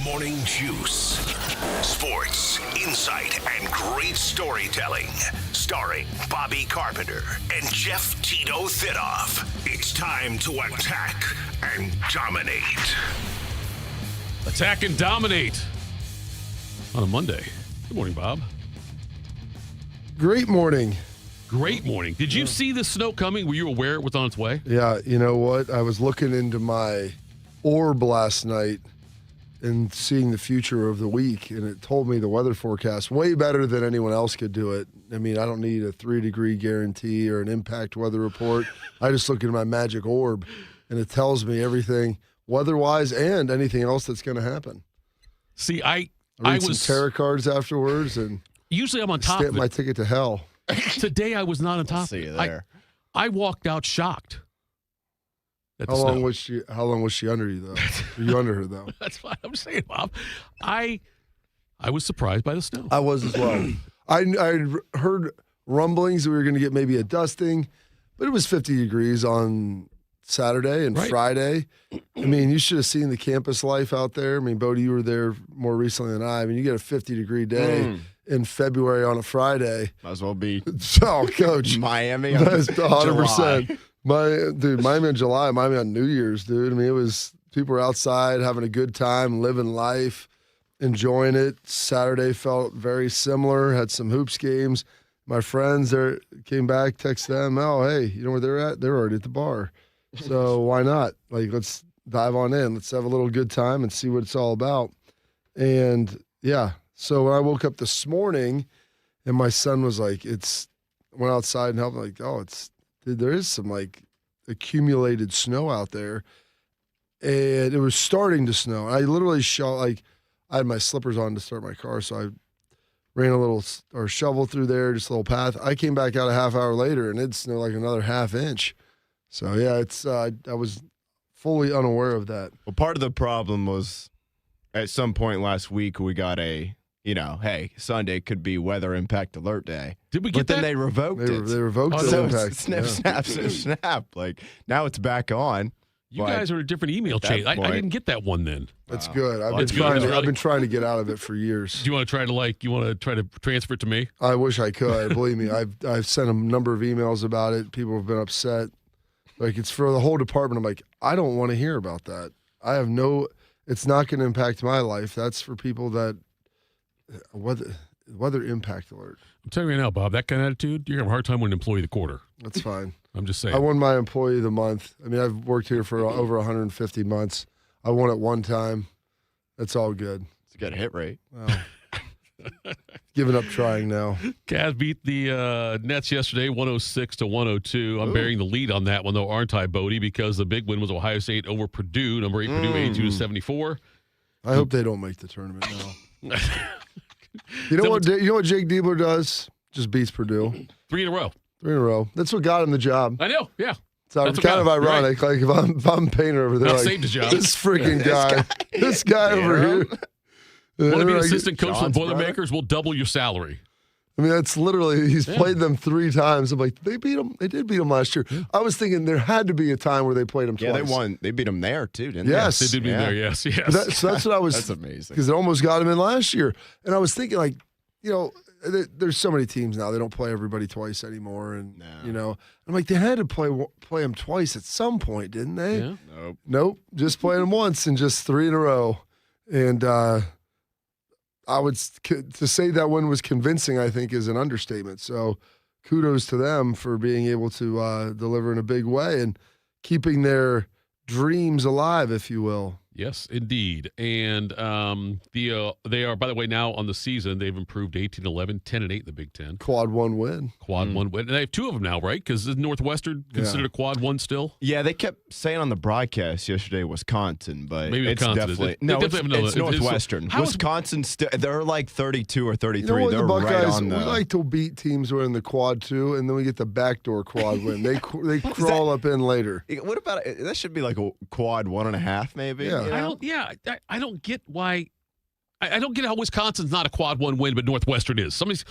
Morning Juice. Sports, insight, and great storytelling. Starring Bobby Carpenter and Jeff Tito Thitoff. It's time to attack and dominate. Attack and dominate on a Monday. Good morning, Bob. Great morning. Great morning. Did you see the snow coming? Were you aware it was on its way? Yeah, you know what? I was looking into my orb last night and seeing the future of the week, and it told me the weather forecast way better than anyone else could do it. I mean, I don't need a 3-degree guarantee or an impact weather report. I just look at my magic orb, and it tells me everything weather-wise and anything else that's going to happen. See, I read was some tarot cards afterwards, and usually I'm on top stamp of it. my ticket to hell. Today I was not on top. See you there. I walked out shocked. At the How long snow. was she under you, though? Were you under her, though? That's what I'm saying, Bob. I was surprised by the snow. I was as well. I heard rumblings that we were going to get maybe a dusting, but it was 50 degrees on Saturday and Friday. I mean, you should have seen the campus life out there. I mean, Bodie, you were there more recently than I. I mean, you get a 50-degree day in February on a Friday. Might as well be Oh, Coach. Miami. That's 100%. July. Miami in July, Miami on New Year's, dude. I mean, it was people were outside having a good time, living life, enjoying it. Saturday felt very similar. Had some hoops games. My friends there came back, texted them, "Oh, hey, you know where they're at? They're already at the bar. So why not? Like, let's dive on in. Let's have a little good time and see what it's all about." And yeah, so when I woke up this morning, and my son was like, went outside and helped. Like, oh, dude, there is some like accumulated snow out there, and it was starting to snow. I literally I had my slippers on to start my car, so I ran a little or shovel through there, just a little path. I came back out a half hour later, and it snowed like another half inch. So yeah, I was fully unaware of that. Well, part of the problem was at some point last week we got hey, Sunday could be weather impact alert day. Did we get but that? then they revoked it. They revoked the So impact. it's snap. Like, now it's back on. You guys are a different email chain. I didn't get that one then. That's good. I've been trying to get out of it for years. Do you want to try to transfer it to me? I wish I could. Believe me, I've sent a number of emails about it. People have been upset. Like, it's for the whole department. I'm like, I don't want to hear about that. It's not going to impact my life. That's for people that weather impact alert. I'm telling you right now, Bob, that kind of attitude, you're going to have a hard time winning employee of the quarter. That's fine. I'm just saying. I won my employee of the month. I mean, I've worked here for over 150 months. I won it one time. That's all good. It's a good hit rate. Well, giving up trying now. Cavs beat the Nets yesterday, 106-102. I'm bearing the lead on that one, though, aren't I, Bodie? Because the big win was Ohio State over Purdue. Number 8, Purdue, 82-74. I hope they don't make the tournament now. You know what Jake Debler does? Just beats Purdue. 3 in a row. 3 in a row. That's what got him the job. I know, yeah. So it's kind of ironic. Right. Like, if I'm Painter over there, That like, saved his job. This freaking guy. This guy over here. Want to be an assistant coach for the Boilermakers? We'll double your salary. I mean, that's literally, he's played them 3 times. I'm like, they beat him. They did beat him last year. I was thinking there had to be a time where they played him twice. Yeah, they won. They beat him there, too, didn't yes. they? They did beat him there, yes. So that's what I was. That's amazing. Because it almost got him in last year. And I was thinking, like, there's so many teams now. They don't play everybody twice anymore. And, I'm like, they had to play him twice at some point, didn't they? Yeah. Nope. Just playing him once and just 3 in a row. And to say that one was convincing, I think, is an understatement. So kudos to them for being able to deliver in a big way and keeping their dreams alive, if you will. Yes, indeed. And they are, by the way, now on the season, they've improved 18-11, 10-8 in the Big Ten. Quad 1 win. Quad 1 win. And they have 2 of them now, right? Because is Northwestern considered a quad 1 still? Yeah, they kept saying on the broadcast yesterday Wisconsin, but maybe it's Wisconsin, definitely it's Northwestern. Wisconsin they're like 32 or 33. You know what, they're the Buckeyes, right on the. We like to beat teams who are in the quad 2, and then we get the backdoor quad win. They crawl up in later. What about that? Should be like a quad 1.5, maybe. Yeah. I don't get why. I don't get how Wisconsin's not a quad 1 win, but Northwestern is. It's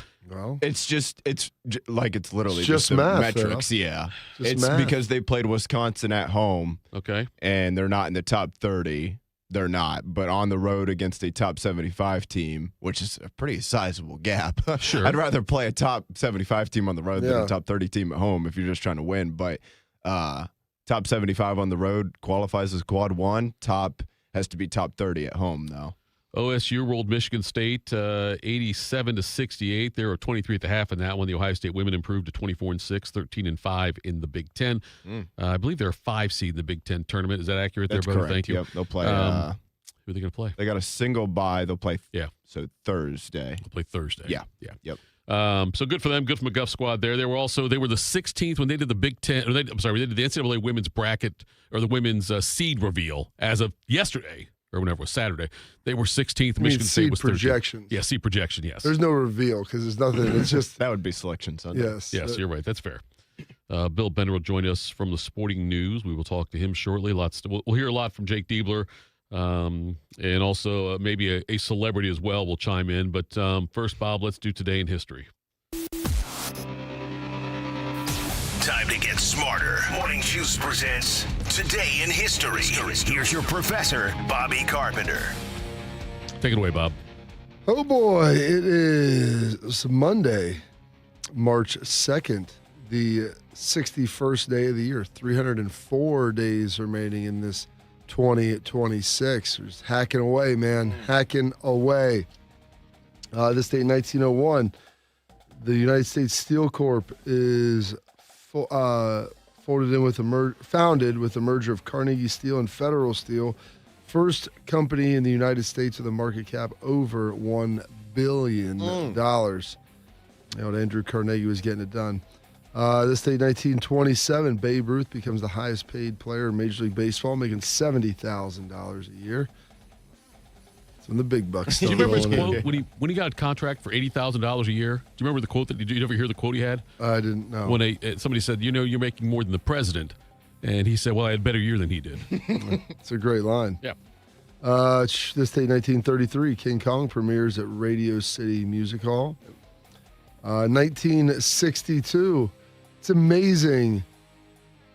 literally just the math, metrics. Yeah, just it's math. because they played Wisconsin at home. Okay, and they're not in the top 30. they're not. But on the road against a top 75 team, which is a pretty sizable gap. Sure. I'd rather play a top 75 team on the road than a top 30 team at home if you're just trying to win. But top 75 on the road qualifies as quad 1. Top has to be top 30 at home, though. OSU rolled Michigan State 87-68. They were 23 at the half in that one. The Ohio State women improved to 24-6, 13-5 in the Big Ten. I believe they're a 5 seed in the Big Ten tournament. Is that accurate? That's there, brother? correct. Thank you. Yep, they'll play. Who are they going to play? They got a single bye. They'll play. So Thursday. They'll play Thursday. Yeah. Yep. So good for them. Good for McGuff squad there. They were the 16th when they did the Big Ten. They did the NCAA women's bracket or the women's seed reveal as of yesterday. Or whenever it was Saturday, they were 16th. Michigan State was 13th. Projection. Yeah, seed projection. Yes. There's no reveal because there's nothing. It's just that would be Selection Sunday. Yes, you're right. That's fair. Bill Bender will join us from the Sporting News. We will talk to him shortly. We'll hear a lot from Jake Debler, and also maybe a celebrity as well will chime in. But first, Bob, let's do Today in History. Time to get smarter. Morning Juice presents Today in History. Here's your professor, Bobby Carpenter. Take it away, Bob. Oh boy, it is Monday, March 2nd, the 61st day of the year. 304 days remaining in this 2026. We're just hacking away, man. Hacking away. This day in 1901, the United States Steel Corp is founded with the merger of Carnegie Steel and Federal Steel, first company in the United States with a market cap over $1 billion. Andrew Carnegie was getting it done. This day, 1927, Babe Ruth becomes the highest paid player in Major League Baseball, making $70,000 a year. When the big bucks. Do you remember his quote when he got a contract for $80,000 a year? Do you remember the quote? Did you ever hear the quote he had? I didn't know. When somebody said, you're making more than the president, and he said, well, I had a better year than he did. It's a great line. Yeah. This day, 1933, King Kong premieres at Radio City Music Hall. 1962. It's amazing,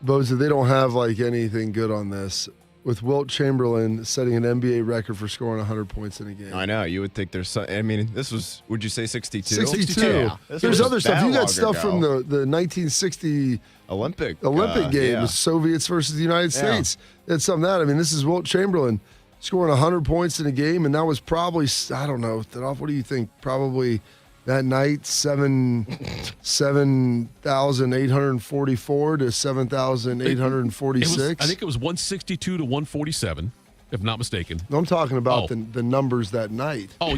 Boza. They don't have anything good on this. With Wilt Chamberlain setting an NBA record for scoring 100 points in a game. I know. You would think there's some. I mean, this was, would you say 62? 62. Yeah. There's other stuff. You got stuff from the 1960 Olympic games, yeah. Soviets versus the United States. That's something that. I mean, this is Wilt Chamberlain scoring 100 points in a game, and that was probably, I don't know, Thitoff, what do you think? Probably that night, 7,844 to 7,846. I think it was 162 to 147, if not mistaken. No, I'm talking about the numbers that night. Oh,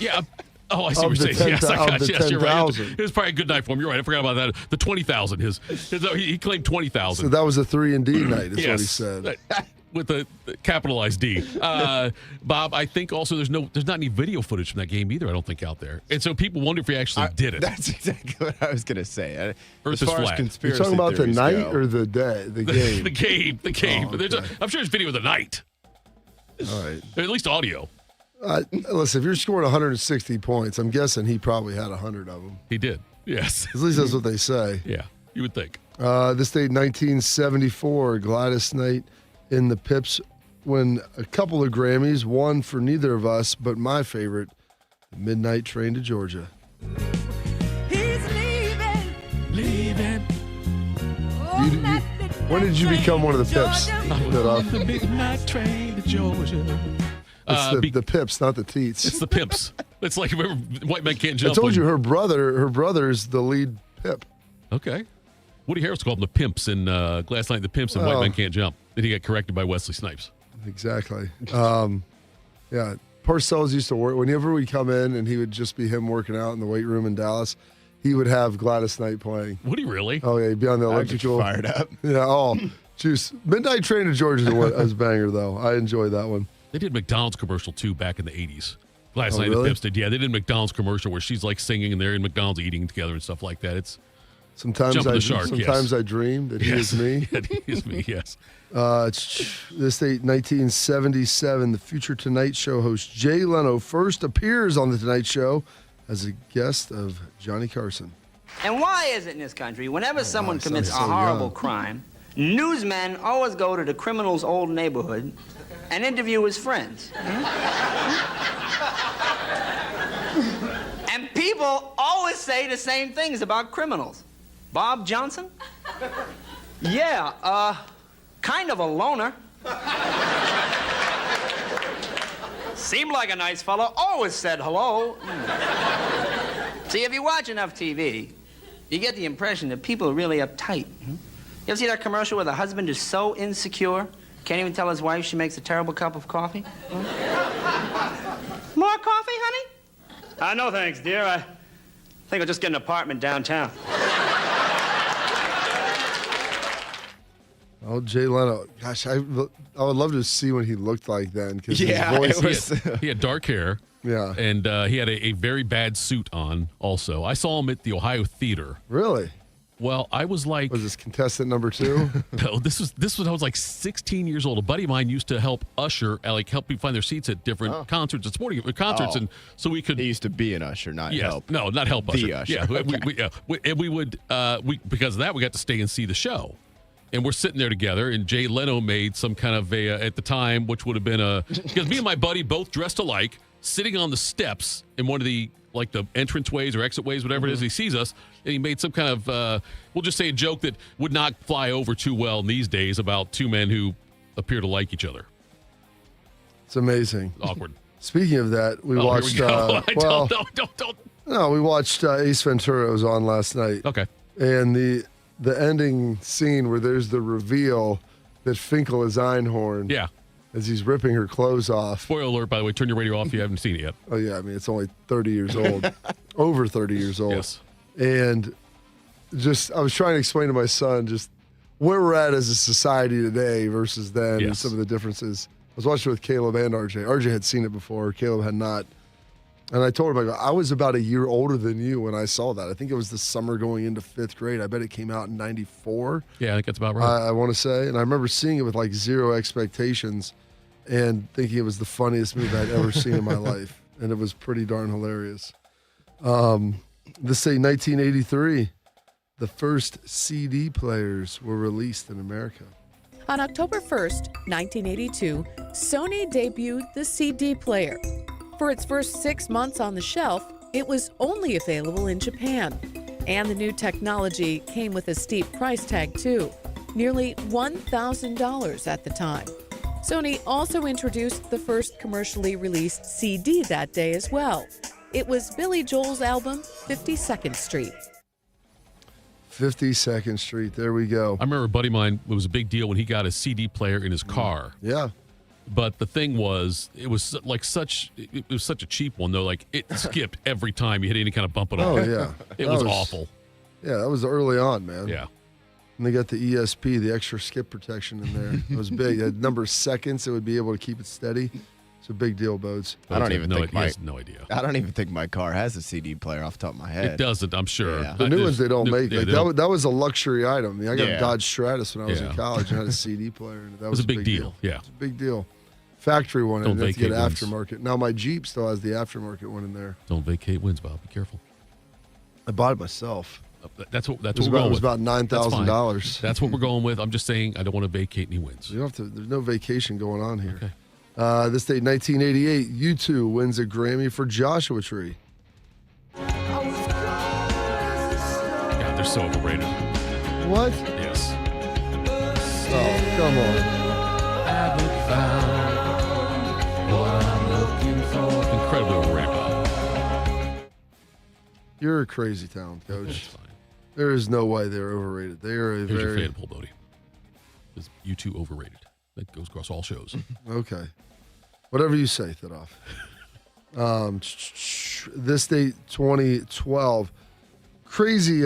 yeah. Oh, I see what you're saying. Yes, I got you. Yes, you're right. It was probably a good night for him. You're right. I forgot about that. The 20,000. He claimed 20,000. So that was a 3 and D night, is what he said. With the capitalized D. Bob, I think also there's not any video footage from that game either, I don't think, out there. And so people wonder if he actually did it. That's exactly what I was going to say. Earth as is far flat. as conspiracy You're talking about the night go. or the day? The game? The game. Oh, okay. I'm sure there's video of the night. All right. At least audio. Listen, if you're scoring 160 points, I'm guessing he probably had 100 of them. He did. Yes. At least that's what they say. Yeah, you would think. This date, 1974, Gladys Knight in the Pips win a couple of Grammys, one for neither of us, but my favorite, The Midnight Train to Georgia. He's leaving. When did you become one of the Pips? The midnight train to Georgia. It's the Pips, not the Teats. It's the Pimps. It's like remember White Men Can't Jump. I told you her brother is the lead Pip. Okay. Woody Harrelson called them the Pimps in Glass Night, the Pimps and White Men Can't Jump. Then he got corrected by Wesley Snipes. Exactly. Yeah. Parcells used to work. Whenever we come in and he would just be him working out in the weight room in Dallas, he would have Gladys Knight playing. Would he really? Oh, yeah. He'd be on the elliptical. Fired up. Yeah. Oh, juice. Midnight Train to Georgia is a banger, though. I enjoy that one. They did McDonald's commercial, too, back in the 80s. Glass Night, really? the Pimps did. Yeah, they did McDonald's commercial where she's like singing and they're in McDonald's eating together and stuff like that. It's Sometimes I dream that he is me. He is me, yes. This date, 1977, the future Tonight Show host Jay Leno first appears on The Tonight Show as a guest of Johnny Carson. And why is it in this country, whenever someone commits a so horrible young. crime, newsmen always go to the criminal's old neighborhood and interview his friends. And people always say the same things about criminals. Bob Johnson? Yeah, kind of a loner. Seemed like a nice fellow, always said hello. See, if you watch enough TV, you get the impression that people are really uptight. You ever see that commercial where the husband is so insecure, can't even tell his wife she makes a terrible cup of coffee? More coffee, honey? No, thanks, dear. I think I'll just get an apartment downtown. Oh, Jay Leno. Gosh, I would love to see what he looked like then. Cause Yeah, his voice, He had dark hair. Yeah. And he had a very bad suit on also. I saw him at the Ohio Theater. Really? Well, I was like... Was this contestant number 2? No, this was I was like 16 years old. A buddy of mine used to help usher, help people find their seats at different concerts and sporting concerts, and so we could. He used to be an usher, not help. No, not help The usher. usher. Yeah, Okay. we would because of that we got to stay and see the show, and we're sitting there together. And Jay Leno made some kind of at the time, which would have been because me and my buddy both dressed alike, sitting on the steps in one of the the entrance ways or exit ways, whatever it is. He sees us, and he made some kind of, we'll just say a joke that would not fly over too well in these days about two men who appear to like each other. It's amazing. Awkward. Speaking of that, we watched. Here we go. Don't. No, we watched Ace Ventura. It was on last night. Okay. And the ending scene where there's the reveal that Finkel is Einhorn. Yeah. As he's ripping her clothes off. Spoiler alert, by the way, turn your radio off if you haven't seen it yet. Oh, yeah. I mean, it's only 30 years old. Over 30 years old. Yes. And I was trying to explain to my son just where we're at as a society today versus then and some of the differences. I was watching it with Caleb and RJ. RJ had seen it before. Caleb had not. And I told him, I was about a year older than you when I saw that. I think it was the summer going into 5th grade. I bet it came out in 94. Yeah, I think that's about right. I want to say. And I remember seeing it with zero expectations and thinking it was the funniest movie I'd ever seen in my life. And it was pretty darn hilarious. This say 1983, the first CD players were released in America. On October 1st, 1982, Sony debuted the CD player. For its first 6 months on the shelf, it was only available in Japan. And the new technology came with a steep price tag, too, nearly $1,000 at the time. Sony also introduced the first commercially released CD that day as well. It was Billy Joel's album, 52nd Street. 52nd Street, there we go. I remember a buddy of mine, it was a big deal when he got a CD player in his car. Yeah. But the thing was, it was such a cheap one, though. It skipped every time you hit any kind of bump at all. Oh, yeah. It was awful. Yeah, that was early on, man. Yeah. And they got the ESP, the extra skip protection in there. It was big. It had number of seconds, it would be able to keep it steady. It's a big deal, Boats. He has no idea. I don't even think my car has a CD player off the top of my head. It doesn't, I'm sure. Yeah. The new ones they don't make. Yeah, that was a luxury item. I got a Dodge Stratus when I was in Yeah. college and had a CD player. And that It was a big deal. Yeah. It's a big deal. Factory one, Don't and have to get vacate ones. aftermarket. Now my Jeep still has the aftermarket one in there. Don't vacate wins, Bob. Be careful. I bought it myself. That's what we're It going was with. about $9,000. That's what we're going with. I'm just saying I don't want to vacate any wins. You don't have to. There's no vacation going on here. Okay. This date, 1988, U2 wins a Grammy for Joshua Tree. God, they're so overrated. What? Yes. Oh, come on. Incredibly overrated, Bob. You're a crazy town, Coach. That's fine. There is no way they're overrated. They are a Here's your very fan poll, Bodie. Is U2 overrated? That goes across all shows. okay. Whatever you say, Thitoff. This date, 2012. Crazy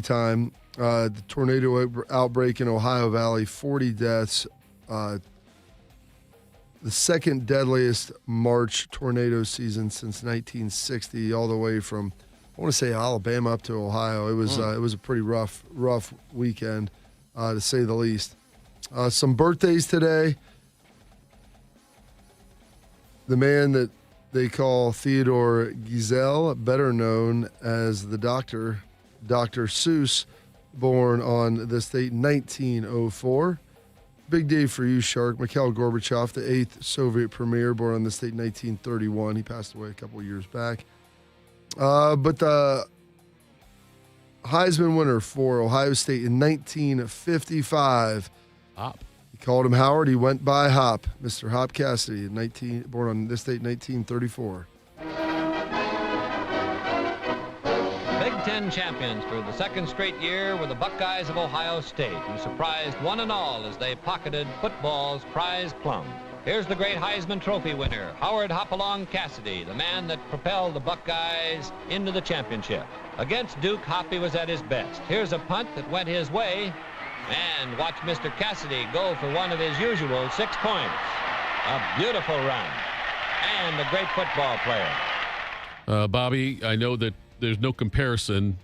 time. The tornado outbreak in Ohio Valley, 40 deaths. The second deadliest March tornado season since 1960, all the way from, I want to say, Alabama up to Ohio. It was a pretty rough weekend, to say the least. Some birthdays today. The man that they call Theodore Geisel, better known as the Doctor, Dr. Seuss, born on this date, 1904. big day for you, Shark. Mikhail Gorbachev, the 8th Soviet premier, born on this date in 1931. He passed away a couple years back. But the Heisman winner for Ohio State in 1955. Hop. He called him Howard. He went by Hop. Mr. Hop Cassidy, born on this date in 1934. Big Ten champions for the second straight year were the Buckeyes of Ohio State, who surprised one and all as they pocketed football's prize plum. Here's the great Heisman Trophy winner, Howard Hopalong Cassidy, the man that propelled the Buckeyes into the championship. Against Duke, Hoppy was at his best. Here's a punt that went his way, and watch Mr. Cassidy go for one of his usual 6 points. A beautiful run, and a great football player. Bobby, I know that there's no comparison.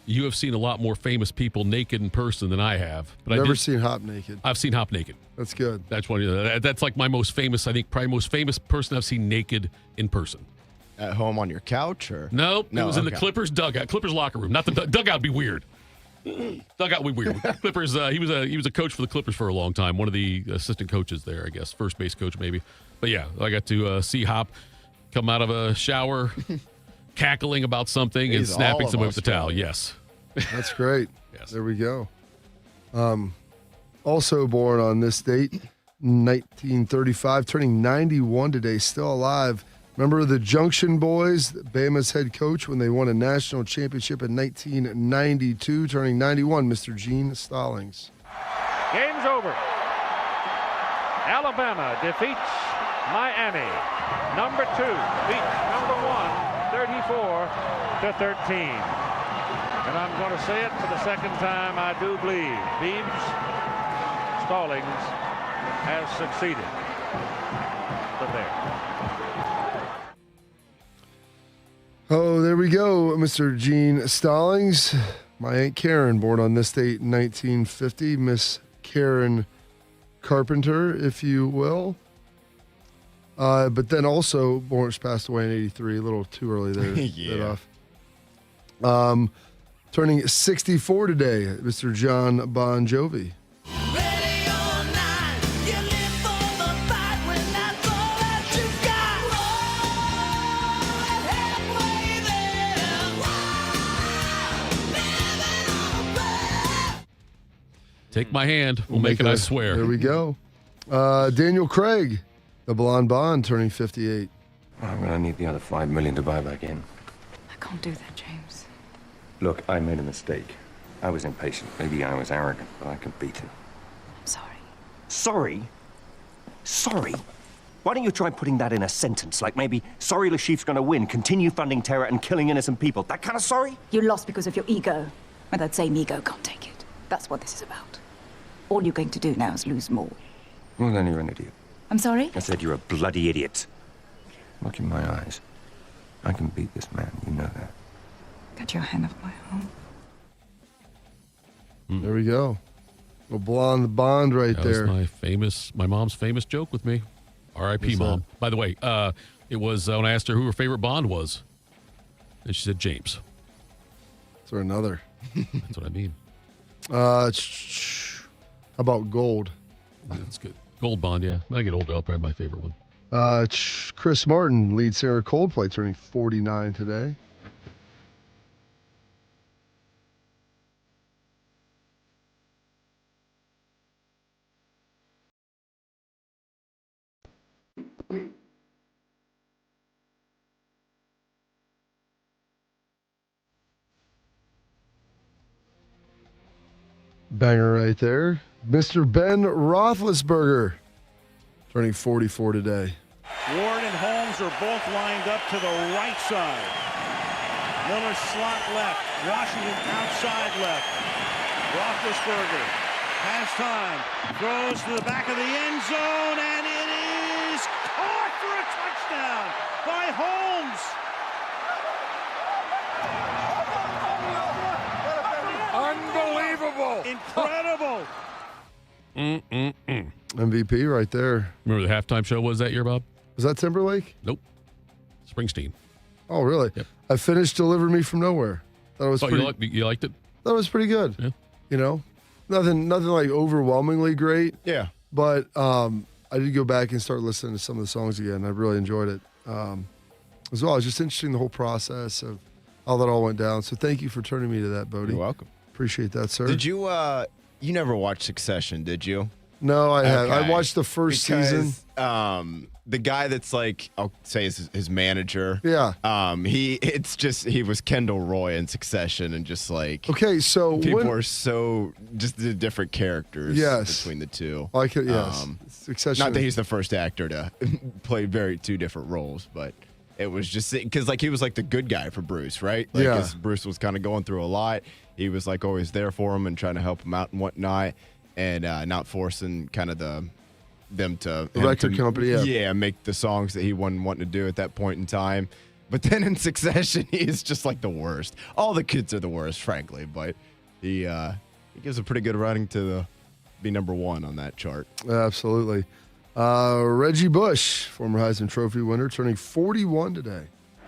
You have seen a lot more famous people naked in person than I have. But Never seen Hop naked. I've seen Hop naked. That's good. That's one. That's like my most famous. I think probably most famous person I've seen naked in person. At home on your couch, or Nope, no? It was in the Okay. Clippers dugout, Clippers locker room. Not the dugout would be weird. Dugout would be weird. Clippers. He was a coach for the Clippers for a long time. One of the assistant coaches there, I guess, first base coach maybe. But yeah, I got to see Hop come out of a shower, cackling about something and He's snapping all of somebody us, with the towel. man. Yes. That's great. Yes. There we go. Also born on this date, 1935, turning 91 today, still alive. Remember the Junction Boys, Bama's head coach, when they won a national championship in 1992, turning 91, Mr. Gene Stallings. Game's over. Alabama defeats Miami. Number 2 beats number 1, 34-13. And I'm going to say it for the second time. I do believe Beebs Stallings has succeeded. But there. Oh, there we go, Mr. Gene Stallings. My Aunt Karen, born on this date in 1950, Miss Karen Carpenter, if you will. But then also, born, passed away in 83, a little too early there. Yeah. Turning 64 today, Mr. John Bon Jovi. Ready or not, you live for the fight when that's all that you've got. Roll halfway there. Living on a prayer. Take my hand. We'll make it, I swear. There we go. Daniel Craig, the blonde Bond, turning 58. I'm going to need the other $5 million to buy back in. I can't do that, James. Look, I made a mistake. I was impatient. Maybe I was arrogant, but I can beat it. I'm sorry. Sorry? Sorry? Why don't you try putting that in a sentence? Like maybe, sorry Lashif's gonna win, continue funding terror and killing innocent people. That kind of sorry? You lost because of your ego. And that same ego can't take it. That's what this is about. All you're going to do now is lose more. Well, then you're an idiot. I'm sorry? I said you're a bloody idiot. Look in my eyes. I can beat this man. You know that. Get your hand off my arm. There we go. A blonde Bond right That there. was my mom's famous joke with me. R.I.P. Mom. By the way, it was when I asked her who her favorite Bond was, and she said James. Is there another? That's what I mean. How about Gold? That's good. Gold Bond, yeah. When I get older, I'll probably my favorite one. Chris Martin, lead singer of Coldplay, turning 49 today. Banger right there. Mr. Ben Roethlisberger, turning 44 today. Ward and Holmes are both lined up to the right side. Miller slot left. Washington outside left. Roethlisberger has time. Throws to the back of the end zone, and it is caught for a touchdown by Holmes. Unbelievable. Incredible. MVP right there. Remember the halftime show was that year, Bob? Was that Timberlake? Nope. Springsteen. Oh, really? Yep. I finished Deliver Me From Nowhere. Thought it was Oh, pretty, you liked it? That was pretty good. Yeah. You know, Nothing like overwhelmingly great. Yeah. But I did go back and start listening to some of the songs again. I really enjoyed it as well. It's just interesting, the whole process of how that all went down. So thank you for turning me to that, Bodie. You're welcome. Appreciate that, sir. Did you, you never watched Succession, did you? No, I haven't. Okay. I watched the first season. The guy that's like, I'll say his manager. Yeah. He was Kendall Roy in Succession, and just like, Okay, so people are so just the different characters between the two. I could, yes. Succession. Not that he's the first actor to play two different roles, but it was just because like he was like the good guy for Bruce, right? Like, Yeah. 'cause Bruce was kind of going through a lot. He was like always there for him and trying to help him out and whatnot, and not forcing kind of them to The record company, yeah. make the songs that he wasn't wanting to do at that point in time. But then in Succession, he is just like the worst. All the kids are the worst, frankly, but he gives a pretty good running to be number one on that chart. Absolutely. Reggie Bush, former Heisman Trophy winner, turning 41 today.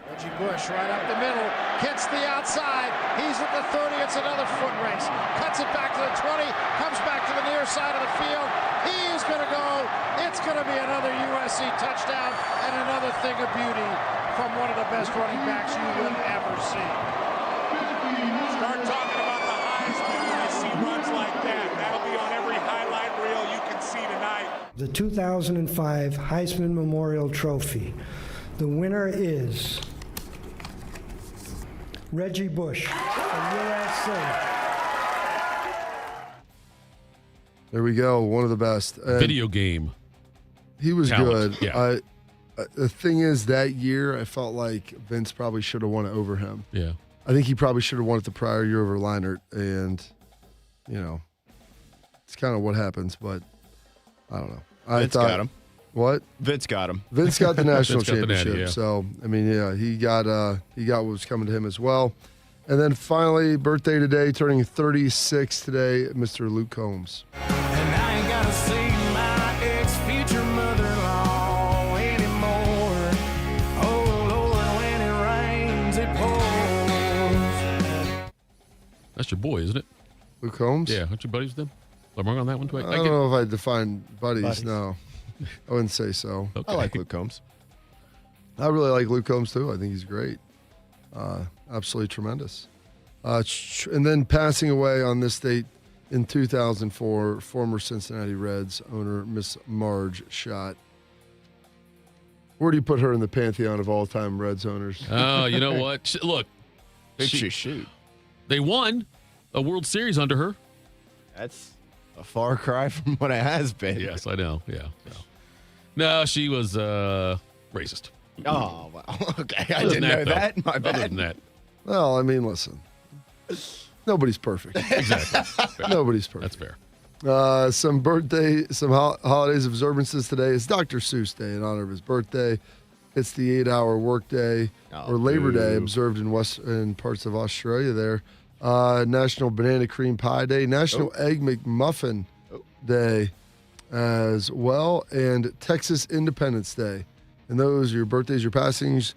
Reggie Bush right up the middle, hits the outside. He's at the 30. It's another foot race. Cuts it back to the 20, comes back to the near side of the field. He is going to go. It's going to be another USC touchdown and another thing of beauty from one of the best running backs you will ever see. Start talking about the Heisman when you see runs like that. That'll be on every highlight reel you can see tonight. The 2005 Heisman Memorial Trophy. The winner is Reggie Bush from USC. There we go. One of the best. Video game. He was talent. good. Yeah. The thing is, that year, I felt like Vince probably should have won it over him. Yeah. I think he probably should have won it the prior year over Leinart. And, you know, it's kind of what happens, but I don't know. Vince got him. What? Vince got him. Vince got the national Vince got the championship. natty, yeah. So, I mean, yeah, he got what was coming to him as well. And then finally, birthday today, turning 36 today, Mr. Luke Combs. And I ain't gotta see my ex-future mother-in-law anymore. Oh, Lord, when it rains, it pours. That's your boy, isn't it? Luke Combs? Yeah, aren't you buddies with him? Am I wrong on that one? I don't know if I define buddies. No, I wouldn't say so. Okay. I like Luke Combs. I really like Luke Combs, too. I think he's great. Absolutely tremendous. And then passing away on this date in 2004, former Cincinnati Reds owner, Miss Marge Schott. Where do you put her in the pantheon of all-time Reds owners? Oh, you know what? Look. Shoot. They won a World Series under her. That's a far cry from what it has been. Yes, I know. Yeah. No, she was racist. Oh, wow. Okay. I Other didn't than know though. that. My bad. Other than that. Well, I mean, listen. Nobody's perfect. Exactly. Fair. Nobody's perfect. That's fair. Some holidays observances today. It's Dr. Seuss Day in honor of his birthday. It's the 8-hour workday or Labor Day observed in parts of Australia there. National Banana Cream Pie Day. National Egg McMuffin Day as well. And Texas Independence Day. And those are your birthdays, your passings,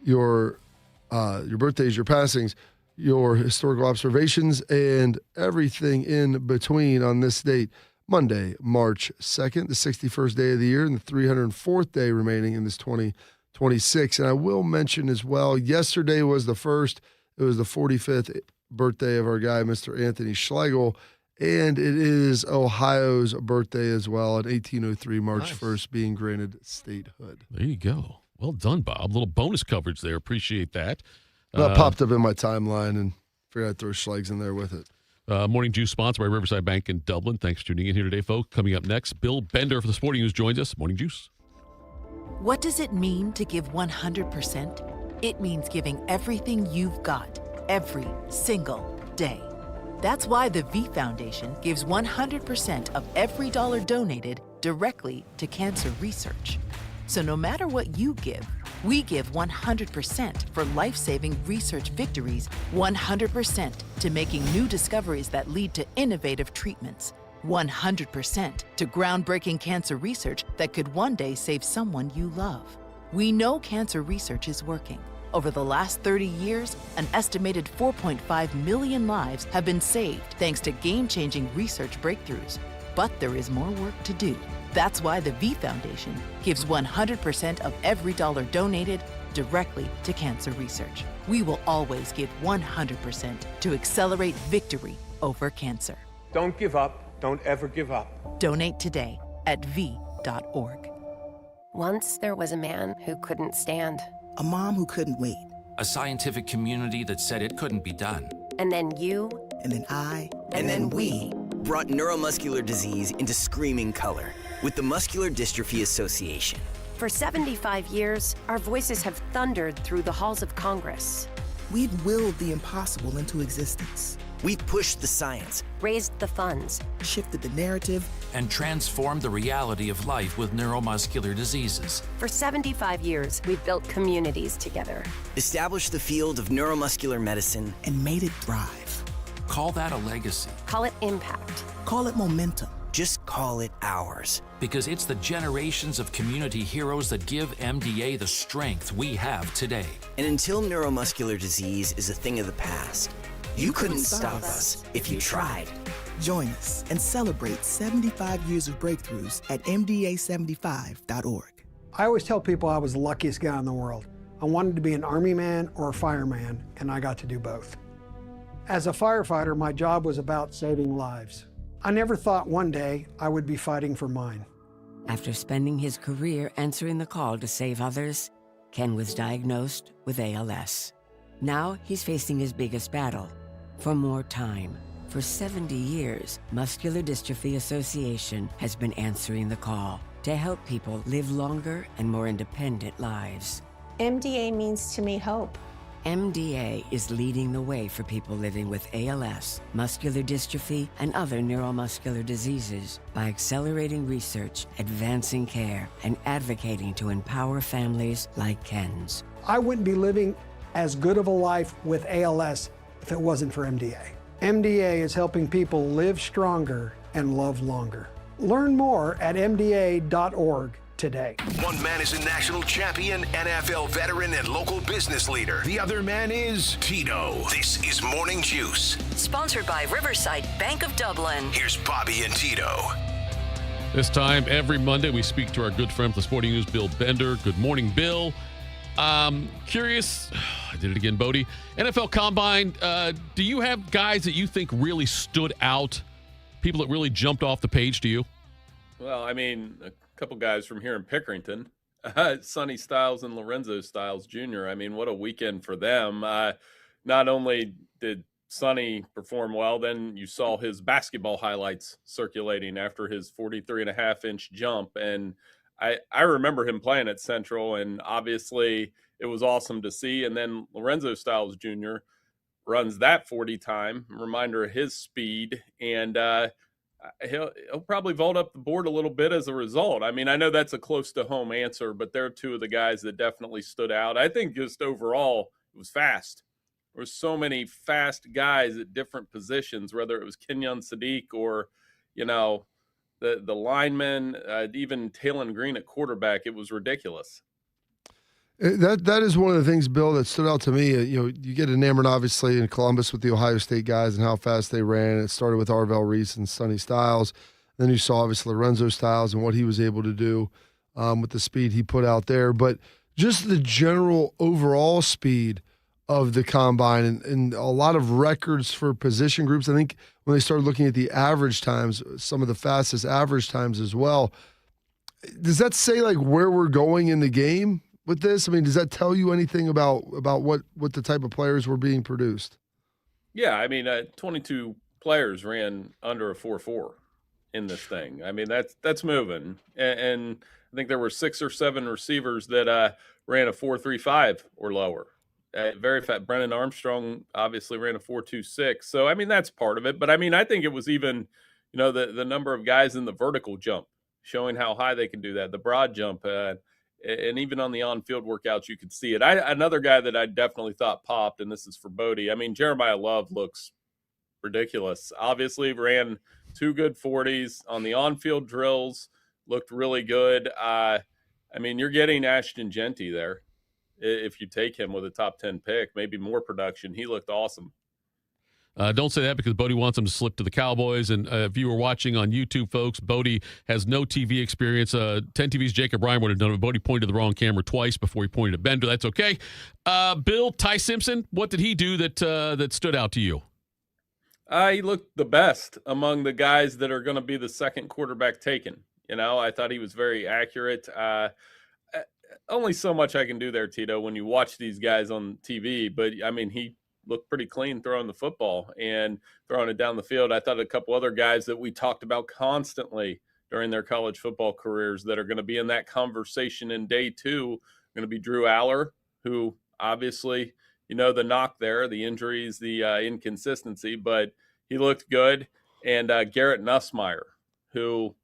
your birthdays, your passings, your historical observations, and everything in between on this date. Monday, March 2nd, the 61st day of the year, and the 304th day remaining in this 2026. And I will mention as well, yesterday was the first. It was the 45th birthday of our guy, Mr. Anthony Schlegel, and it is Ohio's birthday as well, in 1803, March 1st, being granted statehood. There you go. Well done, Bob. Little bonus coverage there. Appreciate that. That popped up in my timeline, and figured I'd throw Schlegs in there with it. Morning Juice sponsored by Riverside Bank in Dublin. Thanks for tuning in here today, folks. Coming up next, Bill Bender for the Sporting News joins us. Morning Juice. What does it mean to give 100%? It means giving everything you've got, every single day. That's why the V Foundation gives 100% of every dollar donated directly to cancer research. So no matter what you give, we give 100% for life-saving research victories, 100% to making new discoveries that lead to innovative treatments, 100% to groundbreaking cancer research that could one day save someone you love. We know cancer research is working, Over the last 30 years, an estimated 4.5 million lives have been saved thanks to game-changing research breakthroughs. But there is more work to do. That's why the V Foundation gives 100% of every dollar donated directly to cancer research. We will always give 100% to accelerate victory over cancer. Don't give up. Don't ever give up. Donate today at v.org. Once there was a man who couldn't stand. A mom who couldn't wait. A scientific community that said it couldn't be done. And then you. And then I. And then we brought neuromuscular disease into screaming color with the Muscular Dystrophy Association. For 75 years, our voices have thundered through the halls of Congress. We've willed the impossible into existence. We've pushed the science, raised the funds, shifted the narrative, and transformed the reality of life with neuromuscular diseases. For 75 years, we've built communities together, established the field of neuromuscular medicine, and made it thrive. Call that a legacy. Call it impact. Call it momentum. Just call it ours. Because it's the generations of community heroes that give MDA the strength we have today. And until neuromuscular disease is a thing of the past, you couldn't stop us if you tried. Join us and celebrate 75 years of breakthroughs at MDA75.org. I always tell people I was the luckiest guy in the world. I wanted to be an Army man or a fireman, and I got to do both. As a firefighter, my job was about saving lives. I never thought one day I would be fighting for mine. After spending his career answering the call to save others, Ken was diagnosed with ALS. Now he's facing his biggest battle, for more time. For 70 years, Muscular Dystrophy Association has been answering the call to help people live longer and more independent lives. MDA means to me hope. MDA is leading the way for people living with ALS, muscular dystrophy, and other neuromuscular diseases by accelerating research, advancing care, and advocating to empower families like Ken's. I wouldn't be living as good of a life with ALS if it wasn't for MDA. MDA is helping people live stronger and love longer. Learn more at mda.org today. One man is a national champion, NFL veteran, and local business leader. The other man is Tito. This is Morning Juice. Sponsored by Riverside Bank of Dublin. Here's Bobby and Tito. This time every Monday, we speak to our good friend from the Sporting News, Bill Bender. Good morning, Bill. Curious, I did it again, Bodie. NFL Combine, do you have guys that you think really stood out? People that really jumped off the page to you? Well, I mean, a couple guys from here in Pickerington, Sonny Styles and Lorenzo Styles Jr. I mean, what a weekend for them. Not only did Sonny perform well, then you saw his basketball highlights circulating after his 43.5-inch jump. And I remember him playing at Central, and obviously it was awesome to see. And then Lorenzo Styles Jr. runs that 40 time, reminder of his speed, and he'll probably vault up the board a little bit as a result. I mean, I know that's a close to home answer, but they're two of the guys that definitely stood out. I think just overall it was fast. There were so many fast guys at different positions, whether it was Kenyon Sadiq or, you know, the linemen, even Talon Green at quarterback. It was ridiculous. That is one of the things, Bill, that stood out to me. You get enamored, obviously, in Columbus with the Ohio State guys and how fast they ran. It started with Arvell Reese and Sonny Styles. Then you saw, obviously, Lorenzo Styles and what he was able to do with the speed he put out there. But just the general overall speed of the Combine and a lot of records for position groups. I think when they started looking at the average times, some of the fastest average times as well. Does that say, like, where we're going in the game with this? I mean, does that tell you anything about what the type of players were being produced? Yeah, I mean, 22 players ran under a 4.4 in this thing. I mean, that's moving. And I think there were 6 or 7 receivers that ran a 4.35 or lower. Very fat. Brennan Armstrong obviously ran a 4.26. So, I mean, that's part of it. But, I mean, I think it was even, you know, the number of guys in the vertical jump showing how high they can do that, the broad jump, and even on the on-field workouts, you could see it. Another guy that I definitely thought popped, and this is for Bodie. I mean, Jeremiah Love looks ridiculous. Obviously ran 2 good 40s on the on-field drills, looked really good. I mean, you're getting Ashton Genty there. if you take him with a top 10 pick, maybe more production. He looked awesome. Don't say that because Bodie wants him to slip to the Cowboys. And if you were watching on YouTube, folks, Bodie has no TV experience. 10 TV's Jacob Ryan would have done it. Bodie pointed to the wrong camera twice before he pointed at Bender. That's okay. Bill, Ty Simpson, what did he do that stood out to you? He looked the best among the guys that are going to be the second quarterback taken. I thought he was very accurate. Only so much I can do there, Tito, when you watch these guys on TV. But, he looked pretty clean throwing the football and throwing it down the field. I thought a couple other guys that we talked about constantly during their college football careers that are going to be in that conversation in day two are going to be Drew Aller, who obviously, the knock there, the injuries, the inconsistency, but he looked good. And Garrett Nussmeier, who,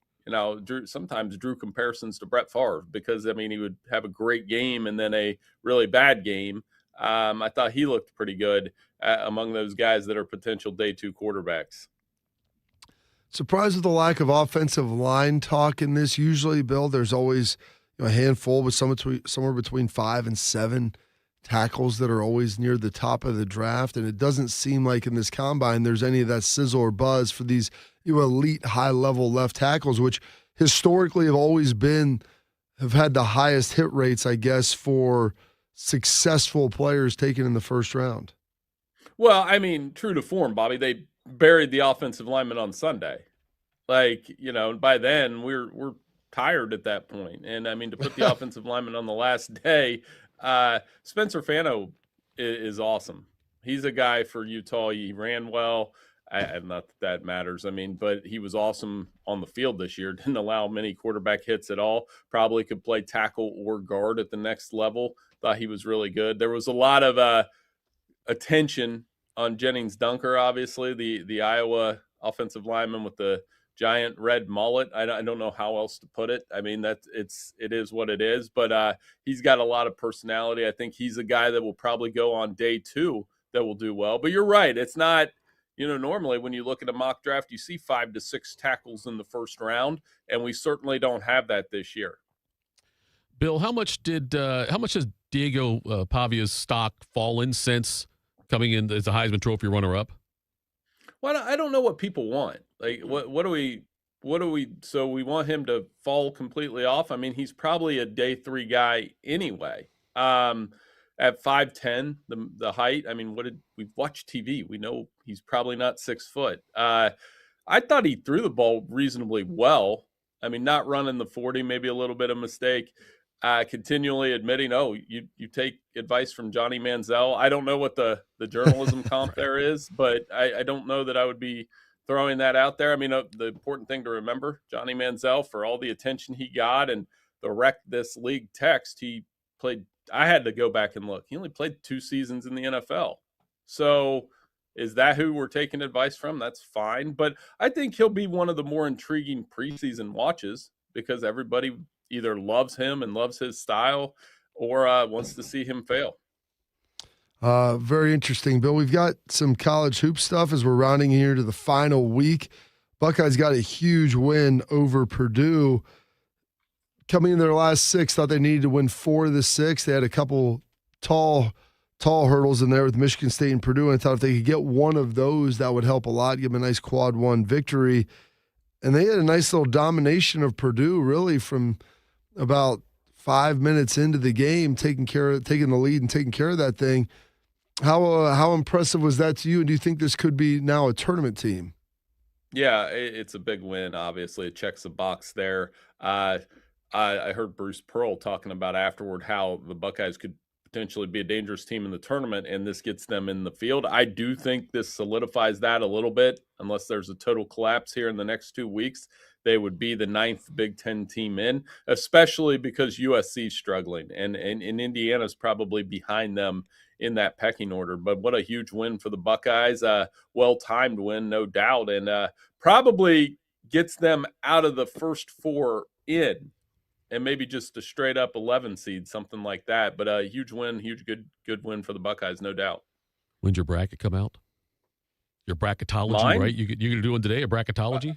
sometimes drew comparisons to Brett Favre because, he would have a great game and then a really bad game. I thought he looked pretty good among those guys that are potential day two quarterbacks. Surprised with the lack of offensive line talk in this. Usually, Bill, there's always a handful, but somewhere between 5 and 7 tackles that are always near the top of the draft. And it doesn't seem like in this combine there's any of that sizzle or buzz for these elite high-level left tackles, which historically have had the highest hit rates, I guess, for successful players taken in the first round. Well, true to form, Bobby, they buried the offensive lineman on Sunday. By then we're tired at that point. And to put the offensive lineman on the last day, Spencer Fano is awesome. He's a guy for Utah. He ran well. Not that matters. But he was awesome on the field this year. Didn't allow many quarterback hits at all. Probably could play tackle or guard at the next level. Thought he was really good. There was a lot of attention on Jennings Dunker, obviously, the Iowa offensive lineman with the giant red mullet. I don't know how else to put it. It is what it is. But he's got a lot of personality. I think he's a guy that will probably go on day two that will do well. But you're right. It's not. Normally when you look at a mock draft, you see 5 to 6 tackles in the first round, and we certainly don't have that this year. Bill, how much has Diego Pavia's stock fallen since coming in as a Heisman Trophy runner-up? Well, I don't know what people want. What do we? So we want him to fall completely off. He's probably a day 3 guy anyway. At 5'10", the height. We've watched TV. We know he's probably not 6 foot. I thought he threw the ball reasonably well. Not running the 40, maybe a little bit of mistake. Continually admitting, you take advice from Johnny Manziel. I don't know what the journalism comp there is, but I don't know that I would be throwing that out there. The important thing to remember, Johnny Manziel, for all the attention he got and the Wreck This League text, he played. I had to go back and look. He only played 2 seasons in the NFL. So is that who we're taking advice from? That's fine. But I think he'll be one of the more intriguing preseason watches because everybody either loves him and loves his style or wants to see him fail. Very interesting, Bill. We've got some college hoop stuff as we're rounding here to the final week. Buckeyes got a huge win over Purdue. Coming in their last 6, thought they needed to win 4 of the 6. They had a couple tall hurdles in there with Michigan State and Purdue, and I thought if they could get one of those, that would help a lot, give them a nice quad 1 victory. And they had a nice little domination of Purdue, really, from about 5 minutes into the game, taking the lead and taking care of that thing. How impressive was that to you? And do you think this could be now a tournament team? Yeah, it's a big win. Obviously, it checks the box there. I heard Bruce Pearl talking about afterward how the Buckeyes could potentially be a dangerous team in the tournament, and this gets them in the field. I do think this solidifies that a little bit, unless there's a total collapse here in the next 2 weeks. They would be the 9th Big Ten team in, especially because USC is struggling, and Indiana's probably behind them in that pecking order. But what a huge win for the Buckeyes. Well-timed win, no doubt, and probably gets them out of the first 4 in. And maybe just a straight up 11 seed, something like that. But a huge win, good win for the Buckeyes, no doubt. When's your bracket come out? Your bracketology, Mine? Right? You're going to do one today, a bracketology?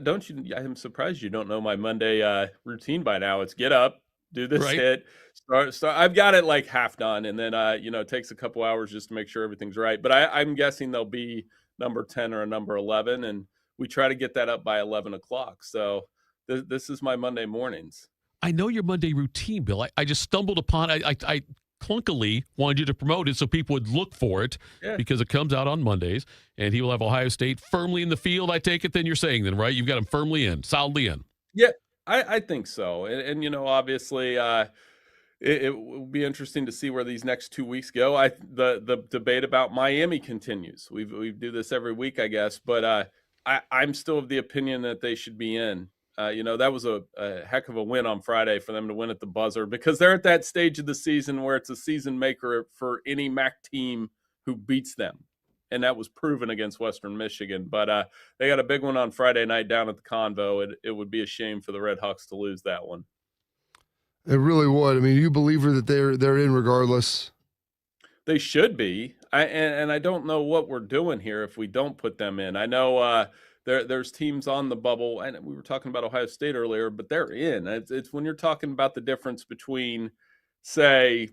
Don't you? I'm surprised you don't know my Monday routine by now. It's get up, do this Right. hit, start. I've got it like half done, and then it takes a couple hours just to make sure everything's right. But I'm guessing they'll be number 10 or a number 11, and we try to get that up by 11 o'clock. So this is my Monday mornings. I know your Monday routine, Bill. I just stumbled upon I clunkily wanted you to promote it so people would look for it because it comes out on Mondays, and he will have Ohio State firmly in the field. I take it then you're saying then, right? You've got him firmly in, solidly in. Yeah, I think so. And obviously it will be interesting to see where these next 2 weeks go. The debate about Miami continues. We do this every week, I guess, but I'm still of the opinion that they should be in. That was a heck of a win on Friday for them to win at the buzzer because they're at that stage of the season where it's a season maker for any MAC team who beats them. And that was proven against Western Michigan. But they got a big one on Friday night down at the Convo. It would be a shame for the Red Hawks to lose that one. It really would. I mean, you believer that they're in regardless? They should be. And I don't know what we're doing here if we don't put them in. I know there's teams on the bubble, and we were talking about Ohio State earlier, but they're in. It's when you're talking about the difference between, say,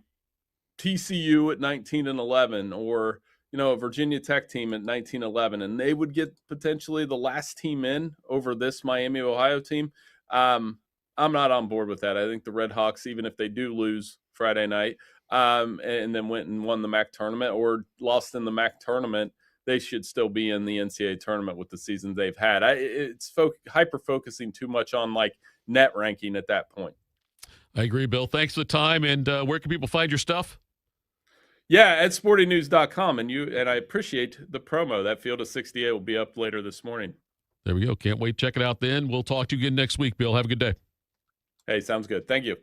TCU at 19-11 or a Virginia Tech team at 19-11, and they would get potentially the last team in over this Miami, Ohio team. I'm not on board with that. I think the Red Hawks, even if they do lose Friday night and then went and won the MAC tournament or lost in the MAC tournament, they should still be in the NCAA tournament with the season they've had. It's hyper-focusing too much on, net ranking at that point. I agree, Bill. Thanks for the time, and where can people find your stuff? Yeah, at sportingnews.com, and I appreciate the promo. That Field of 68 will be up later this morning. There we go. Can't wait. Check it out then. We'll talk to you again next week, Bill. Have a good day. Hey, sounds good. Thank you.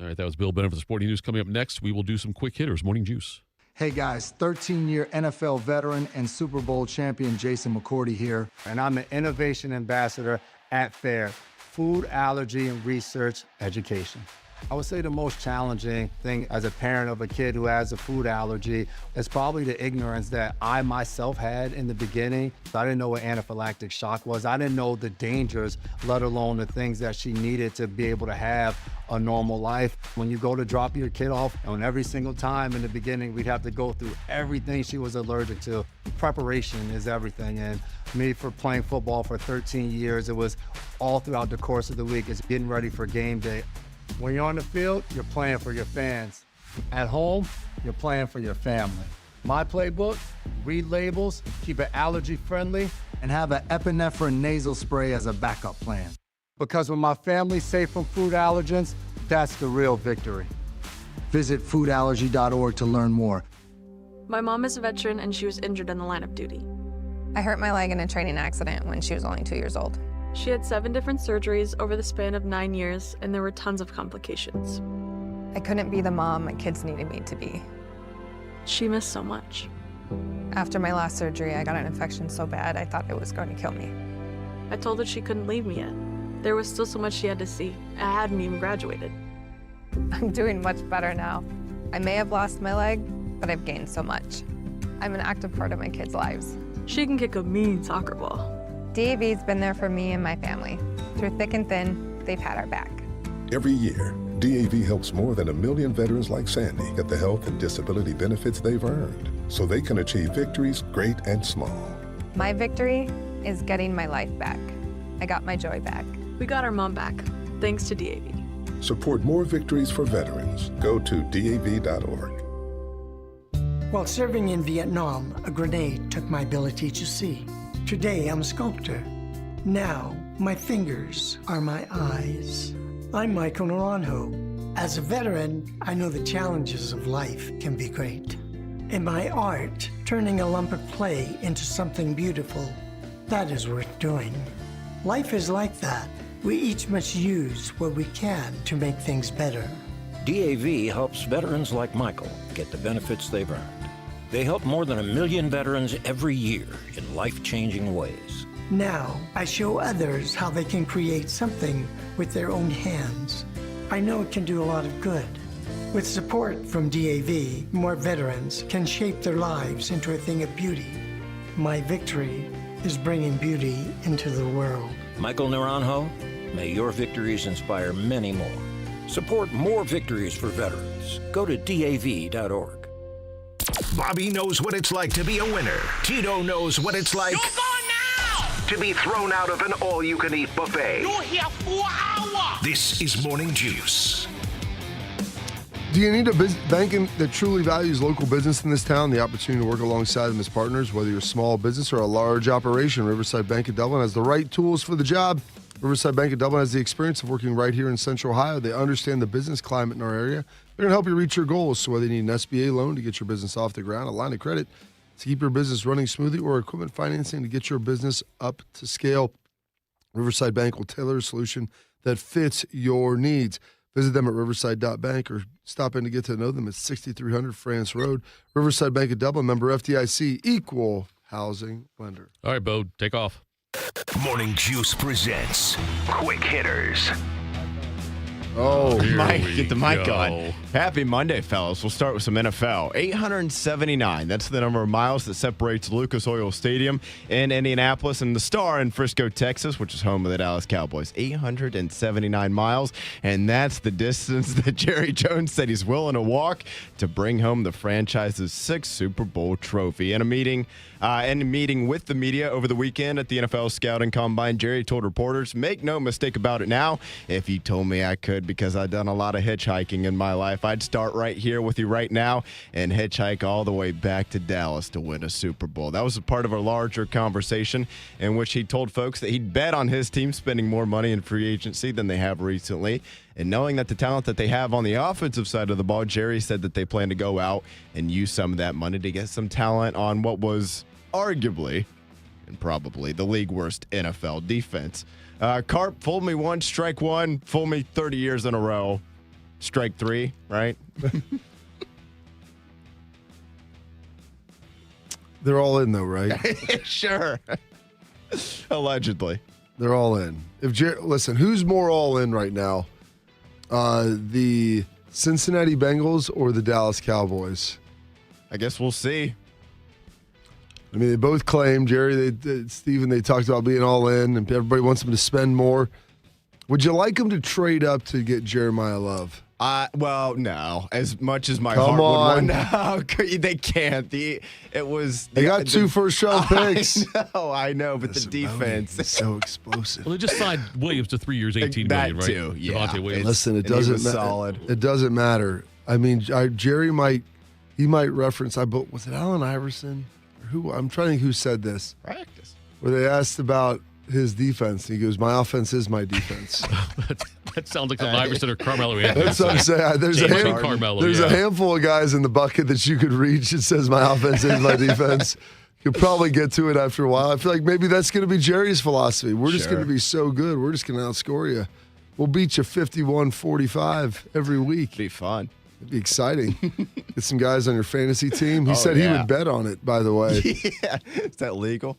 All right, that was Bill Bennett for the Sporting News. Coming up next, we will do some quick hitters. Morning Juice. Hey guys, 13-year NFL veteran and Super Bowl champion Jason McCourty here, and I'm an innovation ambassador at FAIR, Food Allergy and Research Education. I would say the most challenging thing as a parent of a kid who has a food allergy is probably the ignorance that I myself had in the beginning. I didn't know what anaphylactic shock was. I didn't know the dangers, let alone the things that she needed to be able to have a normal life. When you go to drop your kid off, and every single time in the beginning, we'd have to go through everything she was allergic to. Preparation is everything. And me, for playing football for 13 years, it was all throughout the course of the week. It's getting ready for game day. When you're on the field, you're playing for your fans. At home, you're playing for your family. My playbook, read labels, keep it allergy friendly, and have an epinephrine nasal spray as a backup plan. Because when my family's safe from food allergens, that's the real victory. Visit foodallergy.org to learn more. My mom is a veteran and she was injured in the line of duty. I hurt my leg in a training accident when she was only 2 years old. She had 7 different surgeries over the span of 9 years, and there were tons of complications. I couldn't be the mom my kids needed me to be. She missed so much. After my last surgery, I got an infection so bad I thought it was going to kill me. I told her she couldn't leave me yet. There was still so much she had to see. I hadn't even graduated. I'm doing much better now. I may have lost my leg, but I've gained so much. I'm an active part of my kids' lives. She can kick a mean soccer ball. DAV's been there for me and my family. Through thick and thin, they've had our back. Every year, DAV helps more than 1 million veterans like Sandy get the health and disability benefits they've earned so they can achieve victories great and small. My victory is getting my life back. I got my joy back. We got our mom back, thanks to DAV. Support more victories for veterans. Go to DAV.org. While serving in Vietnam, a grenade took my ability to see. Today, I'm a sculptor. Now, my fingers are my eyes. I'm Michael Naranjo. As a veteran, I know the challenges of life can be great. In my art, turning a lump of clay into something beautiful, that is worth doing. Life is like that. We each must use what we can to make things better. DAV helps veterans like Michael get the benefits they've earned. They help more than 1 million veterans every year in life-changing ways. Now, I show others how they can create something with their own hands. I know it can do a lot of good. With support from DAV, more veterans can shape their lives into a thing of beauty. My victory is bringing beauty into the world. Michael Naranjo, may your victories inspire many more. Support more victories for veterans. Go to DAV.org. Bobby knows what it's like to be a winner. Tito knows what it's like to be thrown out of an all-you-can-eat buffet. You're here 4 hours. This is Morning Juice. Do you need a bank that truly values local business in this town? The opportunity to work alongside them as partners, whether you're a small business or a large operation, Riverside Bank of Dublin has the right tools for the job. Riverside Bank of Dublin has the experience of working right here in Central Ohio. They understand the business climate in our area. They're going to help you reach your goals. So whether you need an SBA loan to get your business off the ground, a line of credit to keep your business running smoothly, or equipment financing to get your business up to scale, Riverside Bank will tailor a solution that fits your needs. Visit them at riverside.bank or stop in to get to know them at 6300 France Road. Riverside Bank of Dublin, member FDIC, equal housing lender. All right, Bo, take off. Morning Juice presents Quick Hitters. Oh, Mike, get the mic on. Happy Monday, fellas. We'll start with some NFL. 879. That's the number of miles that separates Lucas Oil Stadium in Indianapolis and the Star in Frisco, Texas, which is home of the Dallas Cowboys. 879 miles, and that's the distance that Jerry Jones said he's willing to walk to bring home the franchise's 6th Super Bowl trophy. In a meeting with the media over the weekend at the NFL Scouting Combine, Jerry told reporters, "Make no mistake about it now. If you told me I could, because I've done a lot of hitchhiking in my life, I'd start right here with you right now and hitchhike all the way back to Dallas to win a Super Bowl." That was a part of a larger conversation in which he told folks that he'd bet on his team spending more money in free agency than they have recently. And knowing that the talent that they have on the offensive side of the ball, Jerry said that they plan to go out and use some of that money to get some talent on what was arguably and probably the league worst NFL defense. Carp, fooled me once, strike one, fool me 30 years in a row, strike three, right? They're all in, though, right? Sure. Allegedly. They're all in. Listen, who's more all in right now? The Cincinnati Bengals or the Dallas Cowboys? I guess we'll see. I mean, they both claim, Jerry, Steven, they talked about being all in, and everybody wants them to spend more. Would you like them to trade up to get Jeremiah Love? Well, no. As much as my heart would want, no, they can't. They got 2 first-round picks. I know, but the defense is so explosive. Well, they just signed Williams to 3 years, $18 million, right? Too, yeah. Devontae Williams. Listen, it doesn't matter. Solid. It doesn't matter. I mean, Jerry might reference. Was it Allen Iverson? Who? I'm trying to think who said this. Practice. Where they asked about his defense. He goes, "My offense is my defense." That sounds like the Iverson or Carmelo Anthony. That's what I'm saying. There's a handful of guys in the bucket that you could reach. It says, "My offense is my defense." You'll probably get to it after a while. I feel like maybe that's going to be Jerry's philosophy. We're just going to be so good. We're just going to outscore you. We'll beat you 51-45 every week. Be fun. It'd be exciting. Get some guys on your fantasy team. He said he would bet on it, by the way. Yeah. Is that legal?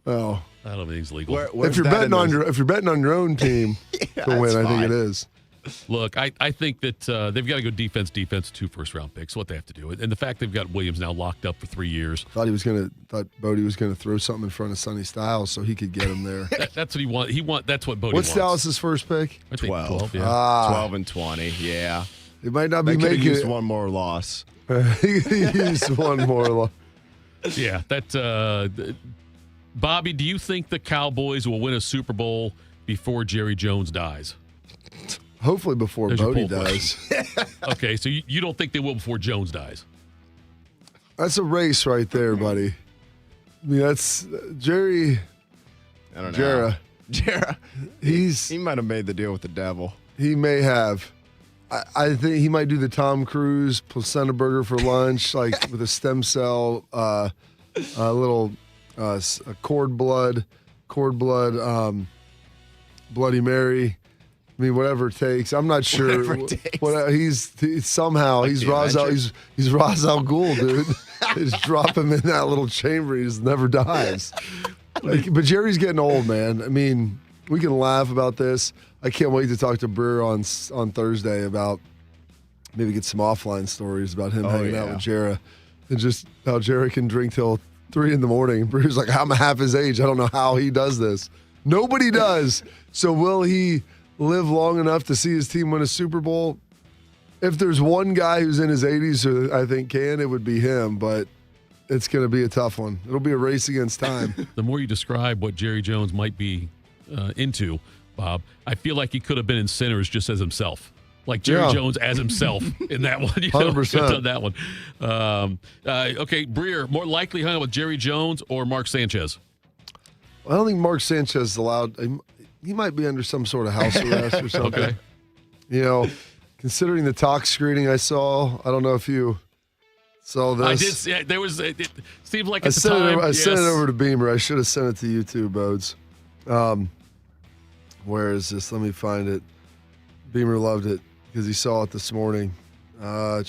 Oh. I don't think it's legal. If you're betting on your own team to win, I think it is. Look, I think that they've got to go defense, 2 first-round picks. What they have to do, and the fact they've got Williams now locked up for 3 years. Thought Bodie was gonna throw something in front of Sonny Styles so he could get him there. That's what he wants. That's what Bodie wants. What's Dallas's first pick? I think 12. Yeah. 12 and 20. Yeah. It might not be making making used one more loss. He used one more loss. Yeah, that. Bobby, do you think the Cowboys will win a Super Bowl before Jerry Jones dies? Hopefully before Bodie does. Okay, so you don't think they will before Jones dies? That's a race right there, buddy. I mean, that's Jerry. I don't know. Jera. He might have made the deal with the devil. He may have. I think he might do the Tom Cruise placenta burger for lunch, like with a stem cell, a little cord blood, Bloody Mary. I mean, whatever it takes. I'm not sure. He's somehow he's Ra's al Ghul, dude. Just drop him in that little chamber. He just never dies. But Jerry's getting old, man. I mean, we can laugh about this. I can't wait to talk to Brewer on Thursday about maybe get some offline stories about him hanging out with Jera and just how Jera can drink till 3 a.m. Brewer's like, I'm half his age. I don't know how he does this. Nobody does. So will he live long enough to see his team win a Super Bowl. If there's one guy who's in his 80s who I think can, it would be him, but it's going to be a tough one. It'll be a race against time. The more you describe what Jerry Jones might be into, Bob, I feel like he could have been in Sinners just as himself. Like Jerry Jones as himself in that one. 100%. Could have done that one. Okay, Breer, more likely hung out with Jerry Jones or Mark Sanchez? I don't think Mark Sanchez is allowed. He might be under some sort of house arrest or something. Okay. You know, considering the tox screening I saw, I don't know if you saw this. I did see, there was, it seemed like I at the sent time. I sent it over to Beamer. I should have sent it to you too, Bodes. Where is this? Let me find it. Beamer loved it because he saw it this morning. Here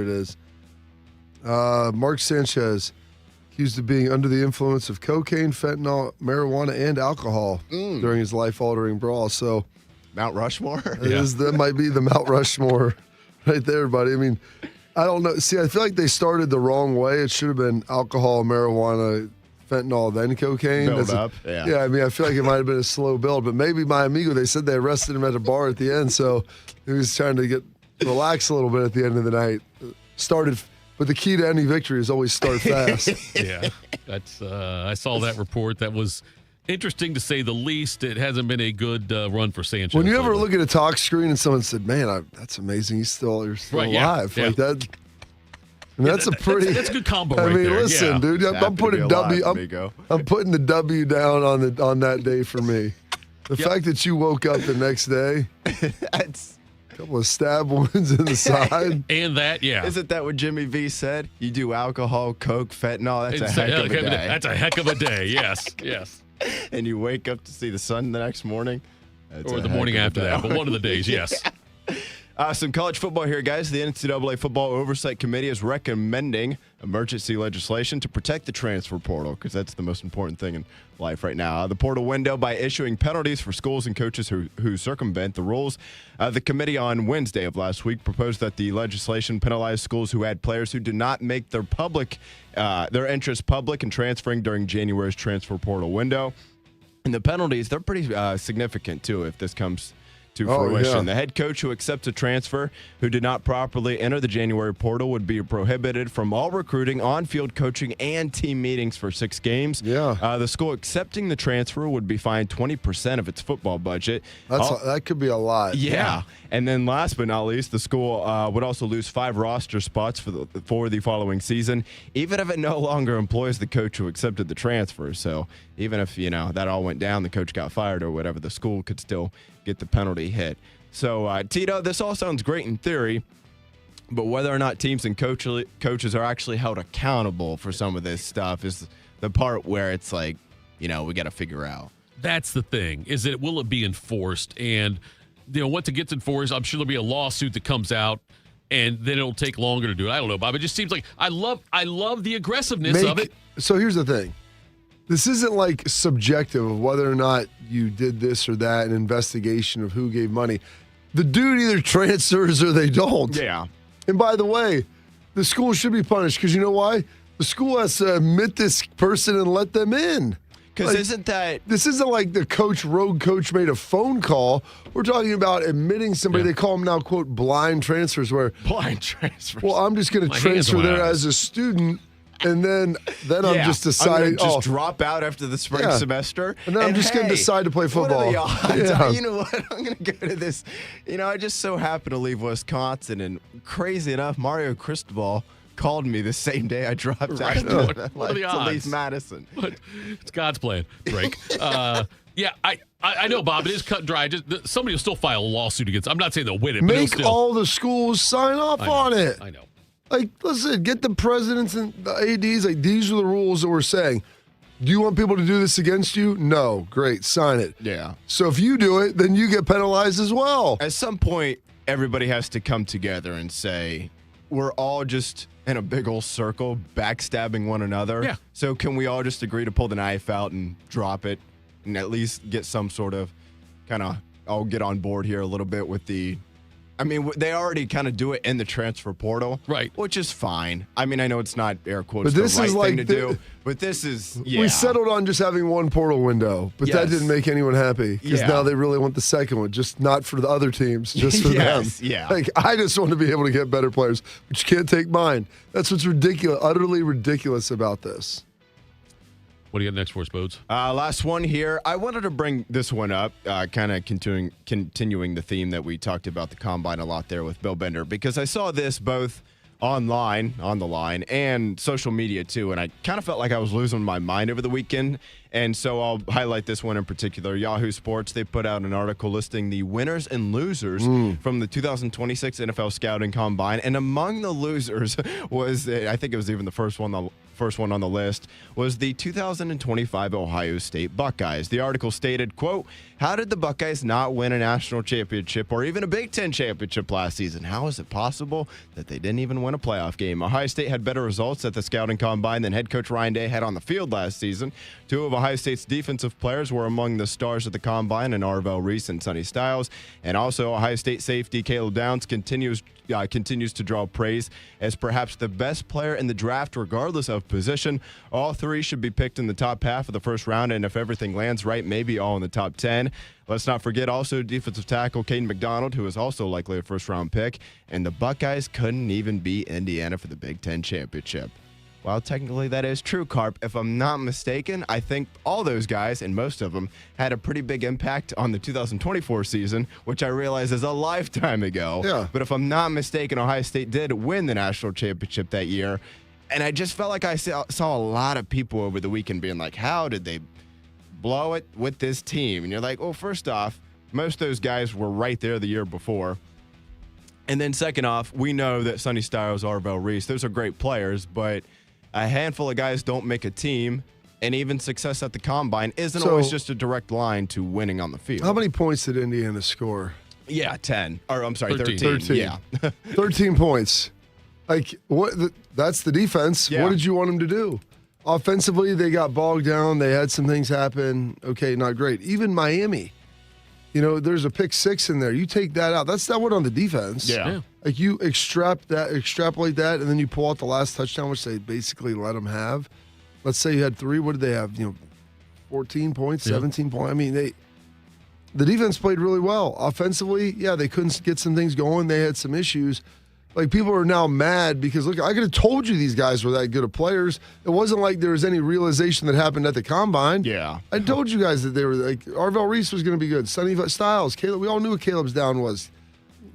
it is. Mark Sanchez, accused of being under the influence of cocaine, fentanyl, marijuana, and alcohol during his life-altering brawl. So, Mount Rushmore? That might be the Mount Rushmore right there, buddy. I mean, I don't know. See, I feel like they started the wrong way. It should have been alcohol, marijuana, fentanyl, then cocaine. Build up. Yeah, I mean, I feel like it might have been a slow build, but maybe my amigo, they said they arrested him at a bar at the end, so he was trying to relax a little bit at the end of the night. But the key to any victory is always start fast. Yeah, that's. I saw that report. That was interesting to say the least. It hasn't been a good run for Sanchez. When you ever look at a talk screen and someone said, "Man, that's amazing. You're still alive," like that. And that's a pretty. That's a good combo. I right mean, there. listen, dude. I'm putting I'm putting the W down on that day for me. The fact that you woke up the next day. That's. Couple of stab wounds in the side. And that, yeah. Isn't that what Jimmy V said? You do alcohol, coke, fentanyl, that's a heck of a day. That's a heck of a day, yes, yes. And you wake up to see the sun the next morning. Or the morning after that, but one of the days, yes. Some college football here, guys. The NCAA Football Oversight Committee is recommending emergency legislation to protect the transfer portal because that's the most important thing in life right now. The portal window by issuing penalties for schools and coaches who circumvent the rules. The committee on Wednesday of last week proposed that the legislation penalize schools who had players who did not make their interest public in transferring during January's transfer portal window. And the penalties, they're pretty significant, too, if this comes to fruition. Yeah. The head coach who accepts a transfer who did not properly enter the January portal would be prohibited from all recruiting, on-field coaching, and team meetings for 6 games. Yeah. The school accepting the transfer would be fined 20% of its football budget. That could be a lot. Yeah. And then last but not least, the school would also lose 5 roster spots for the following season, even if it no longer employs the coach who accepted the transfer. So even if, that all went down, the coach got fired or whatever, the school could still get the penalty hit. So, Tito, this all sounds great in theory, but whether or not teams and coaches are actually held accountable for some of this stuff is the part where it's like, we got to figure out. That's the thing, is that will it be enforced? And, once it gets enforced, I'm sure there'll be a lawsuit that comes out, and then it'll take longer to do it. I don't know, Bob. It just seems like I love the aggressiveness of it. So here's the thing. This isn't like subjective of whether or not you did this or that, an investigation of who gave money. The dude either transfers or they don't. Yeah. And by the way, the school should be punished because you know why? The school has to admit this person and let them in. Because this isn't like the rogue coach made a phone call. We're talking about admitting somebody. They call them now, quote, blind transfers. Blind transfers. Well, I'm just going to transfer there as a student. And then I'm just deciding. Just drop out after the spring semester. And then I'm just going to decide to play football. What are the odds? You know what? I'm going to go to this. I just so happen to leave Wisconsin. And crazy enough, Mario Cristobal called me the same day I dropped out what are the odds? to leave Madison. It's God's plan, Drake. Yeah, I know, Bob. It is cut and dry. Somebody will still file a lawsuit against. I'm not saying they'll win it. Make all the schools sign off on it. I know. Like, listen, get the presidents and the ADs. Like, these are the rules that we're saying. Do you want people to do this against you? No. Great. Sign it. Yeah. So if you do it, then you get penalized as well. At some point, everybody has to come together and say, we're all just in a big old circle backstabbing one another. Yeah. So can we all just agree to pull the knife out and drop it and at least get some sort of I'll get on board here a little bit with the I mean, they already kind of do it in the transfer portal, right? Which is fine. I mean, I know it's not air quotes but this the right is like thing to do, but this is We settled on just having one portal window, but that didn't make anyone happy because now they really want the second one, just not for the other teams, just for them. Yeah. Like I just want to be able to get better players, but you can't take mine. That's what's ridiculous, utterly ridiculous about this. What do you got next for us, Bodes? Last one here. I wanted to bring this one up, kind of continuing the theme that we talked about the combine a lot there with Bill Bender, because I saw this both online, on the line, and social media too, and I kind of felt like I was losing my mind over the weekend. And so I'll highlight this one in particular. Yahoo Sports, they put out an article listing the winners and losers from the 2026 NFL Scouting Combine. And among the losers was, I think it was even the first one on the list, was the 2025 Ohio State Buckeyes. The article stated, quote, "How did the Buckeyes not win a national championship or even a Big Ten championship last season? How is it possible that they didn't even win a playoff game? Ohio State had better results at the Scouting Combine than head coach Ryan Day had on the field last season. Two of Ohio State's defensive players were among the stars of the Combine in Arvell Reese and Sonny Styles. And also Ohio State safety Caleb Downs continues to draw praise as perhaps the best player in the draft regardless of position. All three should be picked in the top half of the first round, and if everything lands right, maybe all in the top 10. Let's not forget also defensive tackle Caden McDonald, who is also likely a first-round pick. And the Buckeyes couldn't even beat Indiana for the Big Ten championship." Well, technically that is true, Carp. If I'm not mistaken, I think all those guys, and most of them, had a pretty big impact on the 2024 season, which I realize is a lifetime ago. Yeah. But if I'm not mistaken, Ohio State did win the national championship that year. And I just felt like I saw a lot of people over the weekend being like, how did they blow it with this team? And you're like, well, first off, most of those guys were right there the year before. And then second off, we know that Sonny Styles, Arvell Reese, those are great players, but a handful of guys don't make a team, and even success at the Combine isn't always just a direct line to winning on the field. How many points did Indiana score? Yeah, 10. Or I'm sorry, 13. 13. Yeah. 13 points. Like, that's the defense. Yeah. What did you want them to do? Offensively, they got bogged down. They had some things happen. Okay, not great. Even Miami, there's a pick six in there. You take that out. That's that one on the defense. Yeah. Like you extrapolate that, and then you pull out the last touchdown, which they basically let them have. Let's say you had 3. What did they have? 14 points, 17 points. I mean, the defense played really well. Offensively, they couldn't get some things going. They had some issues. Like, people are now mad because, look, I could have told you these guys were that good of players. It wasn't like there was any realization that happened at the Combine. Yeah. I told you guys that they were, like, Arvell Reese was going to be good. Sonny Styles, Caleb, we all knew what Caleb Downs was.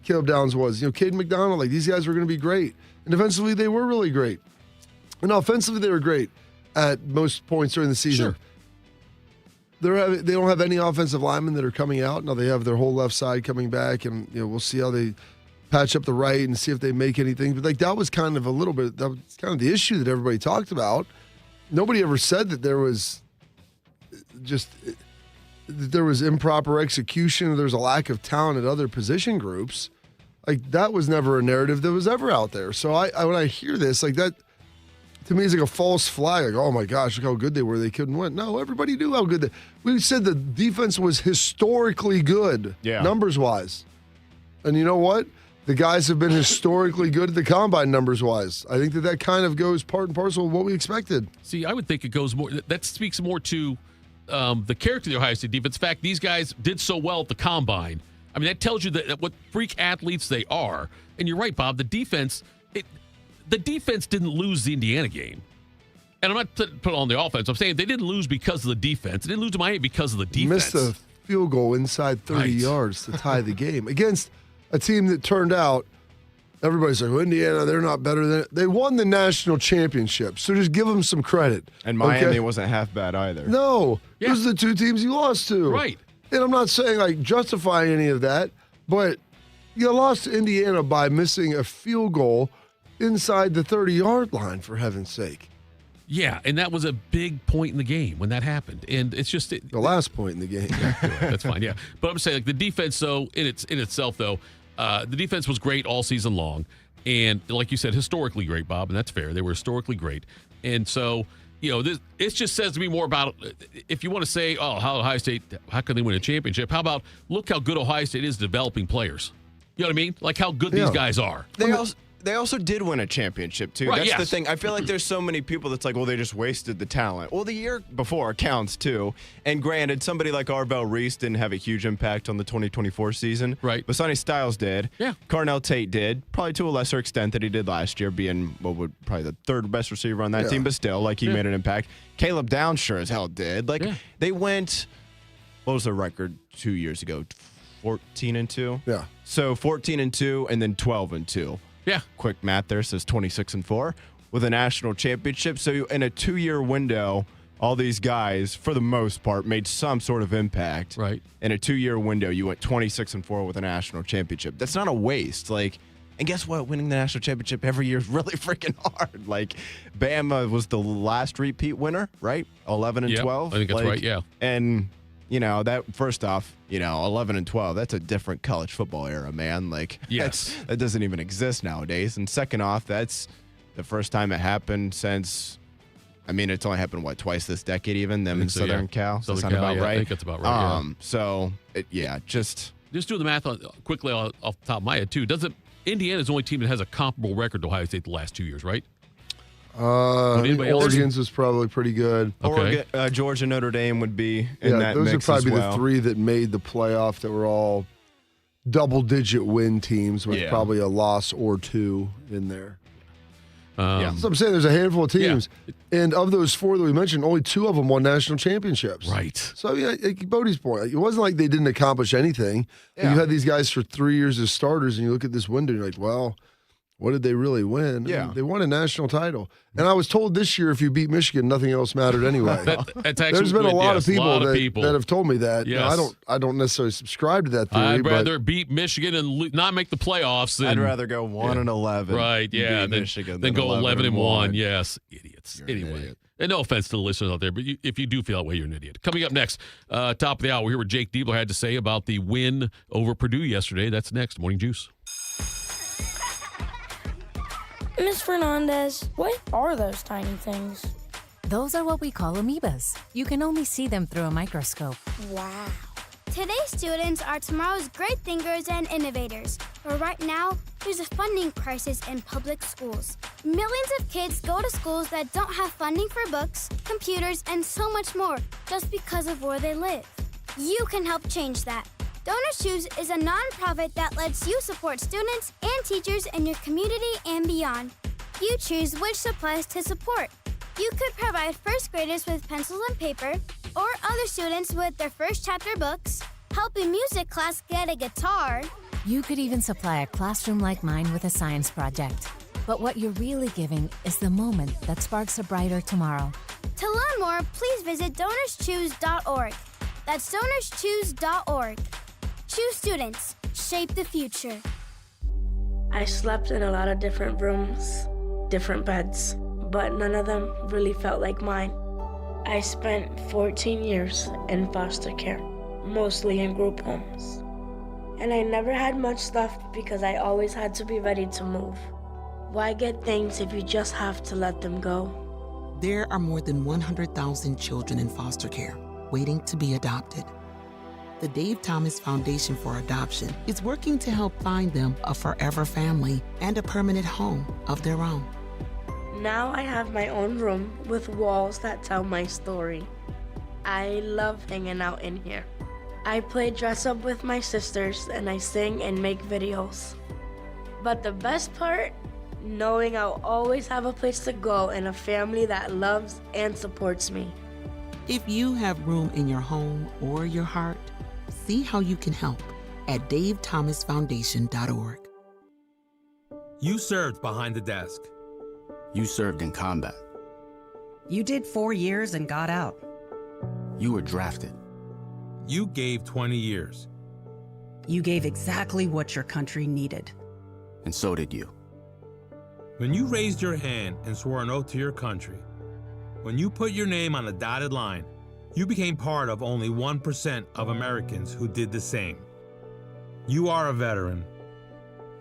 Caden McDonald, like, these guys were going to be great. And defensively, they were really great. And offensively, they were great at most points during the season. Sure. They don't have any offensive linemen that are coming out. Now they have their whole left side coming back, and we'll see how they patch up the right and see if they make anything. But like that was kind of the issue that everybody talked about. Nobody ever said that there was improper execution or there's a lack of talent at other position groups. Like that was never a narrative that was ever out there. So when I hear this, like that, to me, it's like a false flag. Like, oh my gosh, look how good they were. They couldn't win. No, everybody knew how good we said the defense was historically good, numbers wise. And you know what? The guys have been historically good at the Combine numbers wise. I think that kind of goes part and parcel of what we expected. See, I would think it goes more. That speaks more to the character of the Ohio State defense. In fact, these guys did so well at the Combine. I mean, that tells you that what freak athletes they are. And you're right, Bob. The defense didn't lose the Indiana game. And I'm not putting on the offense. I'm saying they didn't lose because of the defense. They didn't lose to Miami because of the defense. Missed a field goal inside 30 yards to tie the game against a team that turned out, everybody's like, well, Indiana, they're not better than it. They won the national championship, so just give them some credit. And Miami wasn't half bad either. No. Those are the 2 teams you lost to. Right. And I'm not saying, like, justifying any of that, but you lost to Indiana by missing a field goal inside the 30-yard line, for heaven's sake. Yeah, and that was a big point in the game when that happened. And it's just the last point in the game. That's fine, yeah. But I'm saying, like, the defense, though, in itself, though, the defense was great all season long. And like you said, historically great, Bob, and that's fair. They were historically great. And so, it just says to me more about, if you want to say, oh, how Ohio State, how can they win a championship? How about look how good Ohio State is developing players? You know what I mean? Like how good these guys are. They also did win a championship, too. Right, That's yes. the thing. I feel like there's so many people that's like, well, they just wasted the talent. Well, the year before counts, too. And granted, somebody like Arvell Reese didn't have a huge impact on the 2024 season. Right. But Sonny Styles did. Yeah. Carnell Tate did, probably to a lesser extent than he did last year, being probably the third best receiver on that team, but still, like, he made an impact. Caleb Downs sure as hell did. Like, they went, what was their record 2 years ago? 14-2? Yeah. So 14-2 and then 12-2. Yeah. Quick math there says 26-4 with a national championship. So in a 2-year window, all these guys, for the most part, made some sort of impact. Right. In a 2-year window, you went 26-4 with a national championship. That's not a waste. Like, and guess what? Winning the national championship every year is really freaking hard. Like, Bama was the last repeat winner, right? 11-12. I think that's right. Yeah. And that first off, 11-12, that's a different college football era, man. Like, yes, that doesn't even exist nowadays. And second off, that's the first time it happened since, it's only happened, twice this decade even, them in Southern Cal. Southern Cal, Cal, about right? I think that's about right, So, just do the math quickly off the top of my head, too. Indiana's the only team that has a comparable record to Ohio State the last 2 years, right? I think Oregon's was probably pretty good. Okay. Oregon, Georgia, Notre Dame would be in that those mix would probably as be well. the three that made the playoff that were all double-digit win teams with probably a loss or two in there. So I'm saying there's a handful of teams, and of those four that we mentioned, only two of them won national championships. Right. So, like Bodie's point, it wasn't like they didn't accomplish anything. Yeah. You had these guys for 3 years as starters, and you look at this window, and you're like, well, what did they really win? Yeah. They won a national title. And I was told this year if you beat Michigan, nothing else mattered anyway. That's actually There's been a lot of people that that have told me that. Yes. Now, I don't necessarily subscribe to that theory. I'd rather beat Michigan and not make the playoffs than I'd rather go 1-11. Right, yeah. Michigan then go 11-1. Yes. Idiots. You're an anyway. idiot. And no offense to the listeners out there, but if you do feel that way, you're an idiot. Coming up next, top of the hour, we'll hear what Jake Debler had to say about the win over Purdue yesterday. That's next. Morning Juice. Ms. Fernandez, what are those tiny things? Those are what we call amoebas. You can only see them through a microscope. Wow. Today's students are tomorrow's great thinkers and innovators. But right now, there's a funding crisis in public schools. Millions of kids go to schools that don't have funding for books, computers, and so much more just because of where they live. You can help change that. Donors Choose is a nonprofit that lets you support students and teachers in your community and beyond. You choose which supplies to support. You could provide first graders with pencils and paper, or other students with their first chapter books, help a music class get a guitar. You could even supply a classroom like mine with a science project. But what you're really giving is the moment that sparks a brighter tomorrow. To learn more, please visit DonorsChoose.org. That's DonorsChoose.org. Choose students. Shape the future. I slept in a lot of different rooms, different beds, but none of them really felt like mine. I spent 14 years in foster care, mostly in group homes. And I never had much stuff because I always had to be ready to move. Why get things if you just have to let them go? There are more than 100,000 children in foster care waiting to be adopted. The Dave Thomas Foundation for Adoption is working to help find them a forever family and a permanent home of their own. Now I have my own room with walls that tell my story. I love hanging out in here. I play dress up with my sisters and I sing and make videos. But the best part, knowing I'll always have a place to go and a family that loves and supports me. If you have room in your home or your heart, see how you can help at davethomasfoundation.org. You served behind the desk. You served in combat. You did 4 years and got out. You were drafted. You gave 20 years. You gave exactly what your country needed. And so did you. When you raised your hand and swore an oath to your country, when you put your name on a dotted line, you became part of only 1% of Americans who did the same. You are a veteran.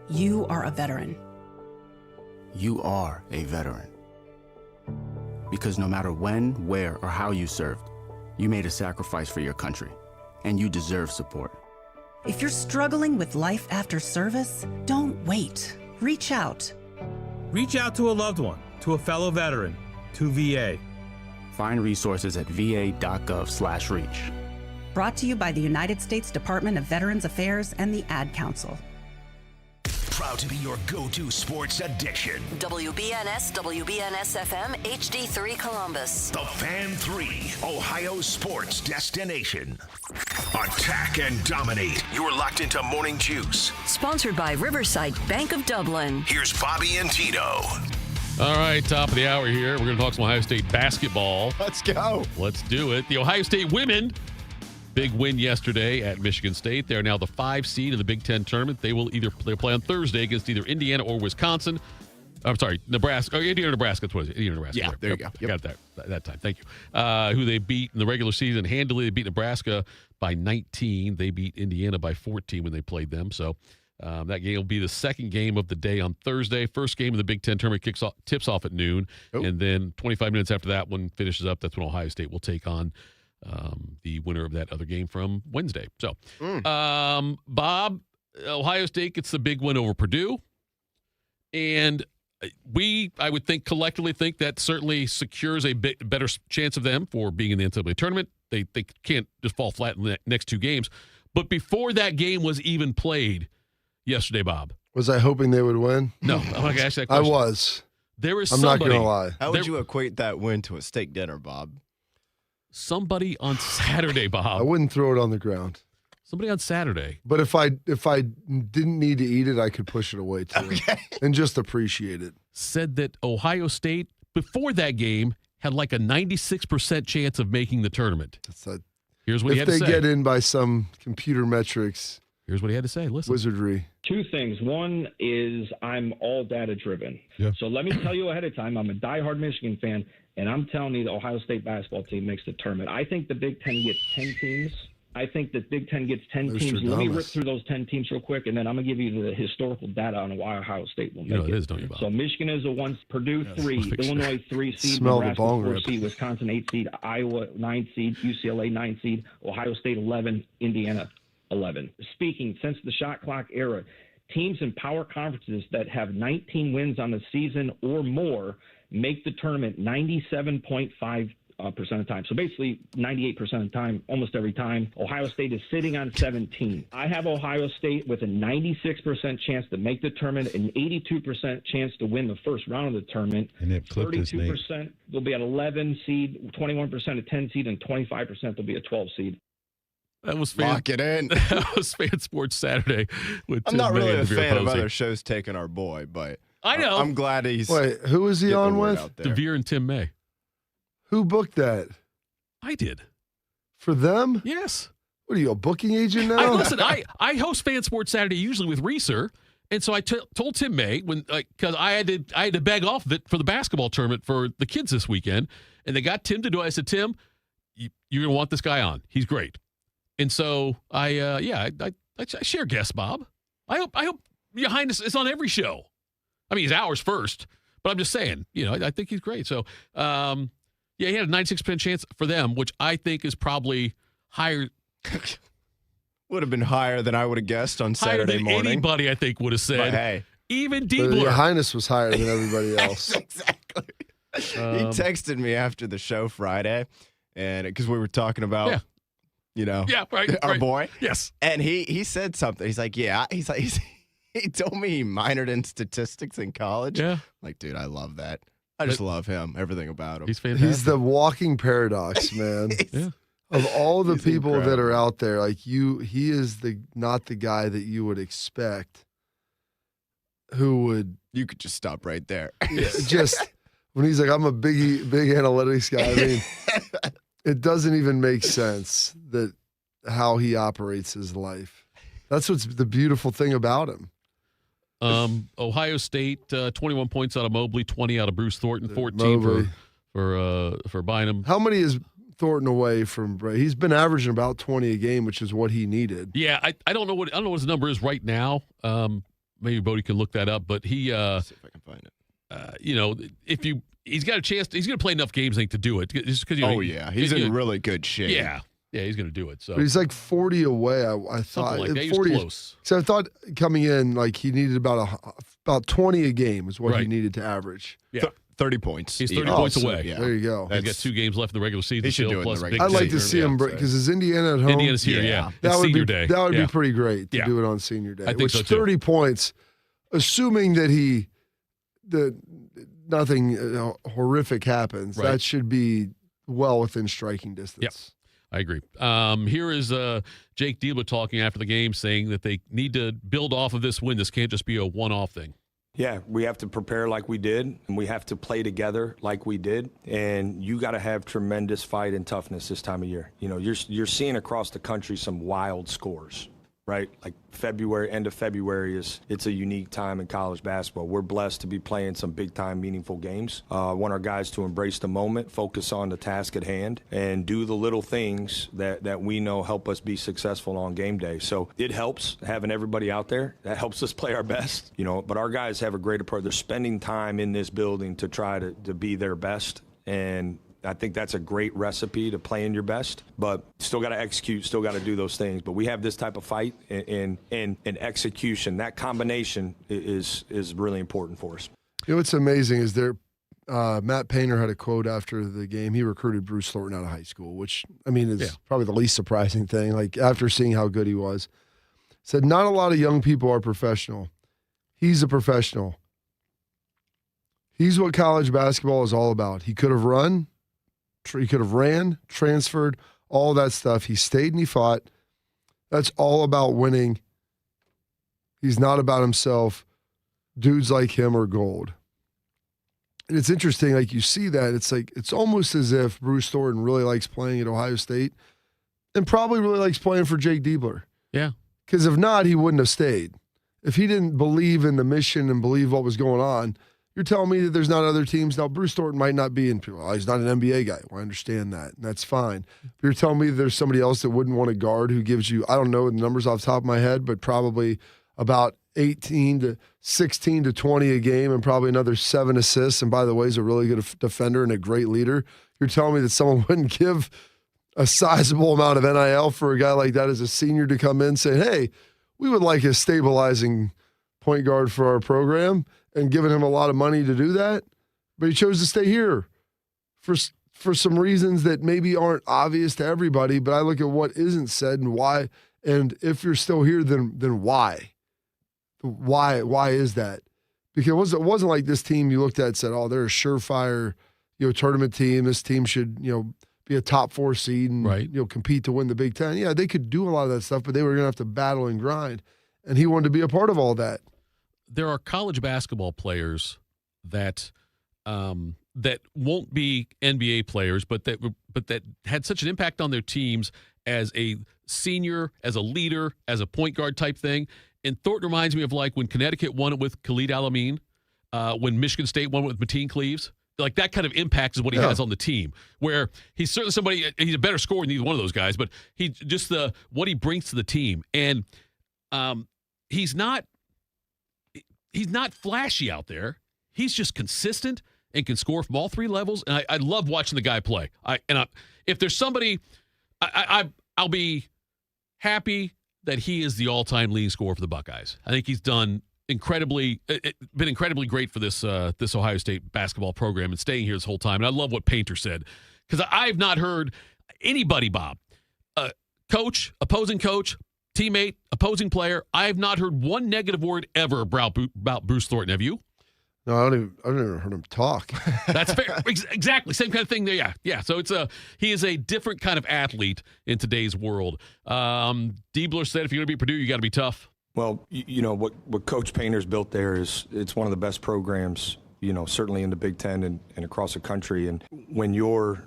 You are a veteran. You are a veteran. Because no matter when, where, or how you served, you made a sacrifice for your country, and you deserve support. If you're struggling with life after service, don't wait. Reach out. Reach out to a loved one, to a fellow veteran, to VA. Find resources at va.gov/reach. Brought to you by the United States Department of Veterans Affairs and the Ad Council. Proud to be your go-to sports addiction. WBNS, WBNS FM, HD3 Columbus. The Fan 3, Ohio sports destination. Attack and dominate. You're locked into Morning Juice. Sponsored by Riverside Bank of Dublin. Here's Bobby and Tito. All right, top of the hour here. We're going to talk some Ohio State basketball. Let's go. Let's do it. The Ohio State women, big win yesterday at Michigan State. They're now the 5 seed in the Big Ten tournament. They'll play on Thursday against either Indiana or Wisconsin. I'm sorry, Nebraska. Indiana, Nebraska. That's what it is. Indiana, Nebraska. Yeah, there you go. Yep. Got that time. Thank you. Who they beat in the regular season handily. They beat Nebraska by 19. They beat Indiana by 14 when they played them. So that game will be the second game of the day on Thursday. First game of the Big Ten tournament tips off at noon. And then 25 minutes after that one finishes up, that's when Ohio State will take on the winner of that other game from Wednesday. So, Bob, Ohio State gets the big win over Purdue. And I would think, collectively think that certainly secures a better chance of them for being in the NCAA tournament. They can't just fall flat in the next 2 games. But before that game was even played yesterday, Bob. Was I hoping they would win? No. I'm not going to ask that I question. was. There is I'm somebody. not going to lie. How would you equate that win to a steak dinner, Bob? Somebody on Saturday, Bob. I wouldn't throw it on the ground. Somebody on Saturday. But if I didn't need to eat it, I could push it away too. Okay. And just appreciate it. Said that Ohio State, before that game, had like a 96% chance of making the tournament. Here's what he had to say. If they get in by some computer metrics. Here's what he had to say. Listen. Wizardry. 2 things. One is I'm all data driven. Yeah. So let me tell you ahead of time, I'm a diehard Michigan fan, and I'm telling you the Ohio State basketball team makes the tournament. I think the Big Ten gets 10 teams. I think the Big Ten gets 10 teams. Let me rip through those 10 teams real quick, and then I'm going to give you the historical data on why Ohio State will make it. It is, don't you, Bob? So Michigan is a 1, Purdue 3, Illinois 3 seed, Smell Nebraska the bong 4 rip. seed, Wisconsin 8 seed, Iowa 9 seed, UCLA 9 seed, Ohio State 11, Indiana 11. Speaking, since the shot clock era, teams in power conferences that have 19 wins on the season or more make the tournament 97.5% of the time. So basically 98% of the time, almost every time. Ohio State is sitting on 17. I have Ohio State with a 96% chance to make the tournament, an 82% chance to win the first round of the tournament. And they've clipped his name. 32% they'll be an 11 seed, 21% a 10 seed, and 25% they'll be a 12 seed. That was Lock it in. That was Fan Sports Saturday. With I'm Tim not really May a and Devere fan of Posey. other shows taking our boy, but I know. I'm glad he's. Wait, who was he getting the on word with? out there. Devere and Tim May. Who booked that? I did. For them? Yes. What are you, a booking agent now? Listen, I host Fan Sports Saturday usually with Reeser, and so I told Tim May because I had to beg off of it for the basketball tournament for the kids this weekend, and they got Tim to do it. I said, Tim, you're gonna want this guy on. He's great. And so I share guests, Bob. I hope Your Highness is on every show. I mean, he's ours first, but I'm just saying, I think he's great. So, he had a 96% chance for them, which I think is probably higher. Would have been higher than I would have guessed on Saturday morning. Anybody, I think, would have said. But hey, even But Debler. Your Highness was higher than everybody else. Exactly. He texted me after the show Friday, and because we were talking about, our boy. Yes. And he said something. He's like, yeah. He told me he minored in statistics in college. Yeah. Like, dude, I love that. I just love him. Everything about him. He's fantastic. He's the walking paradox, man. Yeah. Of all the He's people that incredible. are out there, like he is not the guy that you would expect. Who would You could just stop right there. just when he's like, I'm a big analytics guy. I mean, it doesn't even make sense that how he operates his life. That's what's the beautiful thing about him. Ohio State, 21 points out of Mobley, 20 out of Bruce Thornton, 14 Mobley. for Bynum. How many is Thornton away from Bray? He's been averaging about 20 a game, which is what he needed. Yeah, I don't know what his number is right now. Maybe Bodie can look that up, but he Let's see if I can find it. he's got a chance, he's going to play enough games, I think, to do it. Just 'cause, He's in really good shape. Yeah. Yeah, he's going to do it. So But he's like 40 away. I thought something like that. He was 40. close. So I thought coming in, like he needed about 20 a game is what he Right. needed to average. Yeah. 30 points. He's 30 even. points so away. yeah. There you go. He's got 2 games left in the regular season. He should still, do it in plus the big regular I'd like to season. see him because is Indiana at home? Indiana's here, yeah. That It's would senior be day. that would Yeah. be pretty great to Yeah. do it on senior day. I think Which so, too. 30 points, assuming that nothing horrific happens, Right. that should be well within striking distance. Yep. I agree. Here is Jake Debler talking after the game, saying that they need to build off of this win. This can't just be a one-off thing. Yeah, we have to prepare like we did, and we have to play together like we did. And you got to have tremendous fight and toughness this time of year. You know, you're seeing across the country some wild scores, right? Like end of February it's a unique time in college basketball. We're blessed to be playing some big-time, meaningful games. I want our guys to embrace the moment, focus on the task at hand, and do the little things that we know help us be successful on game day. So it helps having everybody out there. That helps us play our best, you know. But our guys have a great approach. They're spending time in this building to try to be their best, and I think that's a great recipe to playing your best, but still got to execute, still got to do those things. But we have this type of fight and execution. That combination is really important for us. You know what's amazing is Matt Painter had a quote after the game. He recruited Bruce Thornton out of high school, which, I mean, is probably the least surprising thing. Like, after seeing how good he was, said, not a lot of young people are professional. He's a professional. He's what college basketball is all about. He could have ran, transferred, all that stuff. He stayed and he fought. That's all about winning. He's not about himself. Dudes like him are gold. And it's interesting, like you see that, it's almost as if Bruce Thornton really likes playing at Ohio State and probably really likes playing for Jake Debler. Yeah. Because if not, he wouldn't have stayed. If he didn't believe in the mission and believe what was going on, you're telling me that there's not other teams. Now, Bruce Thornton might not be he's not an NBA guy. Well, I understand that, and that's fine. But you're telling me that there's somebody else that wouldn't want a guard who gives you, I don't know the numbers off the top of my head, but probably about 18 to 16 to 20 a game and probably another 7 assists. And by the way, he's a really good defender and a great leader. You're telling me that someone wouldn't give a sizable amount of NIL for a guy like that as a senior to come in saying, hey, we would like a stabilizing point guard for our program, and giving him a lot of money to do that, but he chose to stay here for some reasons that maybe aren't obvious to everybody, but I look at what isn't said and why, and if you're still here, then why? Why is that? Because it wasn't like this team you looked at and said, oh, they're a surefire, tournament team. This team should, be a top 4 seed and compete to win the Big Ten. Yeah, they could do a lot of that stuff, but they were going to have to battle and grind, and he wanted to be a part of all that. There are college basketball players that that won't be NBA players, but that had such an impact on their teams as a senior, as a leader, as a point guard type thing. And Thornton reminds me of like when Connecticut won it with Khalid Al-Amin, when Michigan State won it with Mateen Cleaves. Like that kind of impact is what he has on the team, where he's certainly somebody, he's a better scorer than either one of those guys, but he just what he brings to the team. And he's not flashy out there. He's just consistent and can score from all 3 levels. And I love watching the guy play. If there's somebody, I'll be happy that he is the all-time leading scorer for the Buckeyes. I think he's been incredibly great for this Ohio State basketball program and staying here this whole time. And I love what Painter said, because I've not heard anybody, Bob, coach, opposing coach, teammate, opposing player, I have not heard one negative word ever about Bruce Thornton. Have you? No, I've never heard him talk. That's fair. Exactly. Same kind of thing there. Yeah. So he is a different kind of athlete in today's world. Debler said, if you're going to be Purdue, you got to be tough. Well, what Coach Painter's built there it's one of the best programs, certainly in the Big Ten and across the country. And when you're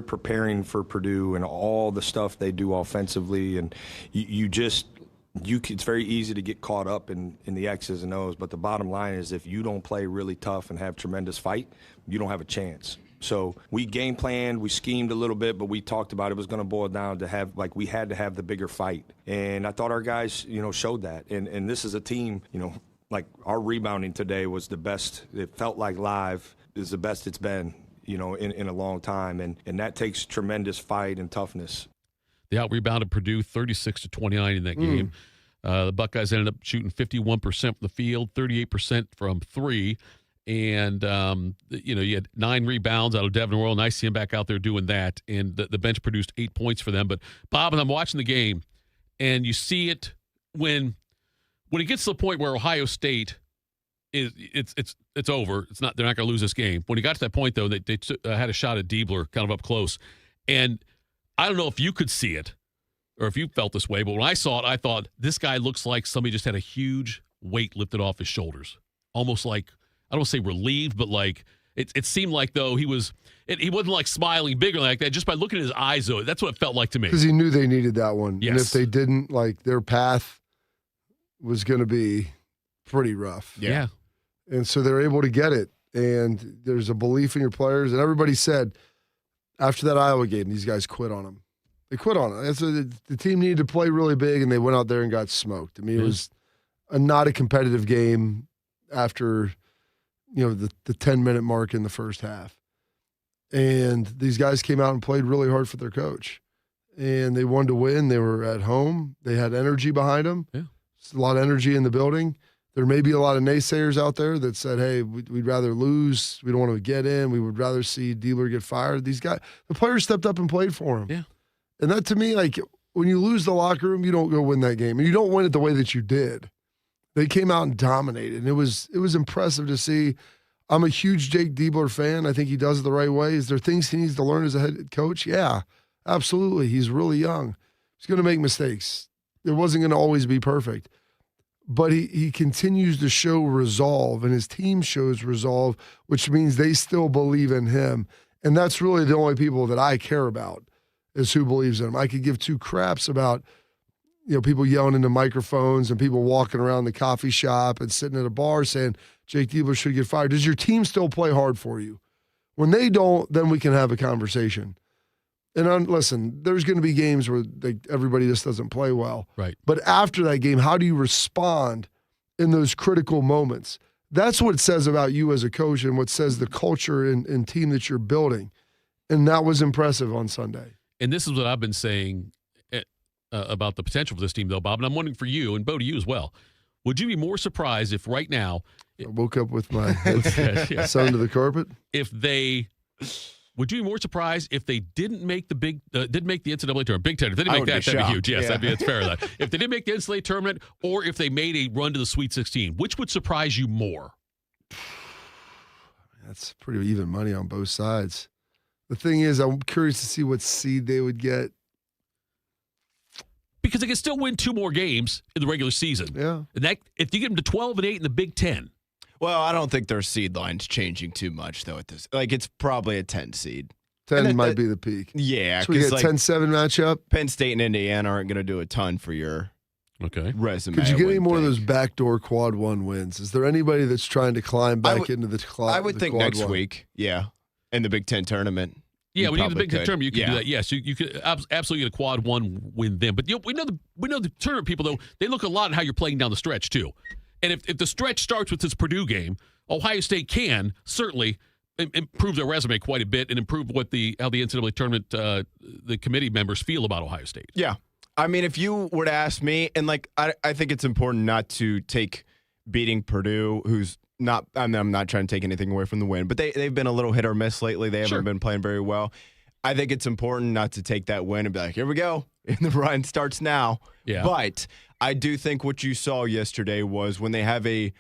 preparing for Purdue and all the stuff they do offensively, and it's very easy to get caught up in the X's and O's, but the bottom line is if you don't play really tough and have tremendous fight, you don't have a chance. So we game planned, we schemed a little bit, but we talked about it was going to boil down to we had to have the bigger fight. And I thought our guys, showed that. And this is a team, like our rebounding today was the best. It felt like live is the best it's been, in a long time. And that takes tremendous fight and toughness. They out-rebounded Purdue 36-29 in that game. The Buckeyes ended up shooting 51% from the field, 38% from three. And, you had 9 rebounds out of Devin Royal. Nice to see him back out there doing that. And the bench produced 8 points for them. But, Bob, and I'm watching the game, and you see it when it gets to the point where Ohio State it's over. They're not going to lose this game. When he got to that point, though, they had a shot at Debler kind of up close. And I don't know if you could see it or if you felt this way, but when I saw it, I thought, this guy looks like somebody just had a huge weight lifted off his shoulders. Almost like, I don't want to say relieved, but like it seemed like, though, he wasn't like smiling bigger like that just by looking at his eyes, though. That's what it felt like to me. Because he knew they needed that one. Yes. And if they didn't, like, their path was going to be pretty rough. Yeah. And so they're able to get it. And there's a belief in your players. And everybody said after that Iowa game, these guys quit on them. They quit on it. The team needed to play really big, and they went out there and got smoked. I mean, it was not a competitive game after, the 10-minute mark in the first half. And these guys came out and played really hard for their coach. And they wanted to win. They were at home. They had energy behind them. Yeah. There's a lot of energy in the building. There may be a lot of naysayers out there that said, hey, we'd rather lose. We don't want to get in. We would rather see Debler get fired. These guys, the players stepped up and played for him. Yeah. And that, to me, like, when you lose the locker room, you don't go win that game. And you don't win it the way that you did. They came out and dominated. And it was impressive to see. I'm a huge Jake Debler fan. I think he does it the right way. Is there things he needs to learn as a head coach? Yeah, absolutely. He's really young. He's going to make mistakes. It wasn't going to always be perfect. But he continues to show resolve, and his team shows resolve, which means they still believe in him. And that's really the only people that I care about is who believes in him. I could give two craps about, people yelling into microphones and people walking around the coffee shop and sitting at a bar saying Jake Debler should get fired. Does your team still play hard for you? When they don't, then we can have a conversation. And listen, there's going to be games where everybody just doesn't play well. Right. But after that game, how do you respond in those critical moments? That's what it says about you as a coach and what says the culture and team that you're building. And that was impressive on Sunday. And this is what I've been saying about the potential for this team, though, Bob. And I'm wondering for you, and Bo, to you as well. Would you be more surprised if right now I woke up with my head sewn to the carpet? Would you be more surprised if they didn't make the NCAA tournament? Big Ten. If they didn't make that'd be huge. Yes, it's fair. That if they didn't make the NCAA tournament, or if they made a run to the Sweet 16, which would surprise you more? That's pretty even money on both sides. The thing is, I'm curious to see what seed they would get. Because they can still win 2 more games in the regular season. Yeah. And that if you get them to 12-8 in the Big Ten. Well, I don't think their seed line's changing too much, though, at this. Like, it's probably a 10 seed. 10 might be the peak. Yeah. So we get 10-7 matchup. Penn State and Indiana aren't going to do a ton for your resume. Could you get any more of those backdoor quad one wins? Is there anybody that's trying to climb back into the quad? I would think next week, in the Big Ten tournament. Yeah, when you get the Big Ten tournament, you can do that. Yes, you could absolutely get a quad one win then. But we know the tournament people, though, they look a lot at how you're playing down the stretch, too. And if the stretch starts with this Purdue game, Ohio State can certainly improve their resume quite a bit and improve how the NCAA tournament, the committee members feel about Ohio State. Yeah. I mean, if you were to ask me, and I think it's important not to take beating Purdue, who's not, I'm not trying to take anything away from the win, but they've been a little hit or miss lately. They haven't been playing very well. I think it's important not to take that win and be like, here we go. And the run starts now. Yeah. But I do think what you saw yesterday was when they have you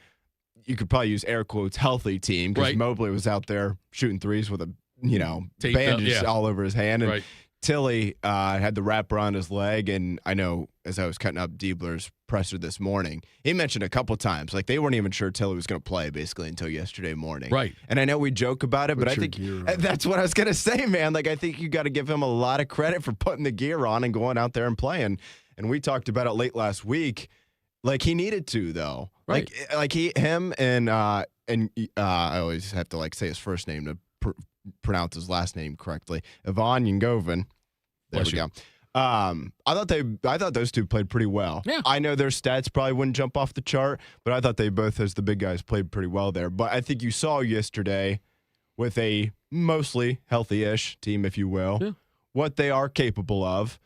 could probably use air quotes, healthy team, because Mobley was out there shooting threes with a, bandage all over his hand. And Tilly had the wrap around his leg. And I know as I was cutting up Debler's presser this morning, he mentioned a couple times, like they weren't even sure Tilly was going to play basically until yesterday morning. Right. And I know we joke about it, but I think that's what I was going to say, man. Like, I think you got to give him a lot of credit for putting the gear on and going out there and playing. And we talked about it late last week. Like, he needed to, though. Right. Like him and I always have to say his first name to pronounce his last name correctly. Ivan Yangovin. There we go. I thought those two played pretty well. Yeah. I know their stats probably wouldn't jump off the chart, but I thought they both, as the big guys, played pretty well there. But I think you saw yesterday with a mostly healthy-ish team, if you will, what they are capable of.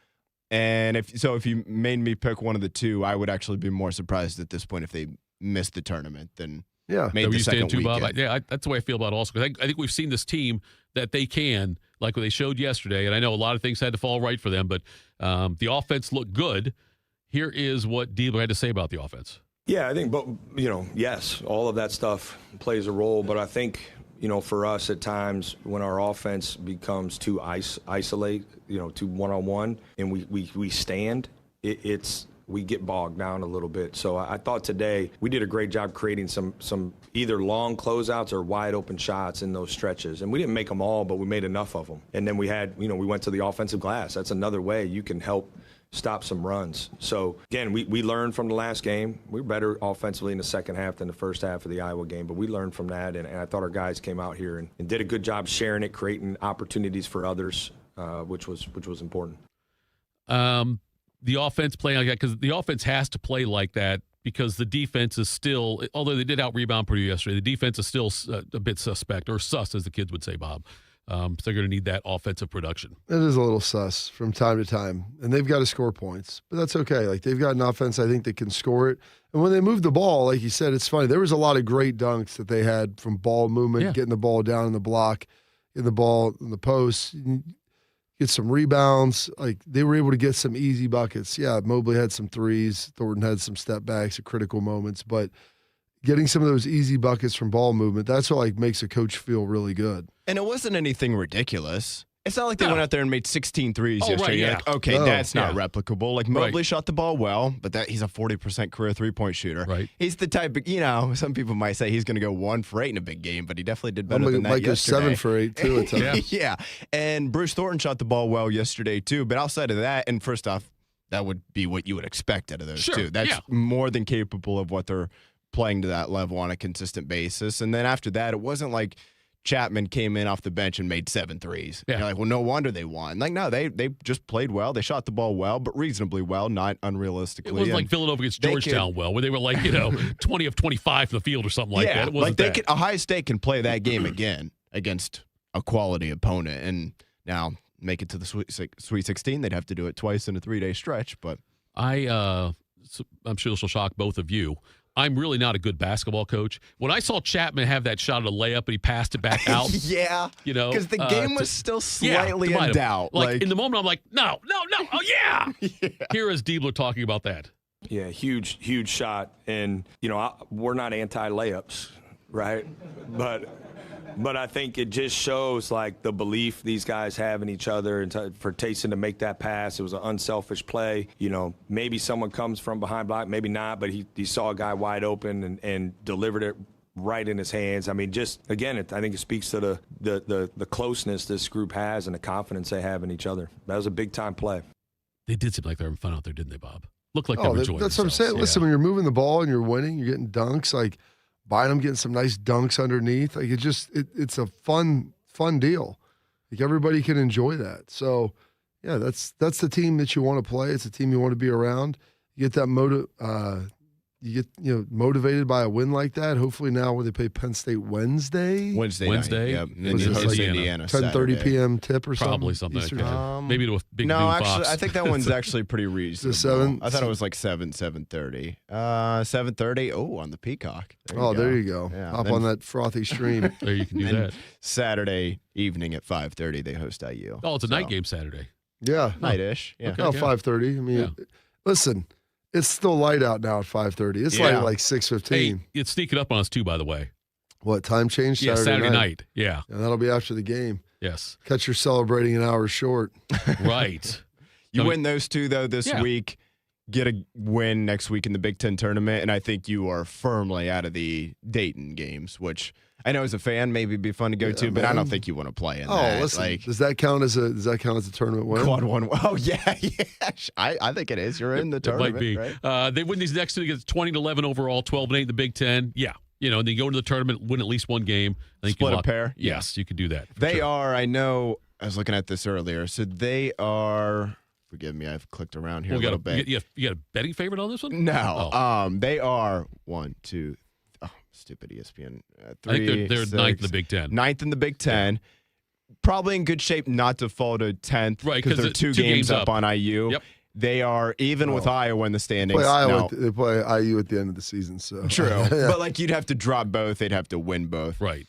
And if you made me pick one of the two, I would actually be more surprised at this point if they missed the tournament than made the second weekend. Bob? That's the way I feel about it also. I think we've seen this team that they can, like what they showed yesterday, and I know a lot of things had to fall right for them, but the offense looked good. Here is what Debler had to say about the offense. Yeah, I think, but yes, all of that stuff plays a role, but I think, for us at times when our offense becomes too isolate, too one-on-one, and we stand, we get bogged down a little bit. So I thought today we did a great job creating some either long closeouts or wide open shots in those stretches. And we didn't make them all, but we made enough of them. And then we had, we went to the offensive glass. That's another way you can help stop some runs. So, again, we learned from the last game. We were better offensively in the second half than the first half of the Iowa game, but we learned from that, and I thought our guys came out here and did a good job sharing it, creating opportunities for others, which was important. The offense playing like that, because the offense has to play like that because the defense is still, although they did out-rebound Purdue yesterday, the defense is still a bit suspect, or sus, as the kids would say, Bob. So they're going to need that offensive production. It is a little sus from time to time, and they've got to score points, but that's okay. Like, they've got an offense, I think, that can score it. And when they move the ball, like you said, it's funny. There was a lot of great dunks that they had from ball movement, getting the ball down in the block, getting the ball in the post, get some rebounds. Like, they were able to get some easy buckets. Yeah, Mobley had some threes. Thornton had some step backs at critical moments, but getting some of those easy buckets from ball movement, that's what makes a coach feel really good. And it wasn't anything ridiculous. It's not like they went out there and made 16 threes yesterday. Right, You're yeah. like, okay, that's not replicable. Like, Mobley shot the ball well, but he's a 40% career three-point shooter. Right. He's the type of, some people might say he's going to go 1 for 8 in a big game, but he definitely did better than that yesterday. 7 for 8, too, at times. Yeah. And Bruce Thornton shot the ball well yesterday, too. But outside of that, and first off, that would be what you would expect out of those two. That's more than capable of what they're playing to that level on a consistent basis. And then after that, it wasn't like Chapman came in off the bench and made 7 threes. Yeah. You're like, well, no wonder they won. Like, no, they just played well. They shot the ball well, but reasonably well, not unrealistically. It wasn't like Villanova against Georgetown where they were like, 20 of 25 from the field or something like that. It wasn't like Ohio State can play that game again against a quality opponent. And now make it to the Sweet 16. They'd have to do it twice in a 3-day stretch. But I'm sure this will shock both of you. I'm really not a good basketball coach. When I saw Chapman have that shot at a layup and he passed it back out, because the game was still slightly in doubt. Like, in the moment, I'm like, no, oh yeah. Here is Debler talking about that. Yeah, huge shot, and we're not anti-layups, right? But I think it just shows the belief these guys have in each other, and for Taysom to make that pass, it was an unselfish play. Maybe someone comes from behind block, maybe not, but he saw a guy wide open and delivered it right in his hands. I mean, just again, I think it speaks to the closeness this group has and the confidence they have in each other. That was a big time play. They did seem like they were having fun out there, didn't they, Bob? Looked like they were enjoying That's what I'm saying. Listen, when you're moving the ball and you're winning, you're getting dunks, Bynum getting some nice dunks underneath. It's a fun deal. Everybody can enjoy that. So, yeah, that's the team that you want to play. It's a team you want to be around. You get that motivated by a win like that. Hopefully now when they play Penn State Wednesday. Wednesday. Yep. And then you host Indiana 10:30 p.m. tip or something. Probably something like that. Maybe to a big No, Noon actually, Fox. I think that one's actually pretty reasonable. 7? I thought it was 7:30. 7:30. Oh, on the Peacock. There you go. Yeah. Hop on that frothy stream. There you can do that. Saturday evening at 5:30, they host IU. Oh, it's a night game Saturday. Yeah. Night-ish. Yeah. 5:30. I mean, listen. It's still light out now at 5:30. It's light at 6:15. Hey, it's sneaking up on us too, by the way. What, time change? Yeah, Saturday night. Yeah. And that'll be after the game. Yes. Catch your celebrating an hour short. Right. You win those two, though, this week. Get a win next week in the Big Ten tournament, and I think you are firmly out of the Dayton games, which I know as a fan maybe be fun to go to, but I don't think you want to play in that. Listen, does that count as a tournament win? Quad one. Oh yeah. I think it is. You're in the tournament. It might be. Right? They win these next two against 20-11 overall, 12-8 in the Big Ten. Yeah. And they go into the tournament, win at least one game. I think split a pair. Yes, you could do that. They are. I know. I was looking at this earlier. So they are. Forgive me, I've clicked around here a little bit. You got a betting favorite on this one? No. They are 1, 2. Oh, stupid ESPN. 3, I think they're 6, ninth in the Big Ten. Ninth in the Big Ten. Yeah. Probably in good shape not to fall to 10th. Right, because they're two games up on IU. Yep. They are even with Iowa in the standings. They play IU at the end of the season. So true, yeah. But like you'd have to drop both. They'd have to win both. Right.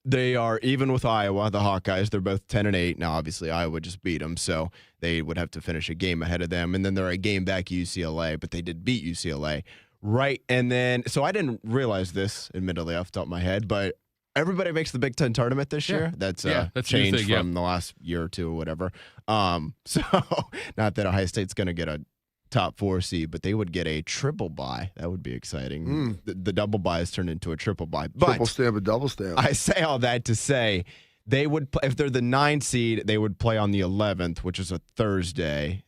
They are even with Iowa, the Hawkeyes. They're both 10-8. Now, obviously, Iowa just beat them, so they would have to finish a game ahead of them. And then they're a game back UCLA, but they did beat UCLA. Right. And then, so I didn't realize this, admittedly, off the top of my head, but everybody makes the Big Ten tournament this year. That's changed from the last year or two or whatever. So not that Ohio State's going to get a top 4 seed, but they would get a triple bye. That would be exciting. The double bye has turned into a triple bye. But triple stamp and double stamp. I say all that to say they would, if they're the 9 seed, they would play on the 11th, which is a Thursday.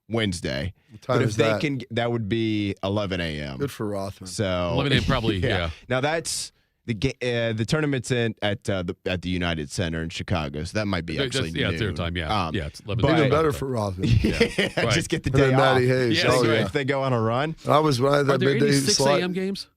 Wednesday. What time but if is they that? can, that would be 11 a.m. Good for Rothman. So 11 a.m. probably. Yeah. Now that's the tournament's at the United Center in Chicago, so that might be actually noon. It's their time. Yeah, it's 11. Even better for Rothman. Right. Just get the And day then off. Matty Hayes. If they go on a run. I was when I had Are that there midday any 6 slot. a.m. games?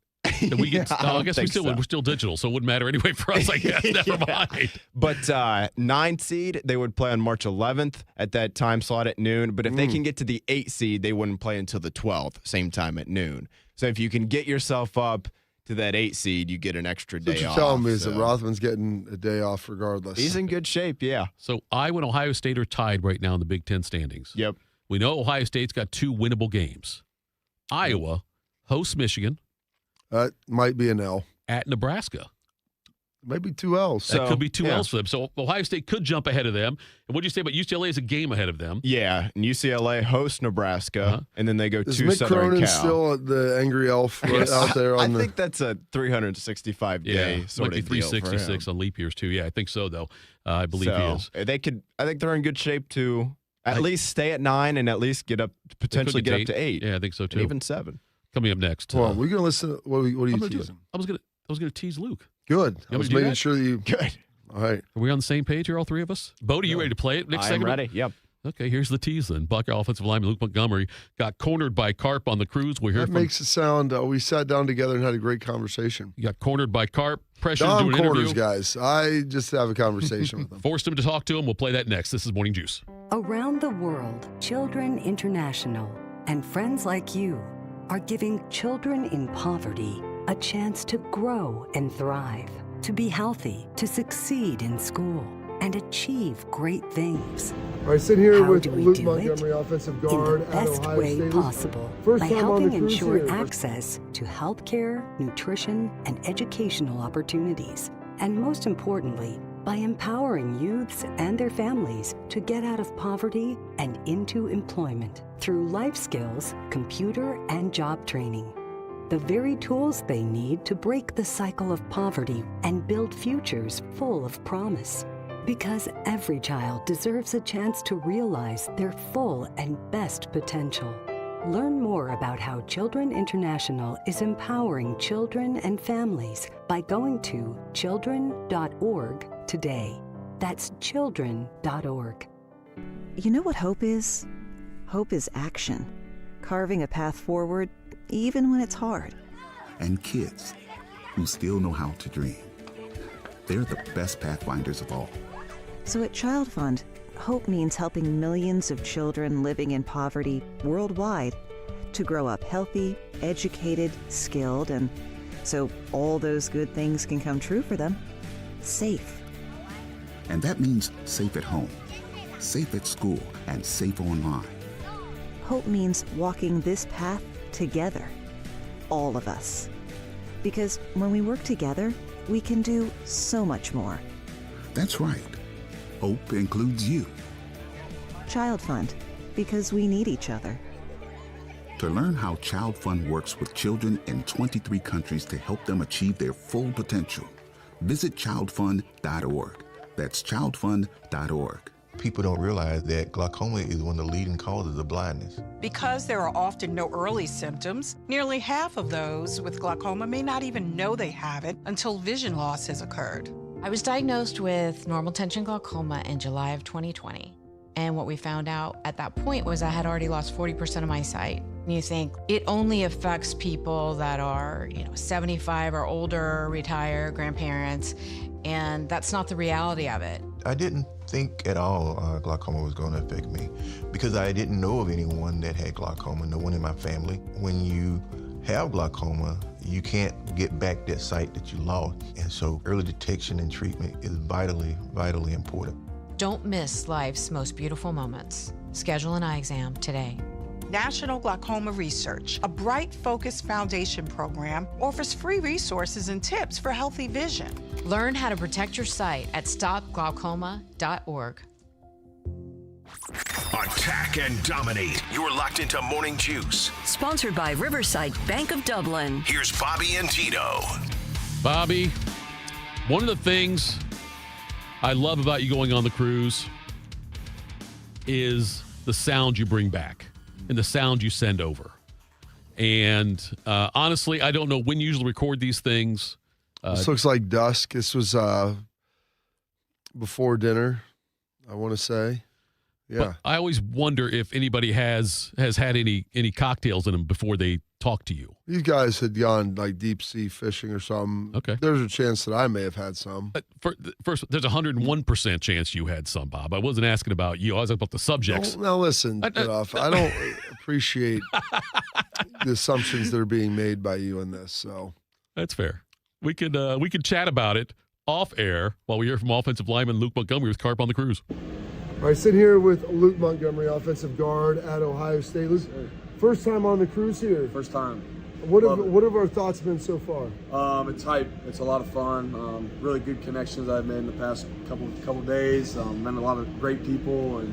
That we get, I guess we're still digital, so it wouldn't matter anyway for us. I guess never mind. But 9 seed, they would play on March 11th at that time slot at noon. But if they can get to the 8 seed, they wouldn't play until the 12th, same time at noon. So if you can get yourself up to that 8 seed, you get an extra day What you're off. telling me is that Rothman's getting a day off regardless. He's in good shape, yeah. So Iowa and Ohio State are tied right now in the Big Ten standings. Yep. We know Ohio State's got 2 winnable games. Iowa hosts Michigan. That might be an L. At Nebraska. Maybe 2 L's. That could be 2 L's for them. So Ohio State could jump ahead of them. And what do you say about UCLA is a game ahead of them? Yeah, and UCLA hosts Nebraska, and then they go Is to Mick Southern Cronin Cal. still the angry elf out there? I think that's a 365-day sort might of be deal for him. 366 on leap years too. Yeah, I think so though. I believe he is. I think they're in good shape to at least stay at 9 and at least potentially get up to 8. Yeah, I think so too. And even 7. Coming up next. Well, we're gonna listen. What are you teasing? I was gonna tease Luke. Good. I was making sure that you. Good. All right. Are we on the same page here, all 3 of us? Bodie, you ready to play it next I'm segment? ready. Yep. Okay, here's the tease then. Buckeye offensive lineman Luke Montgomery got cornered by Carp on the cruise. We'll hear That from makes it sound. We sat down together and had a great conversation. You got cornered by Carp. Pressure to Dom do an corners, interview. guys. I just have a conversation with them. Forced him to talk to him. We'll play that next. This is Morning Juice. Around the world, Children International and friends like you are giving children in poverty a chance to grow and thrive, to be healthy, to succeed in school, and achieve great things. All right, sitting here How with do we Luke do it? Montgomery, offensive In guard the at best Ohio way State. possible, First by time on the helping cruise ensure here. access to healthcare, nutrition, and educational opportunities. And most importantly, by empowering youths and their families to get out of poverty and into employment through life skills, computer, and job training. The very tools they need to break the cycle of poverty and build futures full of promise. Because every child deserves a chance to realize their full and best potential. Learn more about how Children International is empowering children and families by going to children.org today. That's children.org. You know what hope is? Hope is action. Carving a path forward, even when it's hard. And kids who still know how to dream. They're the best pathfinders of all. So at Child Fund, hope means helping millions of children living in poverty worldwide to grow up healthy, educated, skilled, and so all those good things can come true for them. Safe. And that means safe at home, safe at school, and safe online. Hope means walking this path together. All of us. Because when we work together, we can do so much more. That's right. Hope includes you. Child Fund, because we need each other. To learn how Child Fund works with children in 23 countries to help them achieve their full potential, visit childfund.org. That's childfund.org. People don't realize that glaucoma is one of the leading causes of blindness. Because there are often no early symptoms, nearly half of those with glaucoma may not even know they have it until vision loss has occurred. I was diagnosed with normal tension glaucoma in July of 2020. And what we found out at that point was I had already lost 40% of my sight. And you think it only affects people that are, 75 or older, retired, grandparents, and that's not the reality of it. I didn't think at all glaucoma was going to affect me because I didn't know of anyone that had glaucoma, no one in my family. When you have glaucoma, you can't get back that sight that you lost. And so early detection and treatment is vitally, vitally important. Don't miss life's most beautiful moments. Schedule an eye exam today. National Glaucoma Research, a Bright Focus Foundation program, offers free resources and tips for healthy vision. Learn how to protect your sight at stopglaucoma.org. Attack and dominate. You're locked into Morning Juice. Sponsored by Riverside Bank of Dublin. Here's Bobby and Tito. Bobby, one of the things I love about you going on the cruise is the sound you bring back and the sound you send over. And honestly, I don't know when you usually record these things. This looks like dusk. This was before dinner, I want to say. Yeah. But I always wonder if anybody has had any cocktails in them before they talk to you. These guys had gone like deep sea fishing or something. Okay. There's a chance that I may have had some. First, there's a 101% chance you had some, Bob. I wasn't asking about you. I was asking about the subjects. Now listen, Thitoff, I don't appreciate the assumptions that are being made by you in this. So that's fair. We could chat about it off air while we hear from offensive lineman Luke Montgomery with Carp on the Cruise. All right, sitting here with Luke Montgomery, offensive guard at Ohio State. Luke, first time on the cruise here. First time. What have our thoughts been so far? It's hype. It's a lot of fun. Really good connections I've made in the past couple days. Met a lot of great people, and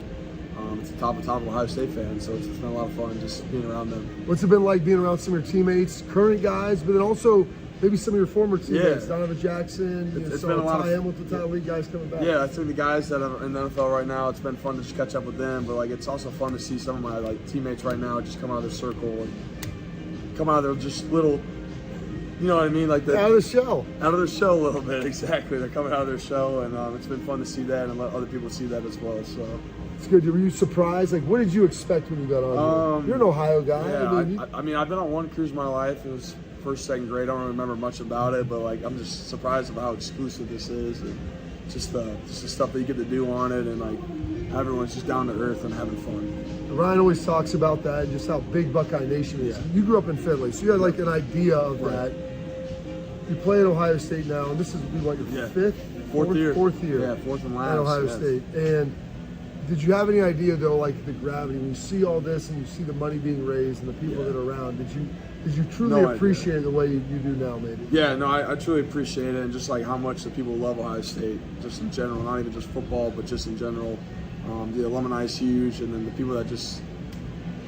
it's a top Ohio State fan. So it's been a lot of fun just being around them. What's it been like being around some of your teammates, current guys, but then also maybe some of your former teammates, Donovan Jackson, it's been a lot of with the league guys coming back. Yeah, I think the guys that are in the NFL right now, it's been fun to just catch up with them. But it's also fun to see some of my teammates right now just come out of their circle and come out of their just little, you know what I mean, out of the shell. Out of their shell a little bit, exactly. They're coming out of their shell, and it's been fun to see that and let other people see that as well. So. It's good. Were you surprised? What did you expect when you got on here? You're an Ohio guy. Yeah, I mean, I've been on one cruise in my life. It was first, second grade. I don't remember much about it, but I'm just surprised of how exclusive this is, and just the stuff that you get to do on it, and everyone's just down to earth and having fun. Ryan always talks about that, and just how big Buckeye Nation is. Yeah. You grew up in Findlay, so you had an idea of that. You play at Ohio State now, and this is your fourth year. Yeah, fourth and last at Ohio State. And did you have any idea though, the gravity when you see all this and you see the money being raised and the people that are around? Did you truly appreciate it the way you do now, maybe? Yeah, no, I truly appreciate it, and just how much the people love Ohio State, just in general, not even just football, but just in general. The alumni is huge, and then the people that just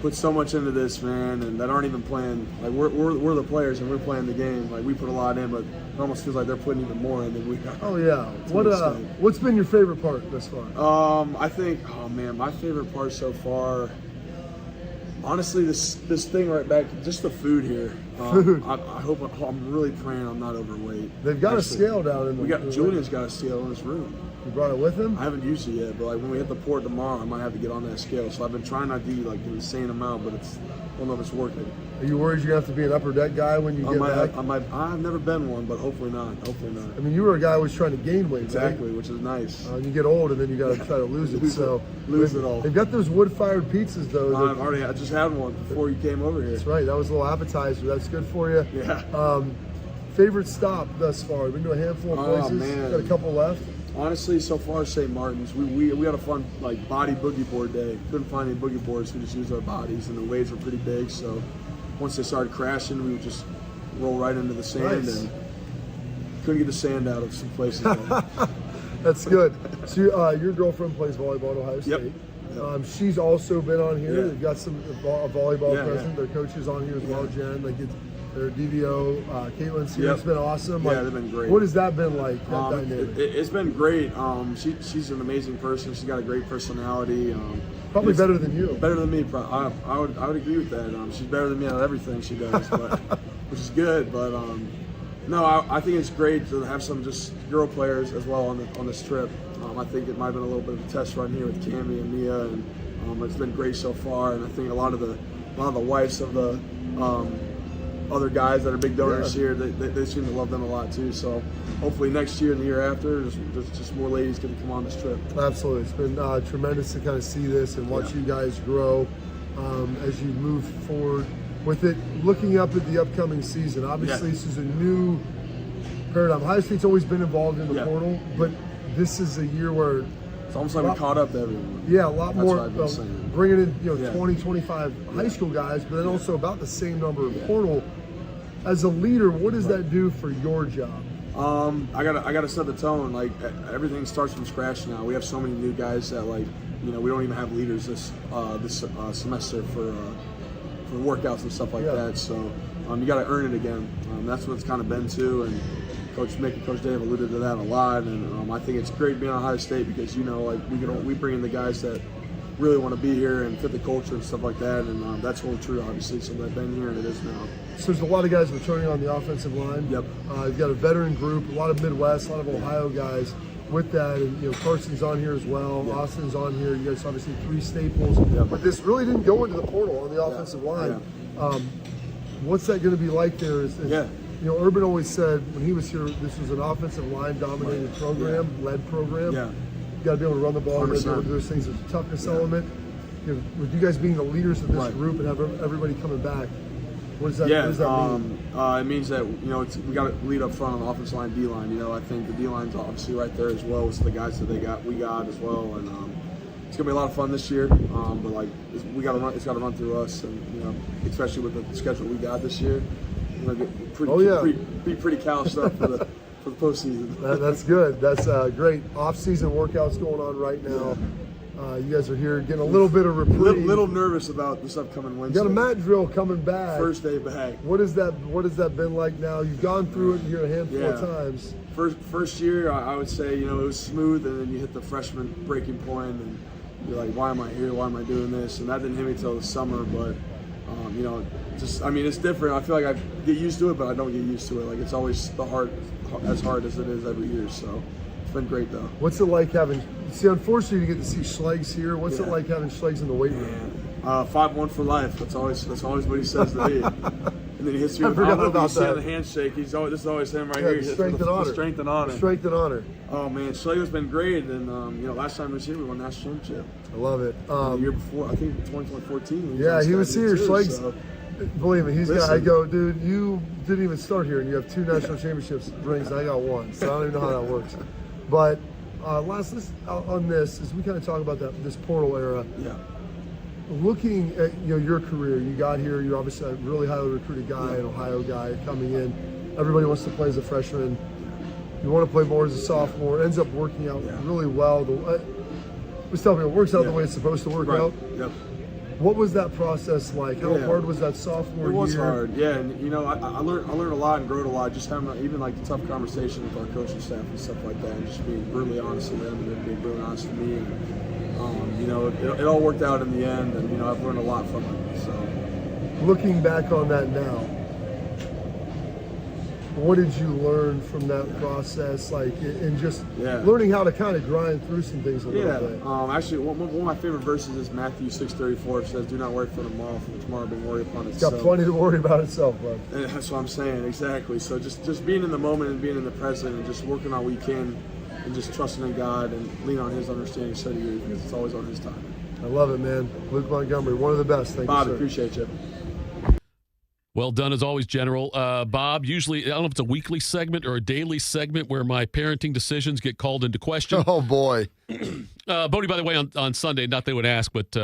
put so much into this, man, and that aren't even playing. We're the players, and we're playing the game. We put a lot in, but it almost feels like they're putting even more in than we got. Oh yeah. What's been your favorite part thus far? I think, my favorite part so far. Honestly, this thing right back, just the food here. Food. I'm really praying I'm not overweight. They've got a scale down in the Julian's got a scale in his room. You brought it with him? I haven't used it yet, but when we hit the port tomorrow, I might have to get on that scale. So I've been trying not to eat an insane amount, but I don't know if it's working. Are you worried you're going to have to be an upper deck guy when you get back? I've never been one, but hopefully not. I mean, you were a guy who was trying to gain weight, exactly, right? which is nice. You get old, and then you got to try to lose it. Lose it all. They've got those wood-fired pizzas, though. I just had one before you came over here. That's right. That was a little appetizer. That's good for you. Yeah. Favorite stop thus far? We've been to a handful of places. Man. Got a couple left. Honestly, so far, St. Martin's. We had a fun body boogie board day. Couldn't find any boogie boards. We just used our bodies, and the waves were pretty big. So once they started crashing, we would just roll right into the sand, and couldn't get the sand out of some places. That's good. So your girlfriend plays volleyball at Ohio State. Yep. She's also been on here. Yeah. They've got some volleyball president. Their coach is on here as well, Jen. Their DVO, Caitlin's here. It's been awesome. They've been great. What has that been like, that dynamic? It's been great. She's an amazing person. She's got a great personality. Probably better than you. Better than me. I would agree with that. She's better than me on everything she does, which is good. But no, I think it's great to have some just girl players as well on this trip. I think it might have been a little bit of a test run here with Cammie and Mia, and it's been great so far. And I think a lot of the wives of the other guys that are big donors here, they seem to love them a lot too. So hopefully next year and the year after, just more ladies get to come on this trip. Absolutely. It's been tremendous to kind of see this and watch you guys grow as you move forward with it. Looking up at the upcoming season, obviously this is a new paradigm. Ohio State's always been involved in the portal, but this is a year where it's almost like we caught up to everyone. Yeah, a lot That's more bringing in 20, 25 high school guys, but then also about the same number of portal. As a leader, what does that do for your job? I gotta set the tone. Like everything starts from scratch now. We have so many new guys that we don't even have leaders this semester for workouts and stuff like that. So you got to earn it again. That's what it's kind of been too. And Coach Mick and Coach Dave alluded to that a lot. And I think it's great being at Ohio State because we bring in the guys that really want to be here and fit the culture and stuff like that. And that's all true, obviously. So they've been here and it is now. So there's a lot of guys returning on the offensive line. Yep. You've got a veteran group, a lot of Midwest, a lot of Ohio guys with that. And Carson's on here as well. Yep. Austin's on here. You guys obviously 3 staples. Yep. But this really didn't go into the portal on the offensive line. Yeah. What's that going to be like there? Urban always said when he was here, this was an offensive line dominated program, led program. Yeah. You got to be able to run the ball. You got to be able to do those things. There's a toughness element. With you guys being the leaders of this group and have everybody coming back, what does that mean? It means that we got to lead up front on the offensive line, D line. I think the D line's obviously right there as well with the guys that we got as well, and it's gonna be a lot of fun this year. But it's got to run through us, and especially with the schedule we got this year, we're gonna get pretty calloused up for the postseason. That's good. That's great. Off-season workouts going on right now. You guys are here getting a little bit of reprieve. Little nervous about this upcoming Wednesday. You got a mat drill coming back. First day back. What has that been like now? You've gone through it here a handful of times. First year, I would say, it was smooth, and then you hit the freshman breaking point, and you're like, why am I here? Why am I doing this? And that didn't hit me till the summer, but it's different. I feel like I get used to it, but I don't get used to it. It's always as hard as it is every year. So it's been great though. What's it like having? See, unfortunately, you get to see Schlegs here. What's it like having Schlegs in the weight room? 5-1 for life. That's always what he says to me. And then he hits you with the handshake. This is always him right here. Strength and honor. Strength and honor. Strength and honor. Oh man, Schleg has been great. And last time he was here, we won national championship. I love it. The year before, I think 2014. He was here. Schleg's. Believe me, I go, dude, you didn't even start here, and you have 2 national championships rings. I got 1, so I don't even know how that works. But last on this, as we kind of talk about this portal era. Yeah. Looking at your career, you got here. You're obviously a really highly recruited guy, an Ohio guy coming in. Everybody wants to play as a freshman. You want to play more as a sophomore. It ends up working out really well. Was telling me it works out the way it's supposed to work out. Yep. What was that process like? How hard was that sophomore year? It was hard, and I learned a lot and grew a lot. Just having even the tough conversation with our coaching staff and stuff like that, and just being brutally honest with them and them being brutally honest with me. And, it all worked out in the end, and I've learned a lot from it. So, looking back on that now, what did you learn from that process? And just learning how to kind of grind through some things a little bit. Actually, one of my favorite verses is Matthew 6:34. It says, "Do not worry for tomorrow, for tomorrow being worried upon itself." It's got plenty to worry about itself, bud. And that's what I'm saying, exactly. So just being in the moment and being in the present and just working on what we can and just trusting in God and leaning on His understanding so do you, because it's always on His time. I love it, man. Luke Montgomery, one of the best. Thank Bob, you, sir. Appreciate you. Well done as always, General. Bob, usually, I don't know if it's a weekly segment or a daily segment where my parenting decisions get called into question. Oh, boy. Bodie, by the way, on Sunday, not that I would ask, but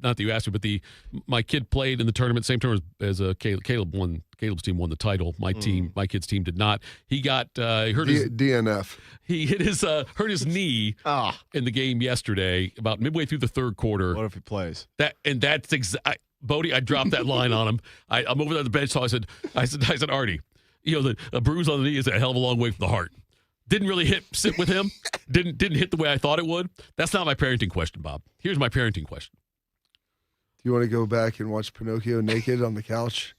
not that you asked me, but my kid played in the tournament, same tournament as Caleb won. Caleb's team won the title. My kid's team did not. He got hurt his DNF. He hit hurt his knee in the game yesterday, about midway through the third quarter. What if he plays? That's Bodie, I dropped that line on him. I'm over there at the bench, so I said, Artie, a bruise on the knee is a hell of a long way from the heart. Didn't really sit with him. Didn't hit the way I thought it would. That's not my parenting question, Bob. Here's my parenting question. Do you want to go back and watch Pinocchio naked on the couch?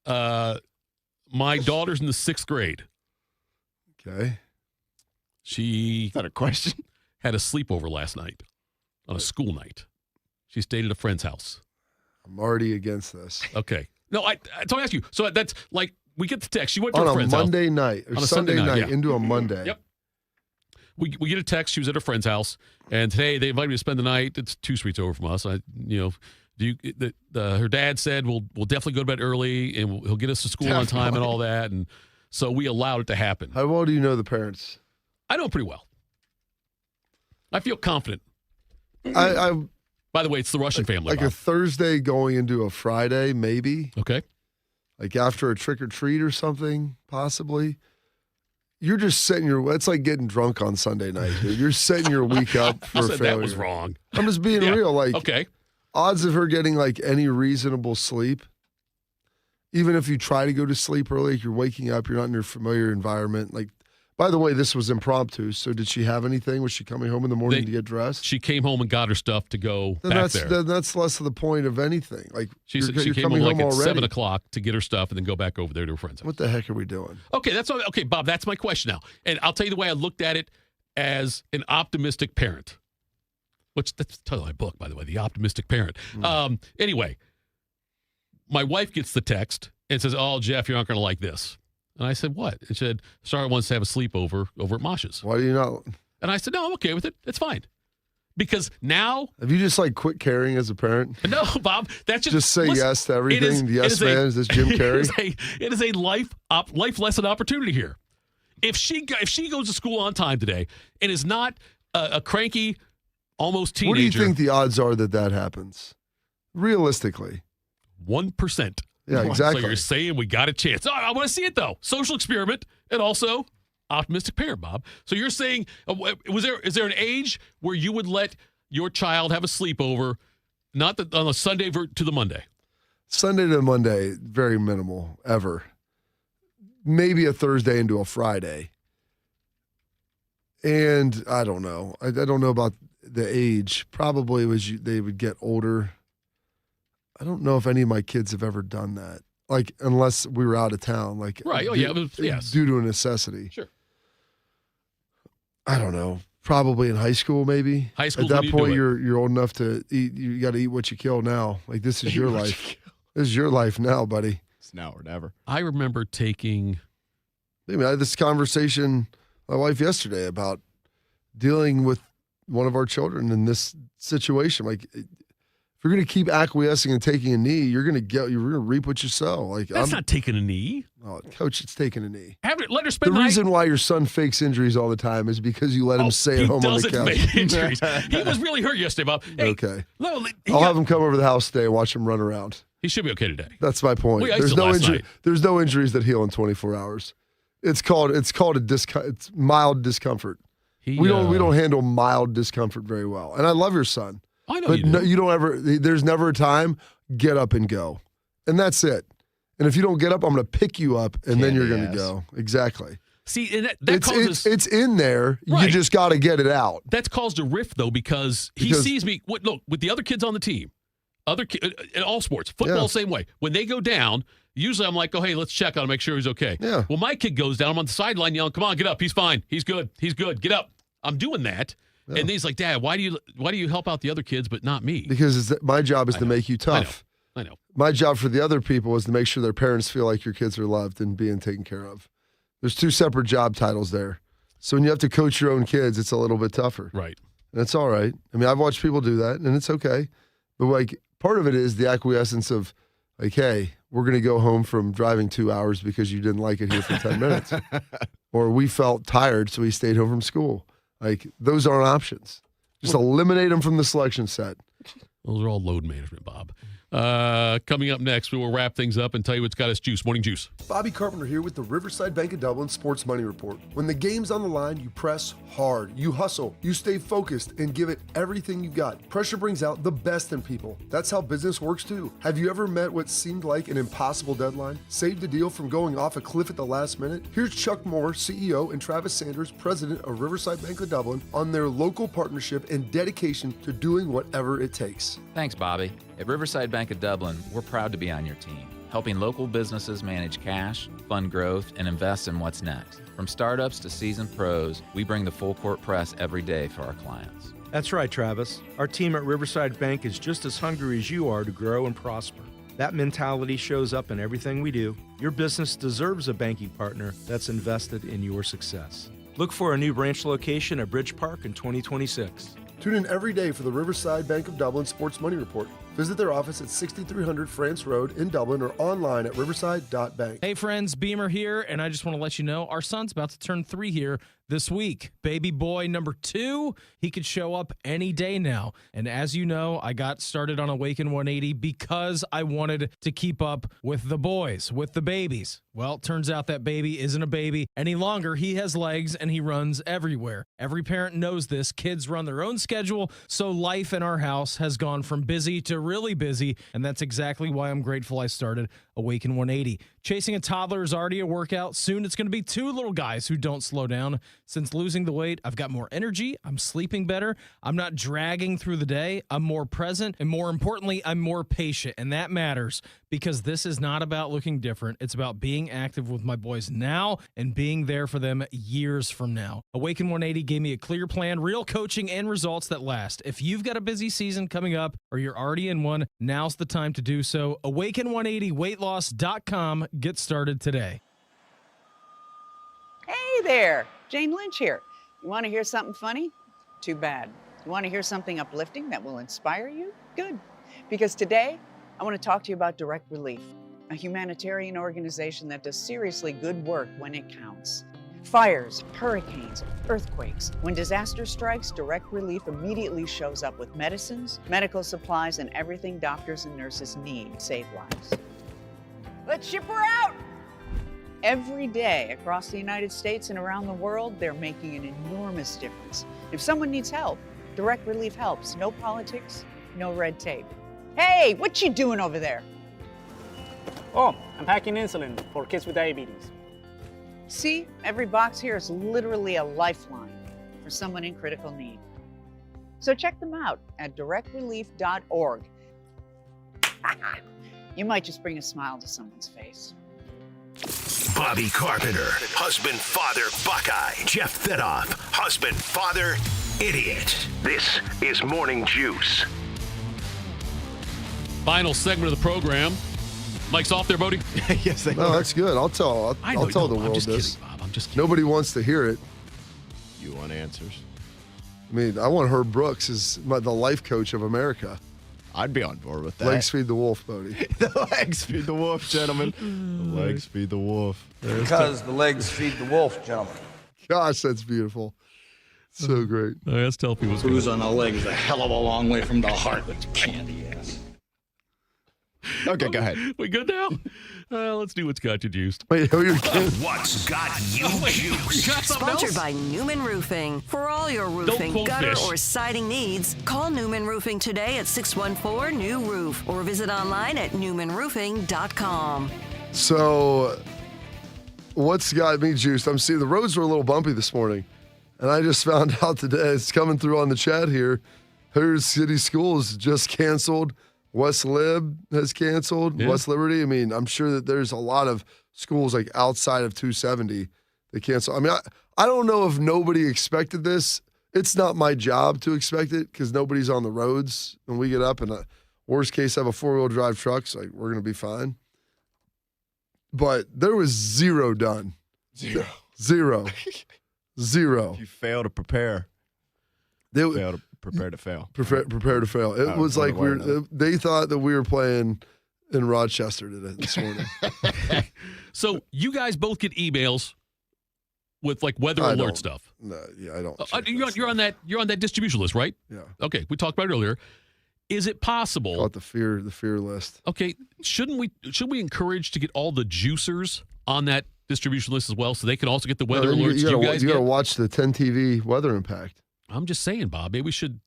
My daughter's in the 6th grade. Okay. She Is that a question? Had a sleepover last night on a school night. She stayed at a friend's house. I'm already against this. Okay. No, I ask you. So that's like we get the text. She went to on her a friend's Monday house. night or On a Sunday night yeah. into a Monday. Yep. We get a text. She was at her friend's house, and today they invited me to spend the night. It's 2 streets over from us. Her dad said we'll definitely go to bed early, and he'll get us to school on time and all that. And so we allowed it to happen. How well do you know the parents? I know them pretty well. I feel confident. By the way, it's the Russian family. Like Bob. a Thursday going into a Friday, maybe. Okay. Like after a trick or treat or something, possibly. You're just setting it's like getting drunk on Sunday night, dude. You're setting your week up for I said failure. that was wrong. I'm just being real. Like, okay. Odds of her getting like any reasonable sleep, even if you try to go to sleep early, you're waking up, you're not in your familiar environment. Like, by the way, this was impromptu. So did she have anything? Was she coming home in the morning to get dressed? She came home and got her stuff to go Then back there. That's less of the point of anything. Like She you're, said she you're came coming home like at already. 7 o'clock to get her stuff and then go back over there to her friend's house. What the heck are we doing? Okay, okay, Bob, that's my question now. And I'll tell you the way I looked at it as an optimistic parent. That's the title of my book, by the way, The Optimistic Parent. Anyway, my wife gets the text and says, "Oh, Jeff, you're not going to like this." And I said, "What?" It said, "Sarah wants to have a sleepover over at Mosh's." Why do you not? And I said, "No, I'm okay with it. It's fine." Because now... Have you just like quit caring as a parent? No, Bob, that's just say yes to everything. Yes, man. Is this Jim Carrey? It is a life lesson opportunity here. If she goes to school on time today and is not a cranky, almost teenager... What do you think the odds are that happens? Realistically. 1%. Yeah, exactly. So you're saying we got a chance. Oh, I want to see it, though. Social experiment and also optimistic parent, Bob. So you're saying, is there an age where you would let your child have a sleepover, not on a Sunday to the Monday? Sunday to Monday, very minimal, ever. Maybe a Thursday into a Friday. And I don't know. I don't know about the age. Probably they would get older. I don't know if any of my kids have ever done that. Like, unless we were out of town. Like, right. Oh, yes. Due to a necessity. Sure. I don't know. Probably in high school, maybe. High school. At that point, you're old enough to eat. You got to eat what you kill now. Like, this is your life. This is your life now, buddy. It's now or never. I remember taking... I had this conversation with my wife yesterday about dealing with one of our children in this situation. Like, if you're going to keep acquiescing and taking a knee, you're going to reap what you sow. Like, That's not taking a knee. Oh, coach, it's taking a knee. Let her spend the reason why your son fakes injuries all the time is because you let him stay at home on the couch. He doesn't fake injuries. He was really hurt yesterday, Bob. Hey, okay. I'll have him come over to the house today and watch him run around. He should be okay today. That's my point. There's no injuries that heal in 24 hours. It's called it's mild discomfort. We don't handle mild discomfort very well. And I love your son. I know but you do. you don't ever. There's never a time. Get up and go, and that's it. And if you don't get up, I'm going to pick you up, and then you're going to go. Exactly. See, and that causes... It's in there. Right. You just got to get it out. That's caused a rift, though, because he sees me... Look, with the other kids on the team, in all sports, football, same way. When they go down, usually I'm like, oh, hey, let's check on him, make sure he's okay. Yeah. Well, my kid goes down. I'm on the sideline yelling, come on, get up. He's fine. He's good. He's good. Get up. I'm doing that. Yeah. And he's like, Dad, why do you help out the other kids but not me? Because my job is to make you tough. I know. My job for the other people is to make sure their parents feel like your kids are loved and being taken care of. There's two separate job titles there. So when you have to coach your own kids, it's a little bit tougher. Right. And it's all right. I mean, I've watched people do that, and it's okay. But, like, part of it is the acquiescence of, like, hey, we're going to go home from driving 2 hours because you didn't like it here for 10 minutes. Or we felt tired, so we stayed home from school. Like, those aren't options. Just eliminate them from the selection set. Those are all load management, Bob. Coming up next, we will wrap things up and tell you what's got us juice. Morning Juice. Bobby Carpenter here with the Riverside Bank of Dublin Sports Money Report. When the game's on the line, you press hard, you hustle, you stay focused, and give it everything you got. Pressure brings out the best in people. That's how business works too. Have you ever met what seemed like an impossible deadline? Saved a deal from going off a cliff at the last minute? Here's Chuck Moore, CEO, and Travis Sanders, president of Riverside Bank of Dublin, on their local partnership and dedication to doing whatever it takes. Thanks, Bobby. At Riverside Bank of Dublin, we're proud to be on your team, helping local businesses manage cash, fund growth, and invest in what's next. From startups to seasoned pros, we bring the full court press every day for our clients. That's right, Travis. Our team at Riverside Bank is just as hungry as you are to grow and prosper. That mentality shows up in everything we do. Your business deserves a banking partner that's invested in your success. Look for a new branch location at Bridge Park in 2026. Tune in every day for the Riverside Bank of Dublin Sports Money Report. Visit their office at 6300 France Road in Dublin or online at riverside.bank. Hey friends, Beamer here, and I just want to let you know our son's about to turn 3 here this week. Baby boy number 2, he could show up any day now. And as you know, I got started on Awaken 180 because I wanted to keep up with the boys, with the babies. Well, it turns out that baby isn't a baby any longer. He has legs and he runs everywhere. Every parent knows this. Kids run their own schedule, so life in our house has gone from busy to really busy, and that's exactly why I'm grateful I started Awaken 180. Chasing a toddler is already a workout. Soon it's going to be 2 little guys who don't slow down. Since losing the weight, I've got more energy. I'm sleeping better. I'm not dragging through the day. I'm more present. And more importantly, I'm more patient. And that matters because this is not about looking different. It's about being active with my boys now and being there for them years from now. Awaken 180 gave me a clear plan, real coaching, and results that last. If you've got a busy season coming up or you're already in one, now's the time to do so. Awaken180weightloss.com. Get started today. Hey there, Jane Lynch here. You want to hear something funny? Too bad. You want to hear something uplifting that will inspire you? Good. Because today, I want to talk to you about Direct Relief, a humanitarian organization that does seriously good work when it counts. Fires, hurricanes, earthquakes. When disaster strikes, Direct Relief immediately shows up with medicines, medical supplies, and everything doctors and nurses need to save lives. Let's ship her out! Every day across the United States and around the world, they're making an enormous difference. If someone needs help, Direct Relief helps. No politics, no red tape. Hey, what you doing over there? Oh, I'm packing insulin for kids with diabetes. See, every box here is literally a lifeline for someone in critical need. So check them out at directrelief.org. You might just bring a smile to someone's face. Bobby Carpenter, husband, father, Buckeye. Jeff Thitoff, husband, father, idiot. This is Morning Juice. Final segment of the program. Mike's off there, Bodie? Yes, they No, are. that's good. I'll tell the world this. Kidding, Bob. I'm just kidding. Nobody wants to hear it. You want answers? I mean, I want Herb Brooks as the life coach of America. I'd be on board with that. Legs feed the wolf, Bodie. The legs feed the wolf, gentlemen. The legs feed the wolf. Because the legs feed the wolf, gentlemen. Gosh, that's beautiful. So great. Let's tell people what's Cruise on the leg is a hell of a long way from the heart with candy ass. Okay, go ahead. We good now? Let's do what's got you juiced. Wait, who are you kidding? What's got you juiced? Sponsored by Newman Roofing. For all your roofing, quote gutter, fish. or siding needs, call Newman Roofing today at 614-NEW-ROOF or visit online at newmanroofing.com. So, what's got me juiced? I'm seeing the roads were a little bumpy this morning, and I just found out today, it's coming through on the chat here, Hooters City Schools just canceled. West Lib has canceled. Yeah. West Liberty. I mean, I'm sure that there's a lot of schools like outside of 270 that cancel. I mean, I don't know if nobody expected this. It's not my job to expect it because nobody's on the roads when we get up. And worst case, have a 4-wheel drive truck, so we're going to be fine. But there was zero done. Zero. You fail to prepare. Fail to prepare to fail. Prepare to fail. It was like they thought that we were playing in Rochester today this morning. So you guys both get emails with like weather alert stuff. No, yeah, I don't. You're on that distribution list, right? Yeah. Okay, we talked about it earlier. Is it possible? Call it the fear list. Okay, should we encourage to get all the juicers on that distribution list as well, so they can also get the weather alerts? You got to watch the 10 TV weather impact. I'm just saying, Bob, maybe we should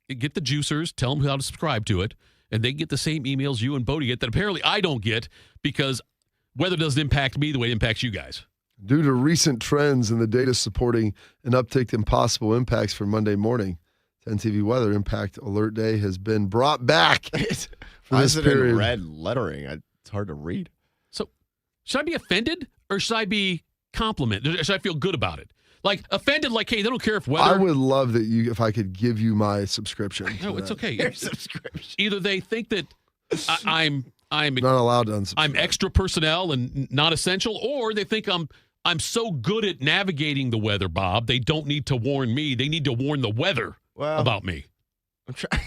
get the juicers, tell them how to subscribe to it, and they get the same emails you and Bodie get that apparently I don't get because weather doesn't impact me the way it impacts you guys. Due to recent trends and the data supporting an uptick in possible impacts for Monday morning, 10 TV weather impact alert day has been brought back for this period. In red lettering? It's hard to read. So should I be offended or should I be complimented? Should I feel good about it? Like offended, like, hey, they don't care if weather. I would love that if I could give you my subscription. No, it's okay. Your subscription. Either they think that I'm I'm not allowed to unsubscribe. I'm extra personnel and not essential, or they think I'm so good at navigating the weather, Bob, they don't need to warn me. They need to warn the weather about me. I'm trying.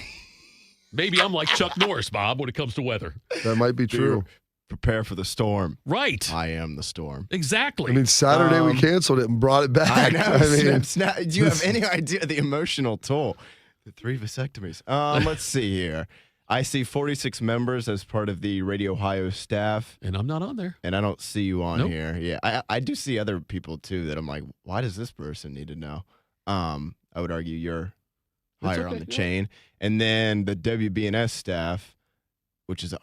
Maybe I'm like Chuck Norris, Bob, when it comes to weather. That might be true. Prepare for the storm. Right. I am the storm. Exactly. I mean, Saturday we canceled it and brought it back. I know. I mean, do you have any idea the emotional toll? The 3 vasectomies. Let's see here. I see 46 members as part of the Radio Ohio staff. And I'm not on there. And I don't see you on Nope. here. Yeah, I do see other people, too, that I'm like, why does this person need to know? I would argue you're higher on the chain. And then the WBNS staff, which is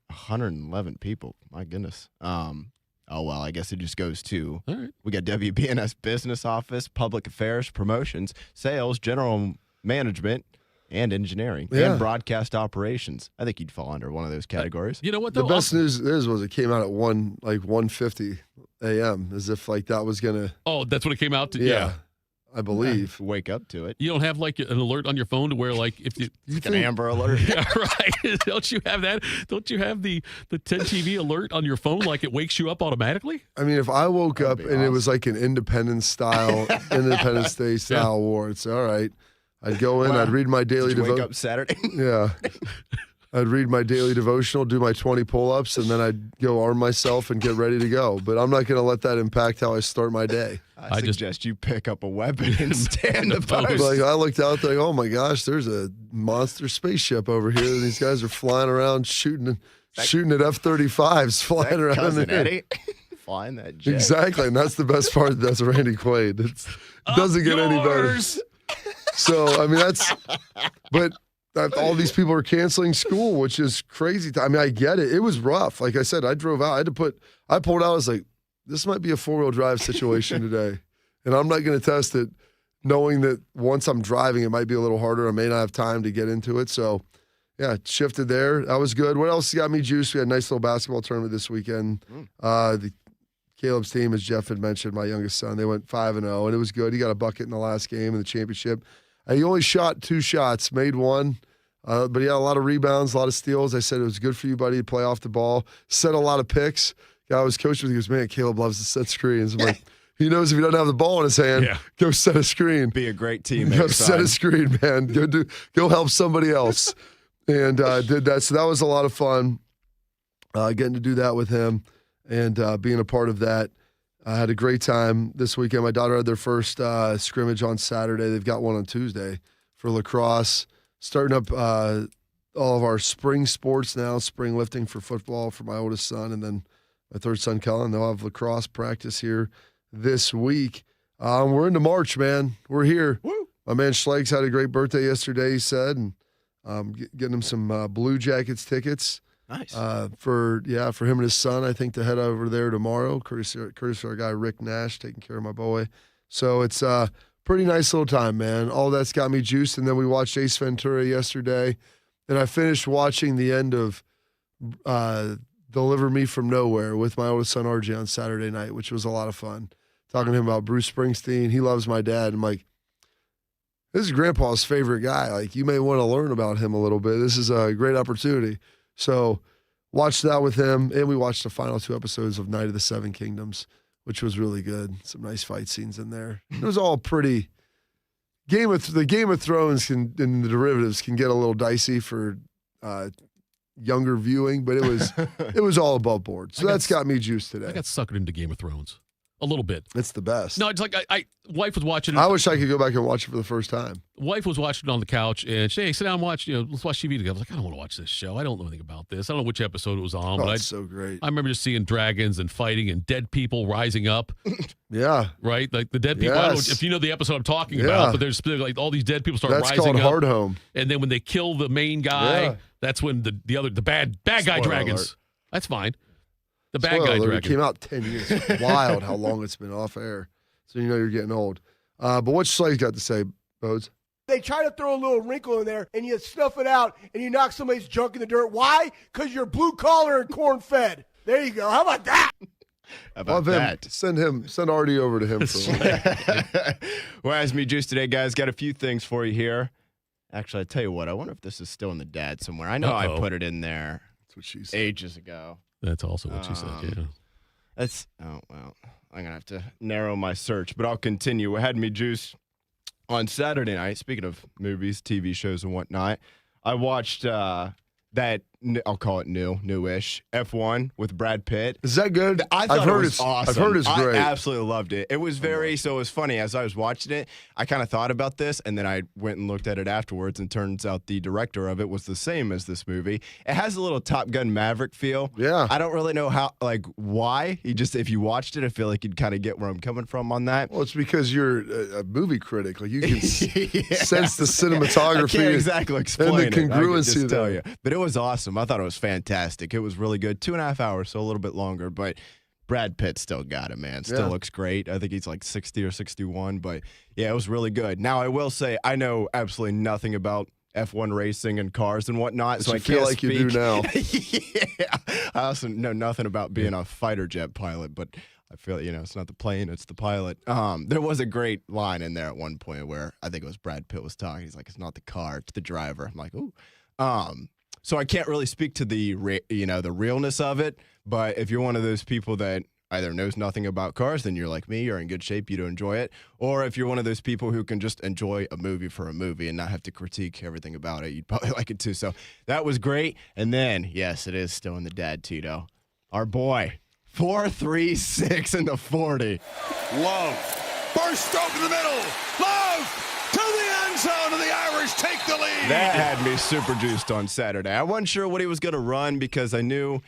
111 people. My goodness. Oh, well, I guess it just goes to, All right. We got WBNS business office, public affairs, promotions, sales, general management, and engineering, and broadcast operations. I think you'd fall under one of those categories. You know what, the though? best news was it came out at 1:50 a.m. as if like that was gonna. Oh, that's what it came out to. Yeah, I believe. Wake up to it. You don't have like an alert on your phone to where like if you Like an Amber Alert. Yeah, right. Don't you have that? Don't you have the 10 TV alert on your phone like it wakes you up automatically? I mean, if I woke up and it was like an Independence Day style war, it's all right. I'd go in, I'd read my daily Did you wake up Saturday? Yeah. I'd read my daily devotional, do my 20 pull-ups, and then I'd go arm myself and get ready to go. But I'm not going to let that impact how I start my day. I suggest you pick up a weapon and stand the post. Like I looked out there, like, oh my gosh, there's a monster spaceship over here. And these guys are flying around shooting at F-35s flying around Cousin in here. Eddie flying that jet. Exactly, and that's the best part. That's Randy Quaid. It doesn't get any better. So I mean, but all these people are canceling school, which is crazy. I mean, I get it. It was rough. Like I said, I drove out. I pulled out. I was like, this might be a 4-wheel drive situation today, and I'm not going to test it, knowing that once I'm driving, it might be a little harder. I may not have time to get into it. So, yeah, shifted there. That was good. What else got me juiced? We had a nice little basketball tournament this weekend. Caleb's team, as Jeff had mentioned, my youngest son, they went 5-0, and it was good. He got a bucket in the last game in the championship. He only shot 2 shots, made 1, but he had a lot of rebounds, a lot of steals. I said, it was good for you, buddy, to play off the ball. Set a lot of picks. Guy I was coaching with, he goes, man, Caleb loves to set screens. I'm like, he knows if he doesn't have the ball in his hand, go set a screen. Be a great teammate. Go set a screen, man. Go help somebody else. And did that. So that was a lot of fun, getting to do that with him and being a part of that. I had a great time this weekend. My daughter had their first scrimmage on Saturday. They've got one on Tuesday for lacrosse. Starting up all of our spring sports now, spring lifting for football for my oldest son, and then my third son, Kellen. They'll have lacrosse practice here this week. We're into March, man. We're here. Woo. My man Schlegs had a great birthday yesterday, he said, and getting him some Blue Jackets tickets. Nice. For him and his son, I think, to head over there tomorrow. Courtesy of our guy Rick Nash taking care of my boy. So it's a pretty nice little time, man. All that's got me juiced. And then we watched Ace Ventura yesterday, and I finished watching the end of Deliver Me From Nowhere with my oldest son RJ on Saturday night, which was a lot of fun. Talking to him about Bruce Springsteen. He loves my dad. I'm like, this is Grandpa's favorite guy. Like, you may want to learn about him a little bit. This is a great opportunity. So watched that with him, and we watched the final 2 episodes of Night of the Seven Kingdoms, which was really good. Some nice fight scenes in there. It was all pretty. The Game of Thrones and the derivatives can get a little dicey for younger viewing, but it was all above board. So that's got me juiced today. I got suckered into Game of Thrones a little bit. It's the best. No, it's like wife was watching it. I wish I could go back and watch it for the first time. Wife was watching it on the couch, and she, hey, sit down and watch, let's watch TV together. I was like, I don't want to watch this show. I don't know anything about this. I don't know which episode it was on. But it's so great. I remember just seeing dragons and fighting and dead people rising up. Yeah. Right? Like the dead people. I don't know if you know the episode I'm talking about, but there's like all these dead people start rising up. That's called Hardhome. And then when they kill the main guy, that's when the bad guy Spoiler dragons. alert. That's fine. The bad guy dragon. It came out 10 years. It's wild how long it's been off air. So you know you're getting old. But what's Slay's got to say, Bodes? They try to throw a little wrinkle in there, and you snuff it out, and you knock somebody's junk in the dirt. Why? Because you're blue collar and corn fed. There you go. How about that? About that. Send Artie over to him for a minute. Whereas me juice today, guys, got a few things for you here. Actually, I tell you what, I wonder if this is still in the dad somewhere. I know I put it in there That's what she said. Ages ago. That's also what she said, yeah. I'm going to have to narrow my search, but I'll continue. What had me juiced on Saturday night, speaking of movies, TV shows, and whatnot, I watched that, I'll call it newish, F1 with Brad Pitt. Is that good? I thought it was awesome. I've heard it's great. I absolutely loved it. It was so it was funny. As I was watching it, I kind of thought about this, and then I went and looked at it afterwards, and turns out the director of it was the same as this movie. It has a little Top Gun Maverick feel. Yeah. I don't really know why. If you watched it, I feel like you'd kind of get where I'm coming from on that. Well, it's because you're a movie critic. Like, you can sense the cinematography. I can't exactly explain and the congruency. I can just tell you. But it was awesome. I thought it was fantastic. It was really good. 2.5 hours, so a little bit longer, but Brad Pitt still got it, man. Still looks great. I think he's like 60 or 61, but yeah, it was really good. Now, I will say, I know absolutely nothing about F1 racing and cars and whatnot, so I feel can't like speak. you do now. Yeah. I also know nothing about being a fighter jet pilot, but I feel it's not the plane, it's the pilot. There was a great line in there at one point where I think it was Brad Pitt was talking. He's like, "It's not the car, it's the driver." I'm like, "Ooh." So I can't really speak to the realness of it, but if you're one of those people that either knows nothing about cars, then you're like me, you're in good shape, you do enjoy it, or if you're one of those people who can just enjoy a movie for a movie and not have to critique everything about it, you'd probably like it too. So that was great. And then, yes, it is still in the dad, Tito. Our boy, 4.36 in the 40. Love burst over the middle. Love to the end zone, and the Irish take the lead. That had me super juiced on Saturday. I wasn't sure what he was going to run because I knew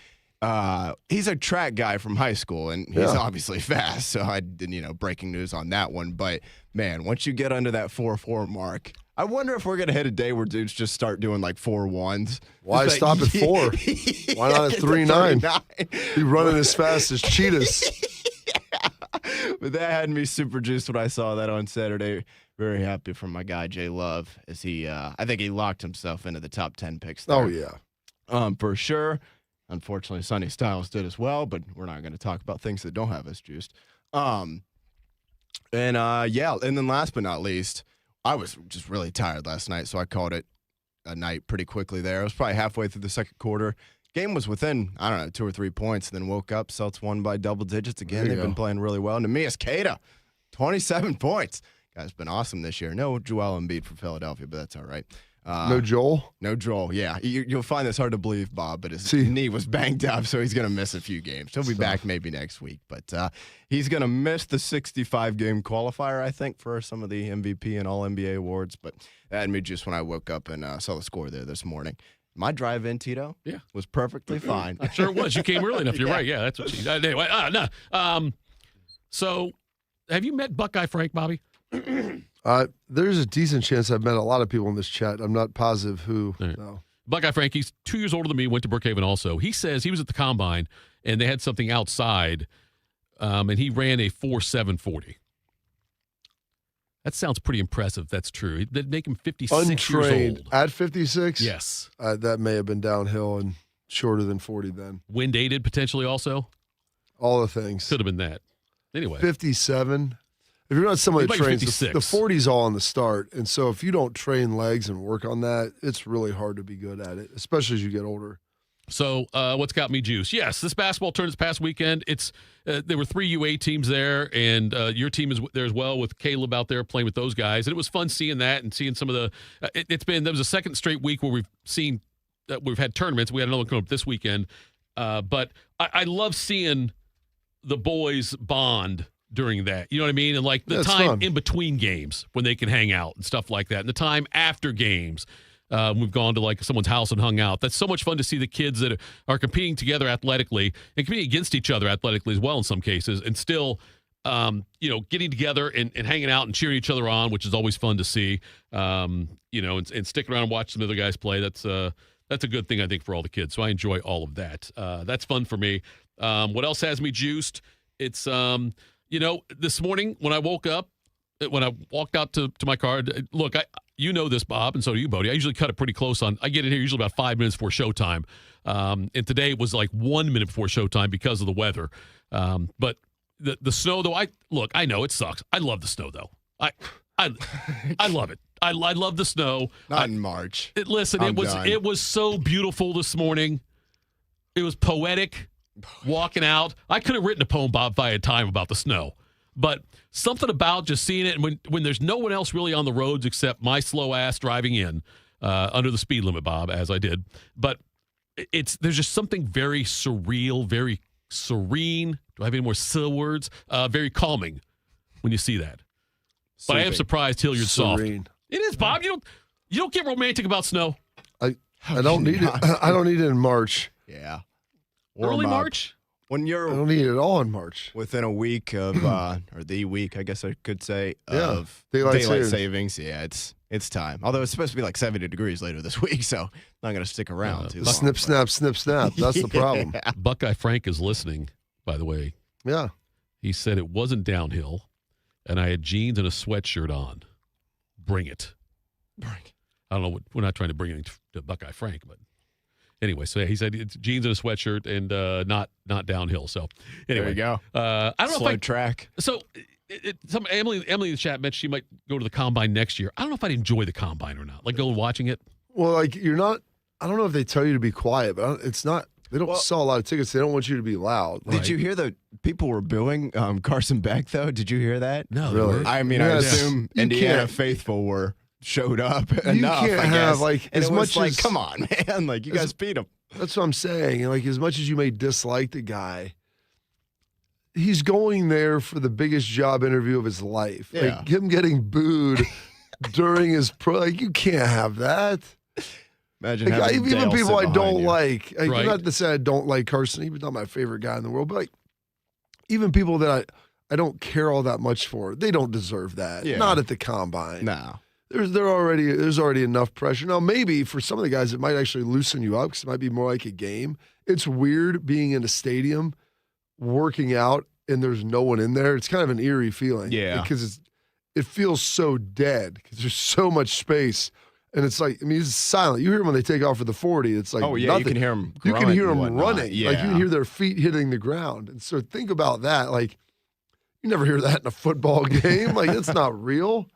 he's a track guy from high school, and he's obviously fast. So I didn't, breaking news on that one. But, man, once you get under that 4.4 mark, I wonder if we're going to hit a day where dudes just start doing like 4.1s. Why stop at 4? Why not at 3.9? Be running as fast as cheetahs. But that had me super juiced when I saw that on Saturday. Very happy for my guy, Jay Love, as he, I think he locked himself into the top 10 picks there. Oh, yeah. For sure. Unfortunately, Sonny Styles did as well, but we're not going to talk about things that don't have us juiced. And then last but not least, I was just really tired last night, so I called it a night pretty quickly there. I was probably halfway through the second quarter. Game was within, 2 or 3 points, and then woke up. Celtics won by double digits again. They've been playing really well. And Neemias Queta, 27 points. Guy's been awesome this year. No Joel Embiid for Philadelphia, but that's all right. No Joel? No Joel, yeah. You'll find this hard to believe, Bob, but his knee was banged up, so he's going to miss a few games. He'll be back maybe next week, but he's going to miss the 65-game qualifier, I think, for some of the MVP and All-NBA awards, but that had me just when I woke up and saw the score there this morning. My drive-in, Tito, was perfectly fine. I'm sure it was. You came early enough. You're right. Yeah, that's what she said. Anyway, no. So have you met Buckeye Frank, Bobby? There's a decent chance I've met a lot of people in this chat. I'm not positive who. Right. No. Buckeye Frank, he's 2 years older than me, went to Brookhaven also. He says he was at the Combine, and they had something outside, and he ran a 4.740. That sounds pretty impressive. That's true. That'd make him 56 Untrained. years old. At 56? Yes. That may have been downhill and shorter than 40 then. Wind aided potentially also? All the things. Could have been that. Anyway. 57. If you're not somebody that trains, the 40's all on the start. And so if you don't train legs and work on that, it's really hard to be good at it, especially as you get older. So what's got me juiced? Yes, this basketball tournament this past weekend, there were 3 UA teams there, and your team is there as well with Caleb out there playing with those guys. And it was fun seeing that and seeing some of the there was a second straight week where we've had tournaments. We had another one coming up this weekend. But I love seeing the boys bond during that. You know what I mean? And like the time in between games when they can hang out and stuff like that. And the time after games. We've gone to like someone's house and hung out. That's so much fun to see the kids that are competing together athletically and competing against each other athletically as well in some cases, and still, getting together and hanging out and cheering each other on, which is always fun to see. And sticking around and watch some other guys play. That's a good thing, I think, for all the kids. So I enjoy all of that. That's fun for me. What else has me juiced? It's this morning when I woke up, when I walked out to my car, look, you know this, Bob, and so do you, Bodie. I usually cut it pretty close on. I get in here usually about 5 minutes before showtime. And today it was like 1 minute before showtime because of the weather. But the snow, though, I know it sucks. I love the snow, though. I love it. I love the snow. Not in March. It was so beautiful this morning. It was poetic, walking out. I could have written a poem, Bob, if I had time about the snow. But something about just seeing it, and when there's no one else really on the roads except my slow ass driving in under the speed limit, Bob, as I did. But there's just something very surreal, very serene. Do I have any more words? Very calming when you see that. But I am surprised Hilliard's soft. It is, Bob. You don't get romantic about snow. I don't need it. I don't need it in March. Yeah. Early March? When you're I don't need it at all in March. Within a week of, or the week, I guess I could say, of daylight savings. Yeah, it's time. Although it's supposed to be like 70 degrees later this week, so I'm not going to stick around too long. Snip, snap, snip, snap. That's the problem. Buckeye Frank is listening, by the way. Yeah. He said it wasn't downhill, and I had jeans and a sweatshirt on. Bring it. I don't know. We're not trying to bring it to Buckeye Frank, but anyway. So he said it's jeans and a sweatshirt and not downhill. So anyway, there you go. I don't know Slow if track. So Emily in the chat mentioned she might go to the combine next year. I don't know if I'd enjoy the combine or not. Like go watching it. Well, like you're not. I don't know if they tell you to be quiet, but it's not. They don't sell a lot of tickets. They don't want you to be loud. Did you hear that people were booing Carson Beck though? Did you hear that? No, really. I mean, I assume Indiana faithful showed up enough. You can't have like and as much as come on, man, like you guys beat him. That's what I'm saying. Like as much as you may dislike the guy, he's going there for the biggest job interview of his life. Yeah. Like him getting booed during his you can't have that. Imagine like, having even Dale people I sit don't behind you. like. Right. Not to say I don't like Carson. He was not my favorite guy in the world, but like even people that I don't care all that much for, they don't deserve that. Yeah. Not at the combine. No. There's already enough pressure. Now, maybe for some of the guys, it might actually loosen you up because it might be more like a game. It's weird being in a stadium, working out, and there's no one in there. It's kind of an eerie feeling. Yeah. Because it feels so dead because there's so much space. And it's like, I mean, it's silent. You hear them when they take off for the 40. It's like, Oh, yeah, nothing. you can hear them You can hear them whatnot. running. Yeah. Like, you can hear their feet hitting the ground. And so think about that. Like, you never hear that in a football game. Like, it's not real.